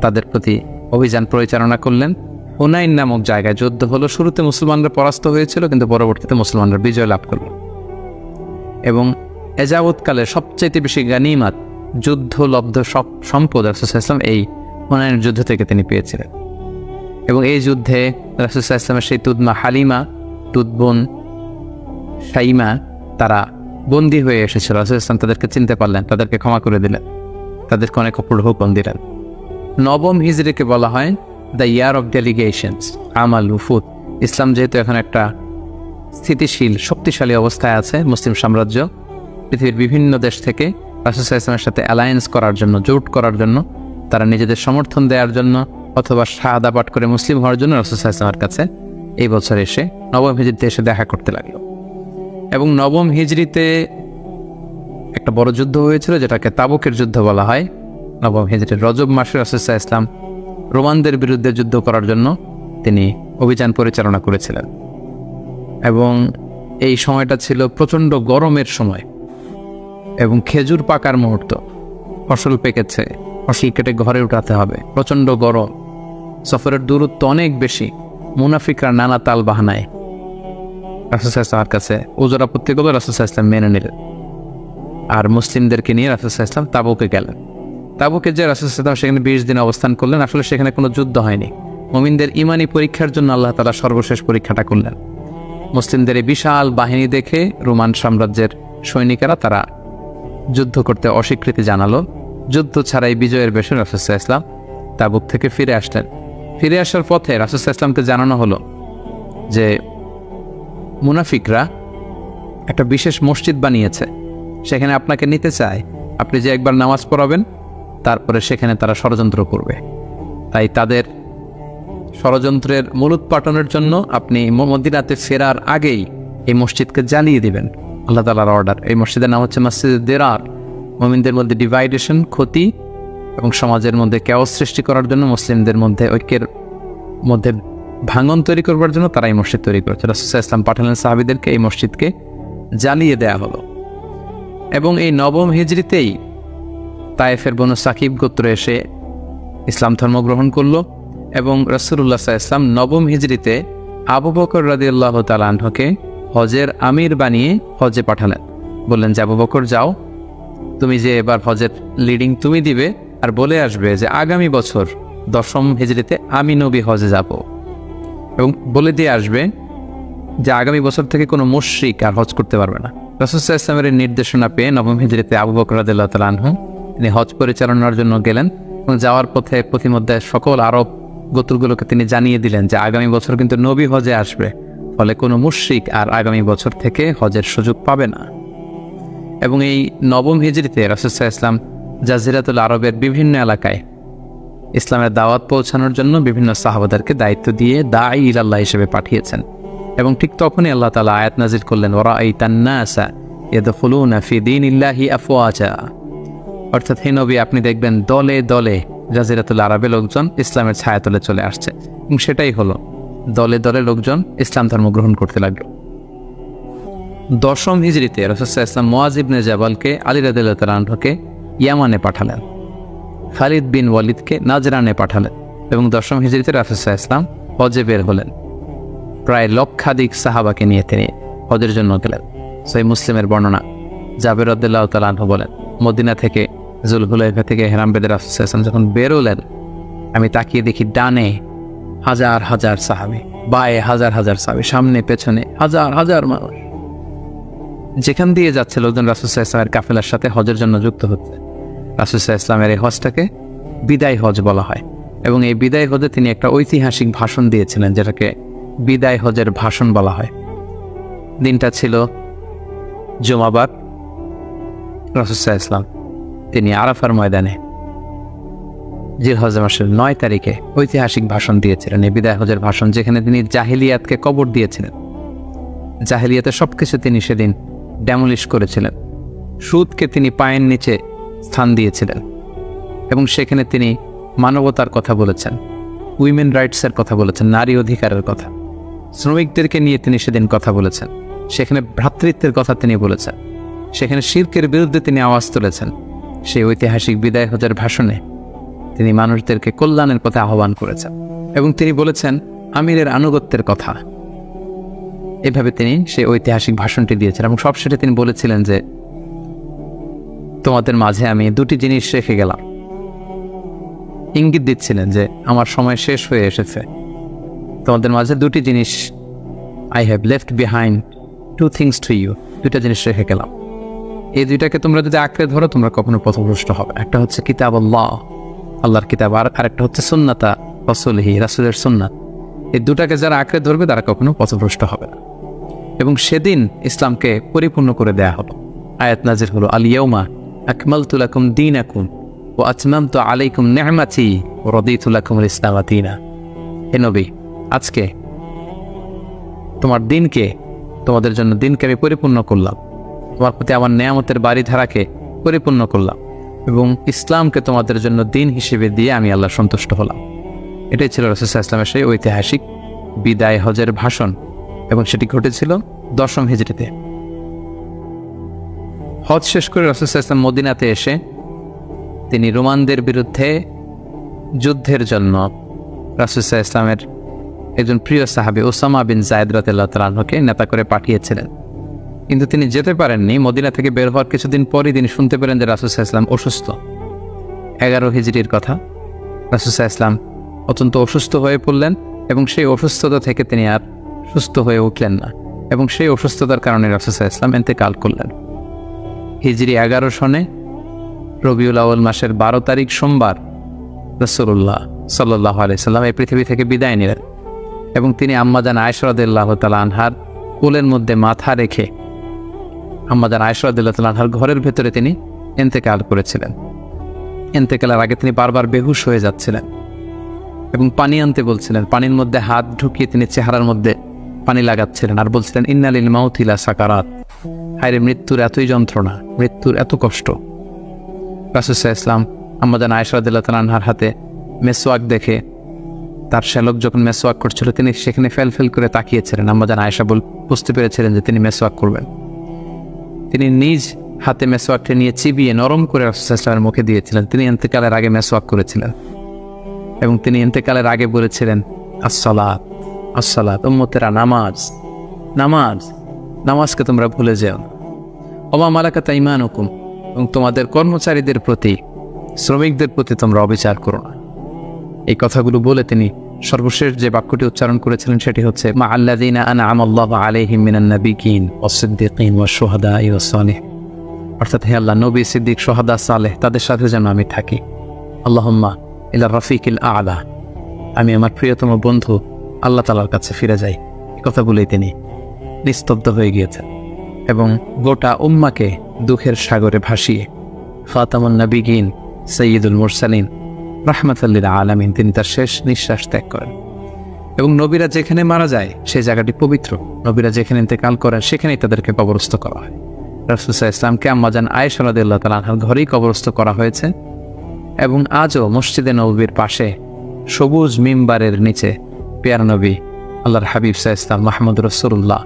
তাদের প্রতি অভিযান পরিচালনা করলেন। হুনাইন নামক জায়গায় যুদ্ধ হলো। শুরুতে মুসলমানরা পরাস্ত হয়েছিল, কিন্তু পরবর্তীতে মুসলমানরা বিজয় লাভ করল এবং এযাবৎকালে সবচাইতে বেশি গানিমাত, যুদ্ধলব্ধ সব সম্পদ রাসূল সাল্লাল্লাহু আলাইহি ওয়াসাল্লাম এই হুনাইনের যুদ্ধ থেকে তিনি পেয়েছিলেন। এবং এই যুদ্ধে রাসূল সাল্লাল্লাহু আলাইহি ওয়াসাল্লামের সেই তুদমা হালিমা, তুদবোন শাইমা, তারা বন্দী হয়ে এসেছিল। রাসূল সাল্লাল্লাহু আলাইহি ওয়াসাল্লাম তাদেরকে চিনতে পারলেন, তাদেরকে ক্ষমা করে দিলেন, তাদেরকে অনেক অপূর্ব হুকুম দিলেন। 9ম হিজরিকে বলা হয় দ্য ইয়ার অফ ডেলিগেশনস, আমাল উফুদ। ইসলাম যেহেতু এখন একটা স্থিতিশীল শক্তিশালী অবস্থায় আছে, মুসলিম সাম্রাজ্য পৃথিবীর বিভিন্ন দেশ থেকে রাসূল সাল্লাল্লাহু আলাইহি ওয়াসাল্লামের সাথে অ্যালায়েন্স করার জন্য, জোট করার জন্য, তারা নিজেদের সমর্থন দেওয়ার জন্য অথবা শাহাদা পাঠ করে মুসলিম হওয়ার জন্য রাসূল সাল্লাল্লাহু আলাইহি ওয়াসাল্লামের কাছে এই বছর এসে নবম হিজরিতে এসে দেখা করতে লাগলো। এবং নবম হিজরিতে একটা বড় যুদ্ধ হয়েছিল যেটাকে তাবুকের যুদ্ধ বলা হয়। নবম হিজরির রজব মাসে রাসূল সাল্লাল্লাহু আলাইহি ওয়াসাল্লাম রোমানদের বিরুদ্ধে যুদ্ধ করার জন্য তিনি অভিযান পরিচালনা করেছিলেন। এবং এই সময়টা ছিল প্রচণ্ড গরমের সময় এবং খেজুর পাকার মুহূর্ত। ফসল পেকেছে, ফসল কেটে ঘরে উঠাতে হবে, প্রচণ্ড গরম, সফরের দূরত্ব অনেক বেশি। মুনাফিকরা নানা তাল বাহানায় রাসূল সাল্লাল্লাহু আলাইহি ওয়াসাল্লামের কাছে ওজর আপত্তি করলো, রাসূল সাল্লাল্লাহু আলাইহি ওয়াসাল্লাম মেনে নিলেন। আর মুসলিমদেরকে নিয়ে রাসূল সাল্লাল্লাহু আলাইহি ওয়াসাল্লাম তাবুকে গেলেন। তাবুকে যে রাসূল সাল্লাল্লাহু আলাইহি ওয়াসাল্লাম সেখানে 20 দিন অবস্থান করলেন। আসলে সেখানে কোনো যুদ্ধ হয়নি। মুমিনদের ইমানি পরীক্ষার জন্য আল্লাহ তাআলা সর্বশেষ পরীক্ষাটা করলেন। মুসলিমদের এই বিশাল বাহিনী দেখে রোমান সাম্রাজ্যের সৈনিকেরা তারা যুদ্ধ করতে অস্বীকৃতি জানালো। যুদ্ধ ছাড়াই বিজয়ের বেশে রাসূল সাল্লাল্লাহু আলাইহি ওয়াসাল্লাম তাবুক থেকে ফিরে আসলেন। ফিরে আসার পথে রাসূল সাল্লাল্লাহু আলাইহি ওয়াসাল্লামকে জানানো হলো যে মুনাফিকরা একটা বিশেষ মসজিদ বানিয়েছে, সেখানে আপনাকে নিতে চায়। আপনি যে একবার নামাজ পড়াবেন, তারপরে সেখানে তারা ষড়যন্ত্র করবে। তাই তাদের ষড়যন্ত্রের মূলোৎপাটনের জন্য আপনি মদিনাতে ফেরার আগেই এই মসজিদকে জ্বালিয়ে দিবেন। আল্লাহ তাআলার অর্ডার। এই মসজিদের নাম হচ্ছে মসজিদে দিরার। মুমিনদের মধ্যে ডিভাইডেশন, ক্ষতি এবং সমাজের মধ্যে ক্যাওস সৃষ্টি করার জন্য, মুসলিমদের মধ্যে ঐক্যের মধ্যে ভাঙন তৈরি করবার জন্য তারা এই মসজিদ তৈরি করেছে। রাসূল সাল্লাল্লাহু আলাইহি ওয়াসাল্লাম পাঠালেন সাহাবীদেরকে, এই মসজিদকে জ্বালিয়ে দেয়া হলো। এবং এই নবম হিজরিতেই তায়েফের বনু সাকিব গোত্র এসে ইসলাম ধর্ম গ্রহণ করলো। এবং রাসূলুল্লাহ সাল্লাল্লাহু আলাইহি ওয়াসাল্লাম নবম হিজরিতে আবু বকর রাদিয়াল্লাহু তাআলা আনহুকে হজের আমির বানিয়ে হজে পাঠালেন। বললেন যে আবু বকর যাও, তুমি যে এবার হজের লিডিং তুমি দিবে, আর বলে আসবে যে আগামী বছর 10ম হিজরিতে আমি নবী হজে যাব। এবং বলে দিয়ে আসবে যে আগামী বছর থেকে কোনো মুশরিক আর হজ করতে পারবে না। রাসূল সাল্লাল্লাহু আলাইহি ওয়াসাল্লামের নির্দেশনা পেয়ে নবম হিজরিতে আবু বকর রাদিয়াল্লাহু তাআলা আনহু তিনি হজ পরিচালনার জন্য গেলেন। এবং যাওয়ার পথে পথিমধ্যে সকল আরব গোত্রগুলোকে তিনি জানিয়ে দিলেন যে আগামী বছর কিন্তু নবী হজে আসবে, ফলে কোনো মুশরিক আর আগামী বছর থেকে হজের সুযোগ পাবে না। এবং এই নবম হিজরিতে রাসূল সাল্লাল্লাহু আলাইহি ওয়াসাল্লাম জাজিরাতুল আরবের বিভিন্ন এলাকায় ইসলামের দাওয়াত পৌঁছানোর জন্য বিভিন্ন সাহাবাদেরকে দায়িত্ব দিয়ে দাঈ ইলাল্লাহ হিসেবে পাঠিয়েছেন। এবং ঠিক তখনই আল্লাহ তাআলা আয়াত নাজিল করলেন, ওয়ারাআইতান নাসা ইয়াদখুলুনা ফি দীনিল্লাহি আফওয়াজা। অর্থাৎ হে নবী, আপনি দেখবেন দলে দলে জাজিরাতুল আরবে লোকজন ইসলামের ছায়াতলে চলে আসছে। এবং সেটাই হলো, দলে দলে লোকজন ইসলাম ধর্ম গ্রহণ করতে লাগলো। 10ম হিজরিতে রাসূল সাল্লাল্লাহু আলাইহি ওয়াসাল্লাম মুআয ইবনে জাবালকে আলী রাদিয়াল্লাহু তাআলা আনহুকে ইয়ামানে পাঠালেন, খালিদ বিন ওয়ালিদকে নাজরানে পাঠালেন। এবং 10ম হিজরিতে রাসূল সাল্লাল্লাহু আলাইহি ওয়াসাল্লাম হজে বের হলেন। প্রায় লক্ষাধিক সাহাবাকে নিয়ে তিনি হজের জন্য গেলেন। সহিহ মুসলিমের বর্ণনা, জাবের রাদিয়াল্লাহু তাআলা আনহু বলেন, মদিনা থেকে জুলহুলাইফা থেকে হেরাম বেদে রাসূল সাল্লাল্লাহু আলাইহি ওয়াসাল্লাম যখন বেরোলেন, আমি তাকিয়ে দেখি ডানে হাজার হাজার সাহাবী, বায়ে হাজার হাজার সাহাবী, সামনে পেছনে হাজার হাজার মানুষ। যেখান দিয়ে যাচ্ছে লোকজন রাসূল সাল্লাল্লাহু আলাইহি ওয়াসাল্লামের কাফেলার সাথে হজের জন্য যুক্ত হচ্ছে। রাসূল সাল্লাল্লাহু আলাইহি ওয়াসাল্লামের এই হজটাকে বিদায় হজ বলা হয়। এবং এই বিদায় হজে তিনি একটা ঐতিহাসিক ভাষণ দিয়েছিলেন, যেটাকে বিদায় হজের ভাষণ বলা হয়। দিনটা ছিল জুমাবার। রাসূল সাল্লাল্লাহু আলাইহি ওয়াসাল্লাম তিনি আরাফার ময়দানে জিলহজ মাসের 9 তারিখে ঐতিহাসিক ভাষণ দিয়েছিলেন। এই বিদায় হজের ভাষণ, যেখানে তিনি জাহিলিয়াতকে কবর দিয়েছিলেন। জাহিলিয়াতের সবকিছু তিনি সেদিন ড্যামলিশ করেছিলেন। সুদকে তিনি পায়ের নিচে স্থান দিয়েছিলেন। এবং সেখানে তিনি মানবতার কথা বলেছেন, উইমেন রাইটসের কথা বলেছেন, নারী অধিকারের কথা, শ্রমিকদেরকে নিয়ে তিনি সেদিন কথা বলেছেন। সেখানে ভ্রাতৃত্বের কথা তিনি বলেছেন। সেখানে শিরকের বিরুদ্ধে তিনি আওয়াজ তুলেছেন। সেই ঐতিহাসিক বিদায় হজের ভাষণে তিনি মানুষদেরকে কল্যাণের পথে আহ্বান করেছেন। এবং তিনি বলেছেন আমিরের আনুগত্যের কথা। এভাবে তিনি সেই ঐতিহাসিক ভাষণটি দিয়েছেন। এবং সবশেষে তিনি বলেছিলেন যে তোমাদের মাঝে আমি 2টি জিনিস রেখে গেলাম। ইঙ্গিত দিচ্ছিলেন যে আমার সময় শেষ হয়ে এসেছে। তোমাদের মাঝে 2টি জিনিস, I have left behind 2 things to you, 2টা জিনিস রেখে গেলাম। এই 2টাকে তোমরা যদি আঁকড়ে ধরো তোমরা কখনো পথভ্রষ্ট হবে। একটা হচ্ছে কিতাবুল্লাহ, আল্লাহর কিতাব, আর আরেকটা হচ্ছে সুন্নাতা রাসূলিহি, রাসূলের সুন্নাত। এই 2টাকে যারা আঁকড়ে ধরবে তারা কখনো পথভ্রষ্ট হবে না। এবং সেদিন ইসলামকে পরিপূর্ণ করে দেয়া হলো। আয়াত নাজিল হলো, আল ইয়াউমা আকমালতু লাকুম দীনাকুম, ওয়া আতমামতু আলাইকুম নি'মাতি ওয়া রাদিতু লাকুমুল ইসলাম দীনা। হে নবী, আজকে তোমাদের জন্য দিনকে আমি পরিপূর্ণ করলাম, তোমার প্রতি আমার নেয়ামতের বাড়িধারাকে পরিপূর্ণ করলাম এবং ইসলামকে তোমাদের জন্য দিন হিসেবে দিয়ে আমি আল্লাহ সন্তুষ্ট হলাম। এটাই ছিল রাসূল সাল্লাল্লাহু আলাইহি ওয়াসাল্লামের সেই ঐতিহাসিক বিদায় হজের ভাষণ এবং সেটি ঘটেছিল 10ম হিজরিতে। হজ শেষ করে রাসূল সাল্লাল্লাহু আলাইহি ওয়াসাল্লাম মদিনাতে এসে তিনি রোমানদের বিরুদ্ধে যুদ্ধের জন্য রাসূল সাল্লাল্লাহু আলাইহি ওয়াসাল্লামের একজন প্রিয় সাহাবী ওসামা বিন যায়েদ রাদিয়াল্লাহু তাআলা আনহুকে নেতা করে পাঠিয়েছিলেন, কিন্তু তিনি যেতে পারেননি। মদিনা থেকে বের হওয়ার কিছুদিন পরই তিনি শুনতে পেলেন যে রাসূল সাল্লাল্লাহু আলাইহি ওয়াসাল্লাম অসুস্থ। 11 হিজরির কথা। রাসূল সাল্লাল্লাহু আলাইহি ওয়াসাল্লাম অত্যন্ত অসুস্থ হয়ে পড়লেন এবং সেই অসুস্থতা থেকে তিনি আর সুস্থ হয়ে উঠলেন না এবং সেই অসুস্থতার কারণে রাসূল সাল্লাল্লাহু আলাইহি ওয়াসাল্লাম ইন্তেকাল করলেন। হিজরি 11 সনে রবিউল আউয়াল মাসের 12 তারিখ সোমবার রাসূলুল্লাহ সাল্লাল্লাহু আলাইহি ওয়াসাল্লাম এই পৃথিবী থেকে বিদায় নিলেন এবং তিনি আম্মাজান আয়েশা রাদিয়াল্লাহু তাআলা আনহার কোলের মধ্যে মাথা রেখে আম্মাজান আয়েশা রাদিয়াল্লাহু তাআলা আনহার ঘরের ভেতরে তিনি ইন্তেকাল করেছিলেন। ইন্তেকালের আগে তিনি বারবার বেহুশ হয়ে যাচ্ছিলেন এবং পানি আনতে বলছিলেন। পানির মধ্যে হাত ঢুকিয়ে তিনি চেহারার মধ্যে পানি লাগাচ্ছিলেন আর বলছিলেন, ইন্না লিল মাউতি লা সাকারাত, হায়রে মৃত্যুর এতই যন্ত্রণা, মৃত্যুর এত কষ্ট। রাসূল সাল্লাল্লাহু আলাইহি ওয়াসাল্লাম আম্মাজান আয়েশা রাদিয়াল্লাহু তাআলা আনহার হাতে মেসওয়াক দেখে, তার শ্যালক যখন মেসওয়াক করছিল তিনি সেখানে ফেল করে তাকিয়েছিলেন। আম্মাজান আয়েশা বুঝতে পেরেছিলেন যে তিনি মেসওয়াক করবেন। তিনি নিজ হাতে মেসওয়াকটি নিয়ে চিবিয়ে নরম করে রাসূল সাল্লাল্লাহু আলাইহি ওয়াসাল্লামের মুখে দিয়েছিলেন। তিনি ইন্তেকালের আগে মেসওয়াক করেছিলেন এবং তিনি ইন্তেকালের আগে বলেছিলেন, আসসালাত আসসালাত, উম্মতেরা নামাজ নামাজ, নামাজকে তোমরা ভুলে যেও না। ওমা মালাকাত আইমানুকুম, এবং তোমাদের কর্মচারীদের প্রতি, শ্রমিকদের প্রতি তোমরা অবিচার করো না। এই কথাগুলো বলে তিনি সর্বশেষ যে বাক্যটি উচ্চারণ করেছিলেন সেটি হচ্ছে, মা আল্লাযীনা আনআমা আল্লাহু আলাইহিম মিনান নাবিয়্যিন ওয়াস-সিদ্দীকিন ওয়াশ-শুহাদা'i ওয়াস-সালিহিন, অর্থাৎ হে আল্লাহ, নবী, সিদ্দিক, শুহাদা, সালেহ তাদের সাথে যেন আমি থাকি। আল্লাহুম্মা ইলা রাফিকিল আ'লা, আমি আমার প্রিয়তম বন্ধু আল্লাহ তাআলার কাছে ফিরে যাই। এই কথা বলেই তিনি নিস্তব্ধ হয়ে গিয়েছেন এবং গোটা উম্মাকে দুঃখের সাগরে ভাসিয়ে খাতামুন নবিয়্যিন সাইয়্যিদুল মুরসালিন রাহমাতাল লিল আলামিন তিনি তার শেষ নিঃশ্বাস ত্যাগ করেন। এবং নবীরা যেখানে মারা যায় সেই জায়গাটি পবিত্র, নবীরা যেখানে ইন্তেকাল করেন সেখানেই তাদেরকে কবরস্থ করা হয়। রাসূল সাল্লাল্লাহু আলাইহি ওয়াসাল্লামকে আম্মাজান আয়েশা রাদিয়াল্লাহু তাআলা আনহার ঘরেই কবরস্থ করা হয়েছে এবং আজও মসজিদে নববীর পাশে সবুজ মিম্বারের নিচে পেয়ার নবী আল্লাহর হাবিব সাল্লাল্লাহু আলাইহি ওয়াসাল্লাম মুহাম্মদ রাসূলুল্লাহ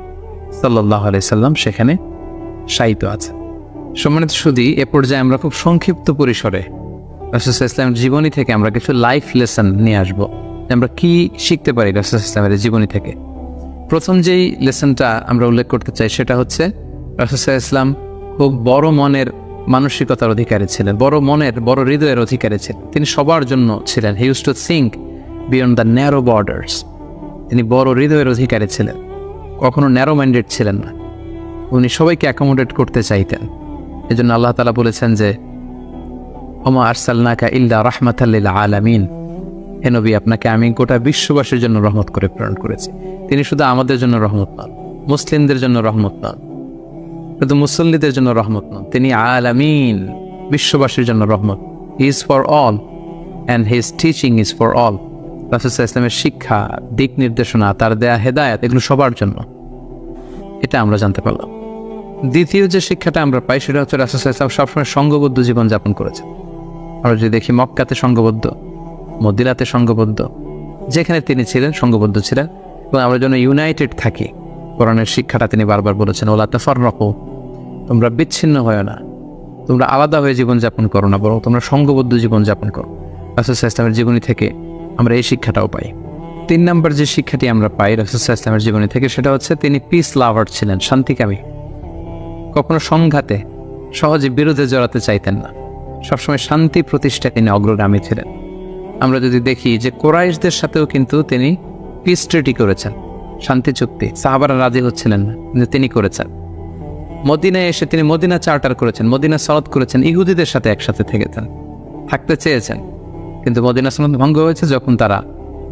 সাল্লাল্লাহু আলাইহি সাল্লাম সেখানে শায়িত আছে। সম্মানিত সুধী, এ পর্যায়ে আমরা খুব সংক্ষিপ্ত পরিসরে রাসূল সাল্লাল্লাহু আলাইহি ওয়াসাল্লামের জীবনী থেকে আমরা কিছু লাইফ লেসন নিয়ে আসবো, আমরা কি শিখতে পারি রাসূল সাল্লাল্লাহু আলাইহি ওয়াসাল্লামের জীবনী থেকে। প্রথম যেই লেসনটা আমরা উল্লেখ করতে চাই সেটা হচ্ছে, রাসূল সাল্লাল্লাহু আলাইহি ওয়াসাল্লাম খুব বড় মনের মানসিকতার অধিকারী ছিলেন, বড় হৃদয়ের অধিকারী ছিলেন। তিনি সবার জন্য ছিলেন। He used to think beyond the narrow borders. তিনি বড় হৃদয়ের অধিকারী ছিলেন, কখনো ন্যারো মাইন্ডেড ছিলেন না। উনি সবাইকে অ্যাকোমোডেট করতে চাইতেন। এজন্য আল্লাহ তাআলা বলেছেন যে, ওমা আরসালনাকা ইল্লা রাহমাতাল লিল আলামিন, হে নবী, আপনাকে আমি গোটা বিশ্ববাসীর জন্য রহমত করে প্রেরণ করেছি। তিনি শুধু আমাদের জন্য রহমত নন, মুসলিমদের জন্য রহমত নন, শুধু মুসল্লিদের জন্য রহমত নন, তিনি আলামিন, বিশ্ববাসীর জন্য রহমত। He is for all and his teaching is for all. রাসূল সাল্লাল্লাহু আলাইহি ওয়াসাল্লামের শিক্ষা, দিক নির্দেশনা, তার দেয়া হেদায়েত, এগুলো সবার জন্য। এটা আমরা জানতে পারলাম। দ্বিতীয় যে শিক্ষাটা আমরা পাই সেটা হচ্ছে, রাসূল সাল্লাল্লাহু আলাইহি ওয়াসাল্লাম সবসময় সংঘবদ্ধ জীবনযাপন করেছেন। আমরা যদি দেখি, মক্কাতে সংঘবদ্ধ, মদিনাতে সংঘবদ্ধ, যেখানে তিনি ছিলেন সংঘবদ্ধ ছিলেন। এবং আমরা যেন ইউনাইটেড থাকি, কোরআনের শিক্ষাটা তিনি বারবার বলেছেন, ওয়ালা তাফাররাকু, তোমরা বিচ্ছিন্ন হয় না, তোমরা আলাদা হয়ে জীবনযাপন করো না, বরং তোমরা সংঘবদ্ধ জীবনযাপন করো। রাসূল সাল্লাল্লাহু আলাইহি ওয়াসাল্লামের জীবনী থেকে আমরা এই শিক্ষাটাও পাই। 3 নম্বর যে শিক্ষাটি আমরা পাই রাসূল সাল্লাল্লাহু আলাইহি ওয়াসাল্লামের জীবনী থেকে সেটা হচ্ছে, তিনি পিস লাভার ছিলেন, শান্তিকামী। কখনো সংঘাতে, সহজে বিরোধে জড়াতে চাইতেন না, সবসময় শান্তি প্রতিষ্ঠায় তিনি অগ্রগামী ছিলেন। আমরা যদি দেখি যে কুরাইশদের সাথেও কিন্তু তিনি পিস ট্রিটি করেছেন, শান্তি চুক্তি। সাহাবারা রাজি হচ্ছিলেন না, কিন্তু তিনি করেছেন। মদিনায় এসে তিনি মদিনা চার্টার করেছেন, মদিনা সনদ করেছেন, ইহুদিদের সাথে একসাথে থেকেছেন, থাকতে চেয়েছেন, কিন্তু মদিনা সনদ ভঙ্গ হয়েছে যখন তারা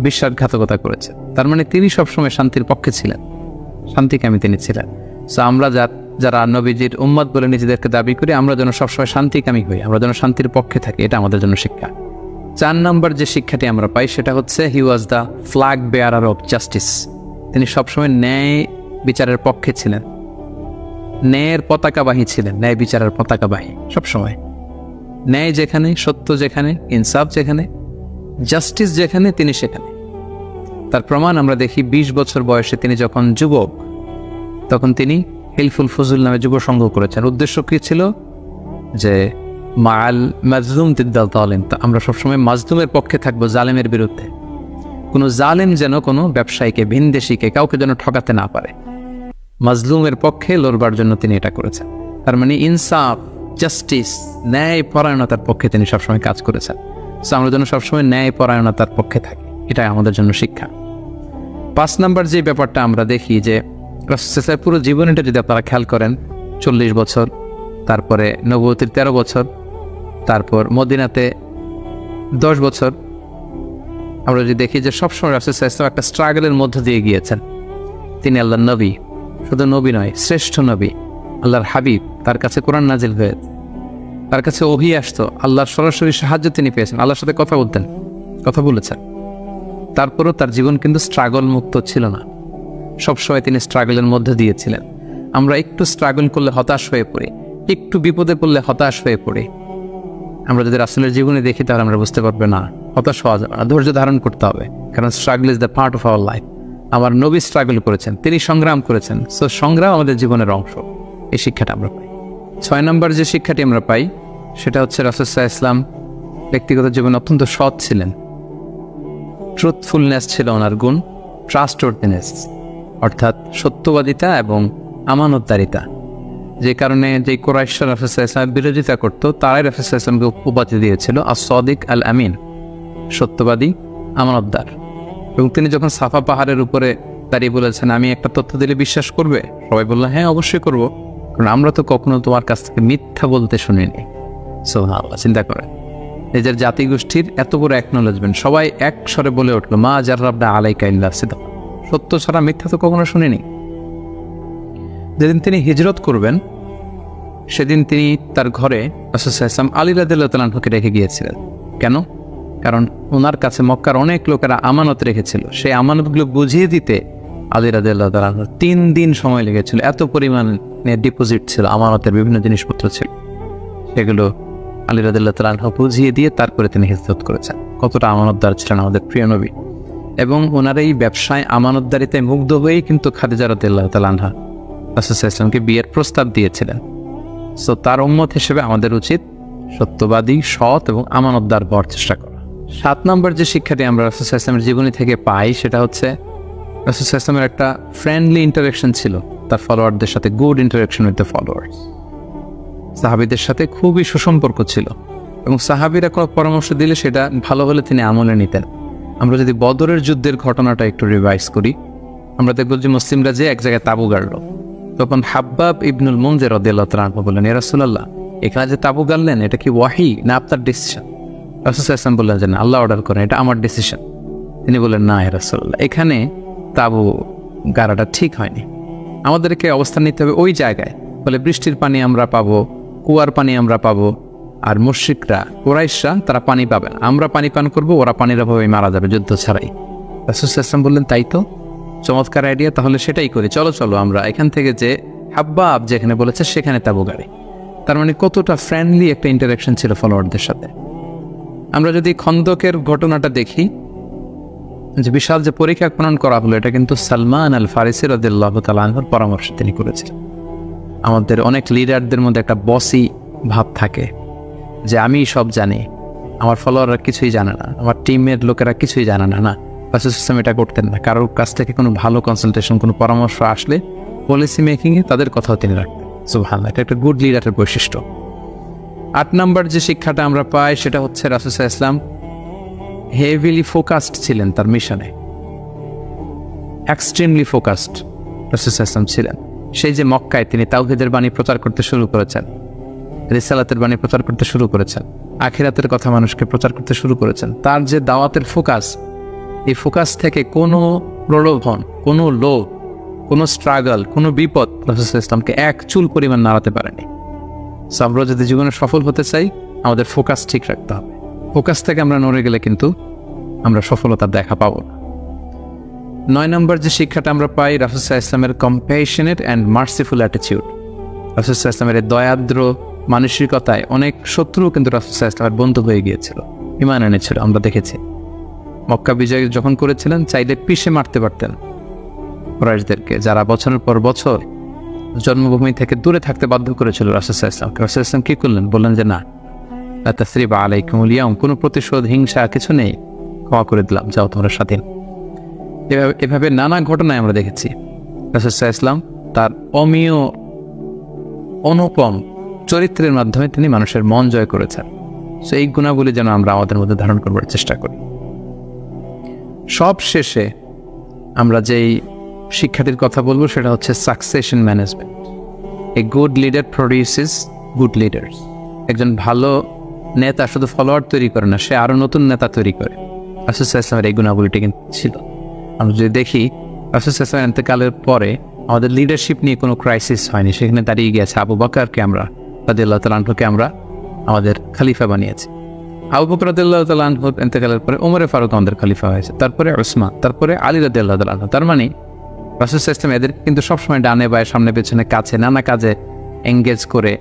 বিশ্বাসঘাতকতা করেছে। তার মানে তিনি সবসময় শান্তির পক্ষে ছিলেন, শান্তিকামী তিনি ছিলেন। সো আমরা যারা নবীজির উম্মত বলে নিজেদেরকে দাবি করি, আমরা যেন সবসময় শান্তিকামী হই, আমরা যেন শান্তির পক্ষে থাকি, এটা আমাদের জন্য শিক্ষা। 4 নম্বর যে শিক্ষাটি আমরা পাই সেটা হচ্ছে he was the flag bearer of justice. তিনি সবসময় ন্যায় বিচারের পক্ষে ছিলেন, ন্যায়ের পতাকাবাহী ছিলেন, ন্যায় বিচারের পতাকাবাহী। সবসময় ন্যায় যেখানে, সত্য যেখানে, ইনসাফ যেখানে, জাস্টিস যেখানে, তিনি সেখানে। তার প্রমাণ আমরা দেখি 20 বছর বয়সে তিনি যখন যুবক, তখন তিনি হিলফুল ফজুল নামে যুব সংঘ করেছেন। উদ্দেশ্য কি ছিল? যে মাল মাজলুম দিদ্দাল তালিম, আমরা সবসময় মাজলুমের পক্ষে থাকবো, জালেমের বিরুদ্ধে। কোনো জালেম যেন কোনো ব্যবসায়ীকে, ভিনদেশিকে, কাউকে যেন ঠকাতে না পারে, মাজলুমের পক্ষে লড়বার জন্য তিনি এটা করেছেন। তার মানে ইনসাফ, জাস্টিস, ন্যায় পরায়ণতার পক্ষে তিনি সবসময় কাজ করেছেন। সো আমরা যেন সবসময় ন্যায় পরায়ণতার পক্ষে থাকি, এটাই আমাদের জন্য শিক্ষা। 5 নম্বর যে ব্যাপারটা আমরা দেখি যে রাসূলুল্লাহ পুরো জীবনটা যদি আপনারা খেয়াল করেন, 40 বছর, তারপরে নবুয়তের 13 বছর, তারপর মদিনাতে 10 বছর, আমরা যদি দেখি যে সবসময় রাসূলুল্লাহ একটা স্ট্রাগলের মধ্য দিয়ে গিয়েছেন। তিনি আল্লাহর নবী, শুধু নবী নয়, শ্রেষ্ঠ নবী, আল্লাহর হাবিব। তার কাছে কোরআন নাজিল হয়েছে, তার কাছে ওহী আসতো, আল্লাহর সরাসরি সাহায্য তিনি পেয়েছেন, আল্লাহর সাথে কথা বলেছেন। তারপরও তার জীবন কিন্তু স্ট্রাগল মুক্ত ছিল না, সবসময় তিনি স্ট্রাগলের মধ্যে দিয়েছিলেন। আমরা একটু স্ট্রাগল করলে হতাশ হয়ে পড়ি, একটু বিপদে পড়লে হতাশ হয়ে পড়ি। আমরা যদি রাসূলের জীবনে দেখি তাহলে আমরা বুঝতে পারবো না, হতাশ হওয়া যাবে না, ধৈর্য ধারণ করতে হবে, কারণ struggle is the part of our life. আমার নবী স্ট্রাগল করেছেন, তিনি সংগ্রাম করেছেন, সো সংগ্রাম আমাদের জীবনের অংশ। এই শিক্ষাটা আমরা পাই। 6 নম্বর যে শিক্ষাটি আমরা পাই সেটা হচ্ছে রাসূলুল্লাহ সাল্লাল্লাহু আলাইহি ওয়াসাল্লাম ব্যক্তিগত জীবনে অত্যন্ত সৎ ছিলেন। ট্রুথফুলনেস ছিল ওনার গুণ, ট্রাস্টওয়ার্থিনেস অর্থাৎ সত্যবাদিতা এবং আমানতদারিতা। যে কারণে যে কুরাইশরা রাসূলুল্লাহ সাল্লাল্লাহু আলাইহি ওয়াসাল্লামের বিরোধিতা করতো, তারাই রাসূলুল্লাহ সাল্লাল্লাহু আলাইহি ওয়াসাল্লামকে উপাধি দিয়েছিল আস-সাদিক আল আমিন, সত্যবাদী, আমানতদার। এবং তিনি যখন সাফা পাহাড়ের উপরে দাঁড়িয়ে বলেছেন, আমি একটা তথ্য দিলে বিশ্বাস করবে? সবাই বলল, হ্যাঁ অবশ্যই করব, কারণ আমরা তো কখনো তোমার কাছ থেকে মিথ্যা বলতে শুনিনি। সুবহানাল্লাহ, চিন্তা করেন, নিজের জাতিগোষ্ঠীর এত বড় অ্যাকনোলেজমেন্ট, সবাই এক স্বরে বলে উঠলো, মা জাররাবনা আলাইকা ইল্লা সিদক, সত্য ছাড়া মিথ্যা তো কখনো শুনিনি। যেদিন তিনি হিজরত করবেন সেদিন তিনি তার ঘরে রাসূলুল্লাহ সাল্লাল্লাহু আলাইহি ওয়াসাল্লাম আলী রাদিয়াল্লাহু তাআলা আনহুকে রেখে গিয়েছিলেন। কেন? কারণ ওনার কাছে মক্কার অনেক লোকেরা আমানত রেখেছিল, সেই আমানতগুলো বুঝিয়ে দিতে আলী রাদিয়াল্লাহু তাআলা আনহুর 3 দিন সময় লেগেছিল। এত পরিমাণে ডিপোজিট ছিল, আমানতের বিভিন্ন জিনিসপত্র ছিল, সেগুলো আলী রাদিয়াল্লাহু তাআলা আনহু বুঝিয়ে দিয়ে তারপরে তিনি হিজরত করেছেন। কতটা আমানতদার ছিলেন আমাদের প্রিয় নবী। এবং ওনার এই ব্যবসায় আমানতদারিতায় মুগ্ধ হয়েই কিন্তু খাদিজা রাদিয়াল্লাহু তাআলা আনহা রাসূলুল্লাহ সাল্লাল্লাহু আলাইহি ওয়াসাল্লামকে বিয়ের প্রস্তাব দিয়েছিলেন। সো তার উম্মত হিসেবে আমাদের উচিত সত্যবাদী, সৎ এবং আমানতদার হওয়ার চেষ্টা করা। 7 নম্বর যে শিক্ষাটি আমরা রাসূলুল্লাহ সাল্লাল্লাহু আলাইহি ওয়াসাল্লামের জীবনী থেকে পাই সেটা হচ্ছে রাসূলুল্লাহ সাল্লাল্লাহু আলাইহি ওয়াসাল্লামের একটা ফ্রেন্ডলি ইন্টারাকশন ছিল তার ফলোয়ারদের সাথে, good interaction with the followers. সাহাবীদের সাথে খুবই সুসম্পর্ক ছিল এবং সাহাবীরা কোনো পরামর্শ দিলে সেটা ভালো হলে তিনি আমলে নিতেন। আমরা যদি বদরের যুদ্ধের ঘটনাটা একটু রিভাইজ করি, আমরা দেখব যে মুসলিমরা যে এক জায়গায় তাঁবু গাড়ল, তখন হাব্বাব ইবনুল মুনজির রাদিয়াল্লাহু তাআলা আনহু বললেন, ইয়া রাসূলুল্লাহ, এখানে যে তাঁবু গাড়লেন এটা কি ওয়াহি না আপনার ডিসিশন? রাসূলুল্লাহ সাল্লাল্লাহু আলাইহি ওয়াসাল্লাম বললেন যে না, আল্লাহ অর্ডার করেন, এটা আমার ডিসিশন। তিনি বললেন, না ইয়া রাসূলুল্লাহ, এখানে তাঁবু গাড়াটা ঠিক হয়নি, আমাদেরকে অবস্থান নিতে হবে ওই জায়গায়, বলে বৃষ্টির পানি আমরা পাবো, কুয়ার পানি আমরা পাবো, আর মুশরিকরা, কুরাইশরা তারা পানি পাবে না, আমরা পানি পান করবো, ওরা পানির অভাবে মারা যাবে যুদ্ধ ছাড়াই। রাসূলুল্লাহ সাল্লাল্লাহু আলাইহি ওয়াসাল্লাম বললেন, তাই তো, চমৎকার আইডিয়া, তাহলে সেটাই করি, চলো চলো আমরা এখান থেকে যে হাব্বাব যেখানে বলেছে সেখানে তাঁবু গাড়ি। তার মানে কতটা ফ্রেন্ডলি একটা ইন্টারাকশন ছিল ফলোয়ারদের সাথে। আমরা যদি খন্দকের ঘটনাটা দেখি, যে বিশাল যে পরীক্ষা খনন করা হলো, এটা কিন্তু সালমান আল ফারিসি রাদিয়াল্লাহু তাআলা আনহুর পরামর্শে তিনি করেছিলেন। আমাদের অনেক লিডারদের মধ্যে একটা বসি ভাব থাকে যে আমি সব জানি, আমার ফলোয়াররা কিছুই জানে না, আমার টিমের লোকেরা কিছুই জানে না। না, রাসূল সিস্টেম এটা করতেন না। কারোর কাছ থেকে কোনো ভালো কনসালটেশন, কোনো পরামর্শ আসলে পলিসি মেকিংয়ে তাদের কথাও তিনি রাখতেন। সুবহানাল্লাহ, এটা একটা গুড লিডারের বৈশিষ্ট্য। 8 নম্বর যে শিক্ষাটা আমরা পাই সেটা হচ্ছে রাসূল সাল্লাল্লাহু আলাইহি ওয়াসাল্লাম হেভিলি ফোকাসড ছিলেন তার মিশনে, এক্সট্রিমলি ফোকাসড রাসূল সাল্লাল্লাহু আলাইহি ওয়াসাল্লাম ছিলেন। সেই যে মক্কায় তিনি তাওহীদের বাণী প্রচার করতে শুরু করেছেন, রিসালাতের বাণী প্রচার করতে শুরু করেছেন, আখিরাতের কথা মানুষকে প্রচার করতে শুরু করেছেন, তার যে দাওয়াতের ফোকাস, এই ফোকাস থেকে কোনো প্রলোভন, কোনো লোভ, কোনো স্ট্রাগল, কোনো বিপদ রাসূল সাল্লাল্লাহু আলাইহি ওয়াসাল্লামকে এক চুল পরিমাণ নাড়াতে পারেনি। সো আমরা যদি জীবনে সফল হতে চাই, আমাদের ফোকাস ঠিক রাখতে হবে। ফোকাস থেকে আমরা নড়ে গেলে কিন্তু আমরা সফলতার দেখা পাবো না। 9 নম্বর যে শিক্ষাটা আমরা পাই, রাসূল সাল্লাল্লাহু আলাইহি ওয়াসাল্লামের কম্প্যাশনেট অ্যান্ড মার্সিফুল অ্যাটিটিউড। রাসূল সাল্লাল্লাহু আলাইহি ওয়াসাল্লামের দয়াদ্র মানসিকতায় অনেক শত্রু কিন্তু রাসূল সাল্লাল্লাহু আলাইহি ওয়াসাল্লামের বন্ধু হয়ে গিয়েছিল, ঈমান এনেছিল। আমরা দেখেছি মক্কা বিজয় যখন করেছিলেন, চাইলে পিষে মারতে পারতেন কুরাইশদেরকে, যারা বছরের পর বছর জন্মভূমি থেকে দূরে থাকতে বাধ্য করেছিল রাসূল সাল্লাল্লাহু আলাইহি ওয়াসাল্লামকে। রাসূল সাল্লাল্লাহু আলাইহি ওয়াসাল্লাম কি করলেন? বললেন যে না, লা তাসরিবা আলাইকুমুল ইয়াউম, কোনো প্রতিশোধ, হিংসা কিছু নেই, ক্ষমা করে দিলাম, যাও তোমরা স্বাধীন। এভাবে নানা ঘটনায় আমরা দেখেছি রাসূল সাল্লাল্লাহু আলাইহি ওয়াসাল্লাম তার অমীয় অনুপম চরিত্রের মাধ্যমে তিনি মানুষের মন জয় করেছেন। সো এই গুণাবলী যেন আমরা আমাদের মধ্যে ধারণ করবার চেষ্টা করি। সব শেষে আমরা যেই শিক্ষাটির কথা বলবো সেটা হচ্ছে succession management. A good leader produces good leaders. একজন ভালো নেতা শুধু ফলোয়ার তৈরি করে না, সে আরও নতুন নেতা তৈরি করে। রাসূল সাল্লাল্লাহু আলাইহি ওয়াসাল্লামের এই গুণাবলীটি কিন্তু ছিল। আমরা যদি দেখি রাসূল সাল্লাল্লাহু আলাইহি ওয়াসাল্লামের ইন্তেকালের পরে আমাদের লিডারশিপ নিয়ে কোনো ক্রাইসিস হয়নি, সেখানে দাঁড়িয়ে গিয়েছে আবু বকরকে আমরা রাদিয়াল্লাহু তাআলা আনহুকে আমরা আমাদের খলিফা বানিয়েছি। আবু বকর রাদিয়াল্লাহু তাআলা আনহুর ইন্তেকালের পরে ওমর ফারুক আমাদের খলিফা হয়েছে, তারপরে উসমান, তারপরে আলী রাদিয়াল্লাহু তাআলা আনহু। তার মানে রাসূল সাল্লাল্লাহু আলাইহি ওয়াসাল্লাম এদের কিন্তু সবসময় ডানে বায়ে সামনে পেছনে কাছে নানা কাজে এঙ্গেজ করে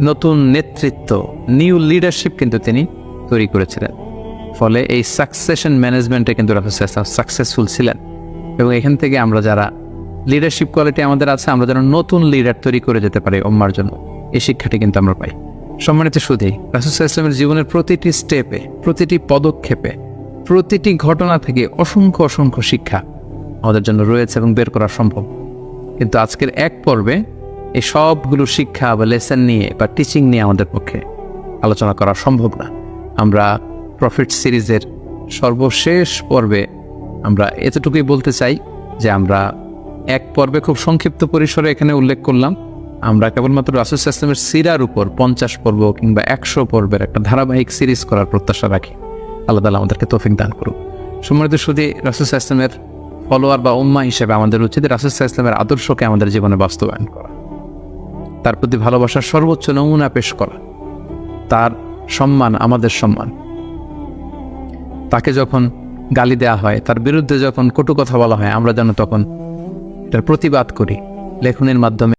নতুন নেতৃত্ব, নিউ লিডারশিপ কিন্তু তিনি তৈরি করেছিলেন। ফলে এই সাকসেশন ম্যানেজমেন্টে কিন্তু রাসূল সাল্লাল্লাহু আলাইহি ওয়াসাল্লাম সাকসেসফুল ছিলেন। এবং এখান থেকে আমরা যারা লিডারশিপ কোয়ালিটি আমাদের আছে, আমরা যেন নতুন লিডার তৈরি করে যেতে পারি উম্মার জন্য, এই শিক্ষাটি কিন্তু আমরা পাই। সম্মানিত সুধী, রাসূল সাল্লাল্লাহু আলাইহি ওয়াসাল্লামের জীবনের প্রতিটি স্টেপে, প্রতিটি পদক্ষেপে, প্রতিটি ঘটনা থেকে অসংখ্য অসংখ্য শিক্ষা আমাদের জন্য রয়েছে এবং বের করা সম্ভব। কিন্তু আজকের এক পর্বে এই সবগুলো শিক্ষা বা লেসন নিয়ে বা টিচিং নিয়ে আমাদের পক্ষে আলোচনা করা সম্ভব না। আমরা প্রফিট সিরিজের সর্বশেষ পর্বে আমরা এতটুকুই বলতে চাই যে আমরা এক পর্বে খুব সংক্ষিপ্ত পরিসরে এখানে উল্লেখ করলাম। আমরা কেবলমাত্র রাসূল সাল্লাল্লাহু আলাইহি ওয়াসাল্লামের সিরার উপর 50 পর্ব কিংবা 100 পর্বের একটা ধারাবাহিক সিরিজ করার প্রত্যাশা রাখি। আল্লাহ তাআলা আমাদেরকে তৌফিক দান করুন। সম্মানিত সুধী, রাসূল সাল্লাল্লাহু আলাইহি ওয়াসাল্লামের ফলোয়ার বা উম্মাহ হিসেবে আমাদের উচিত রাসূল সাল্লাল্লাহু আলাইহি ওয়াসাল্লামের আদর্শকে আমাদের জীবনে বাস্তবায়ন করা, তার প্রতি ভালোবাসার সর্বোচ্চ নমুনা পেশ করা, তার সম্মান আমাদের সম্মান। তাকে যখন গালি দেওয়া হয়, তার বিরুদ্ধে যখন কটু কথা বলা হয়, আমরা যেন তখন এটার প্রতিবাদ করি লেখনের মাধ্যমে।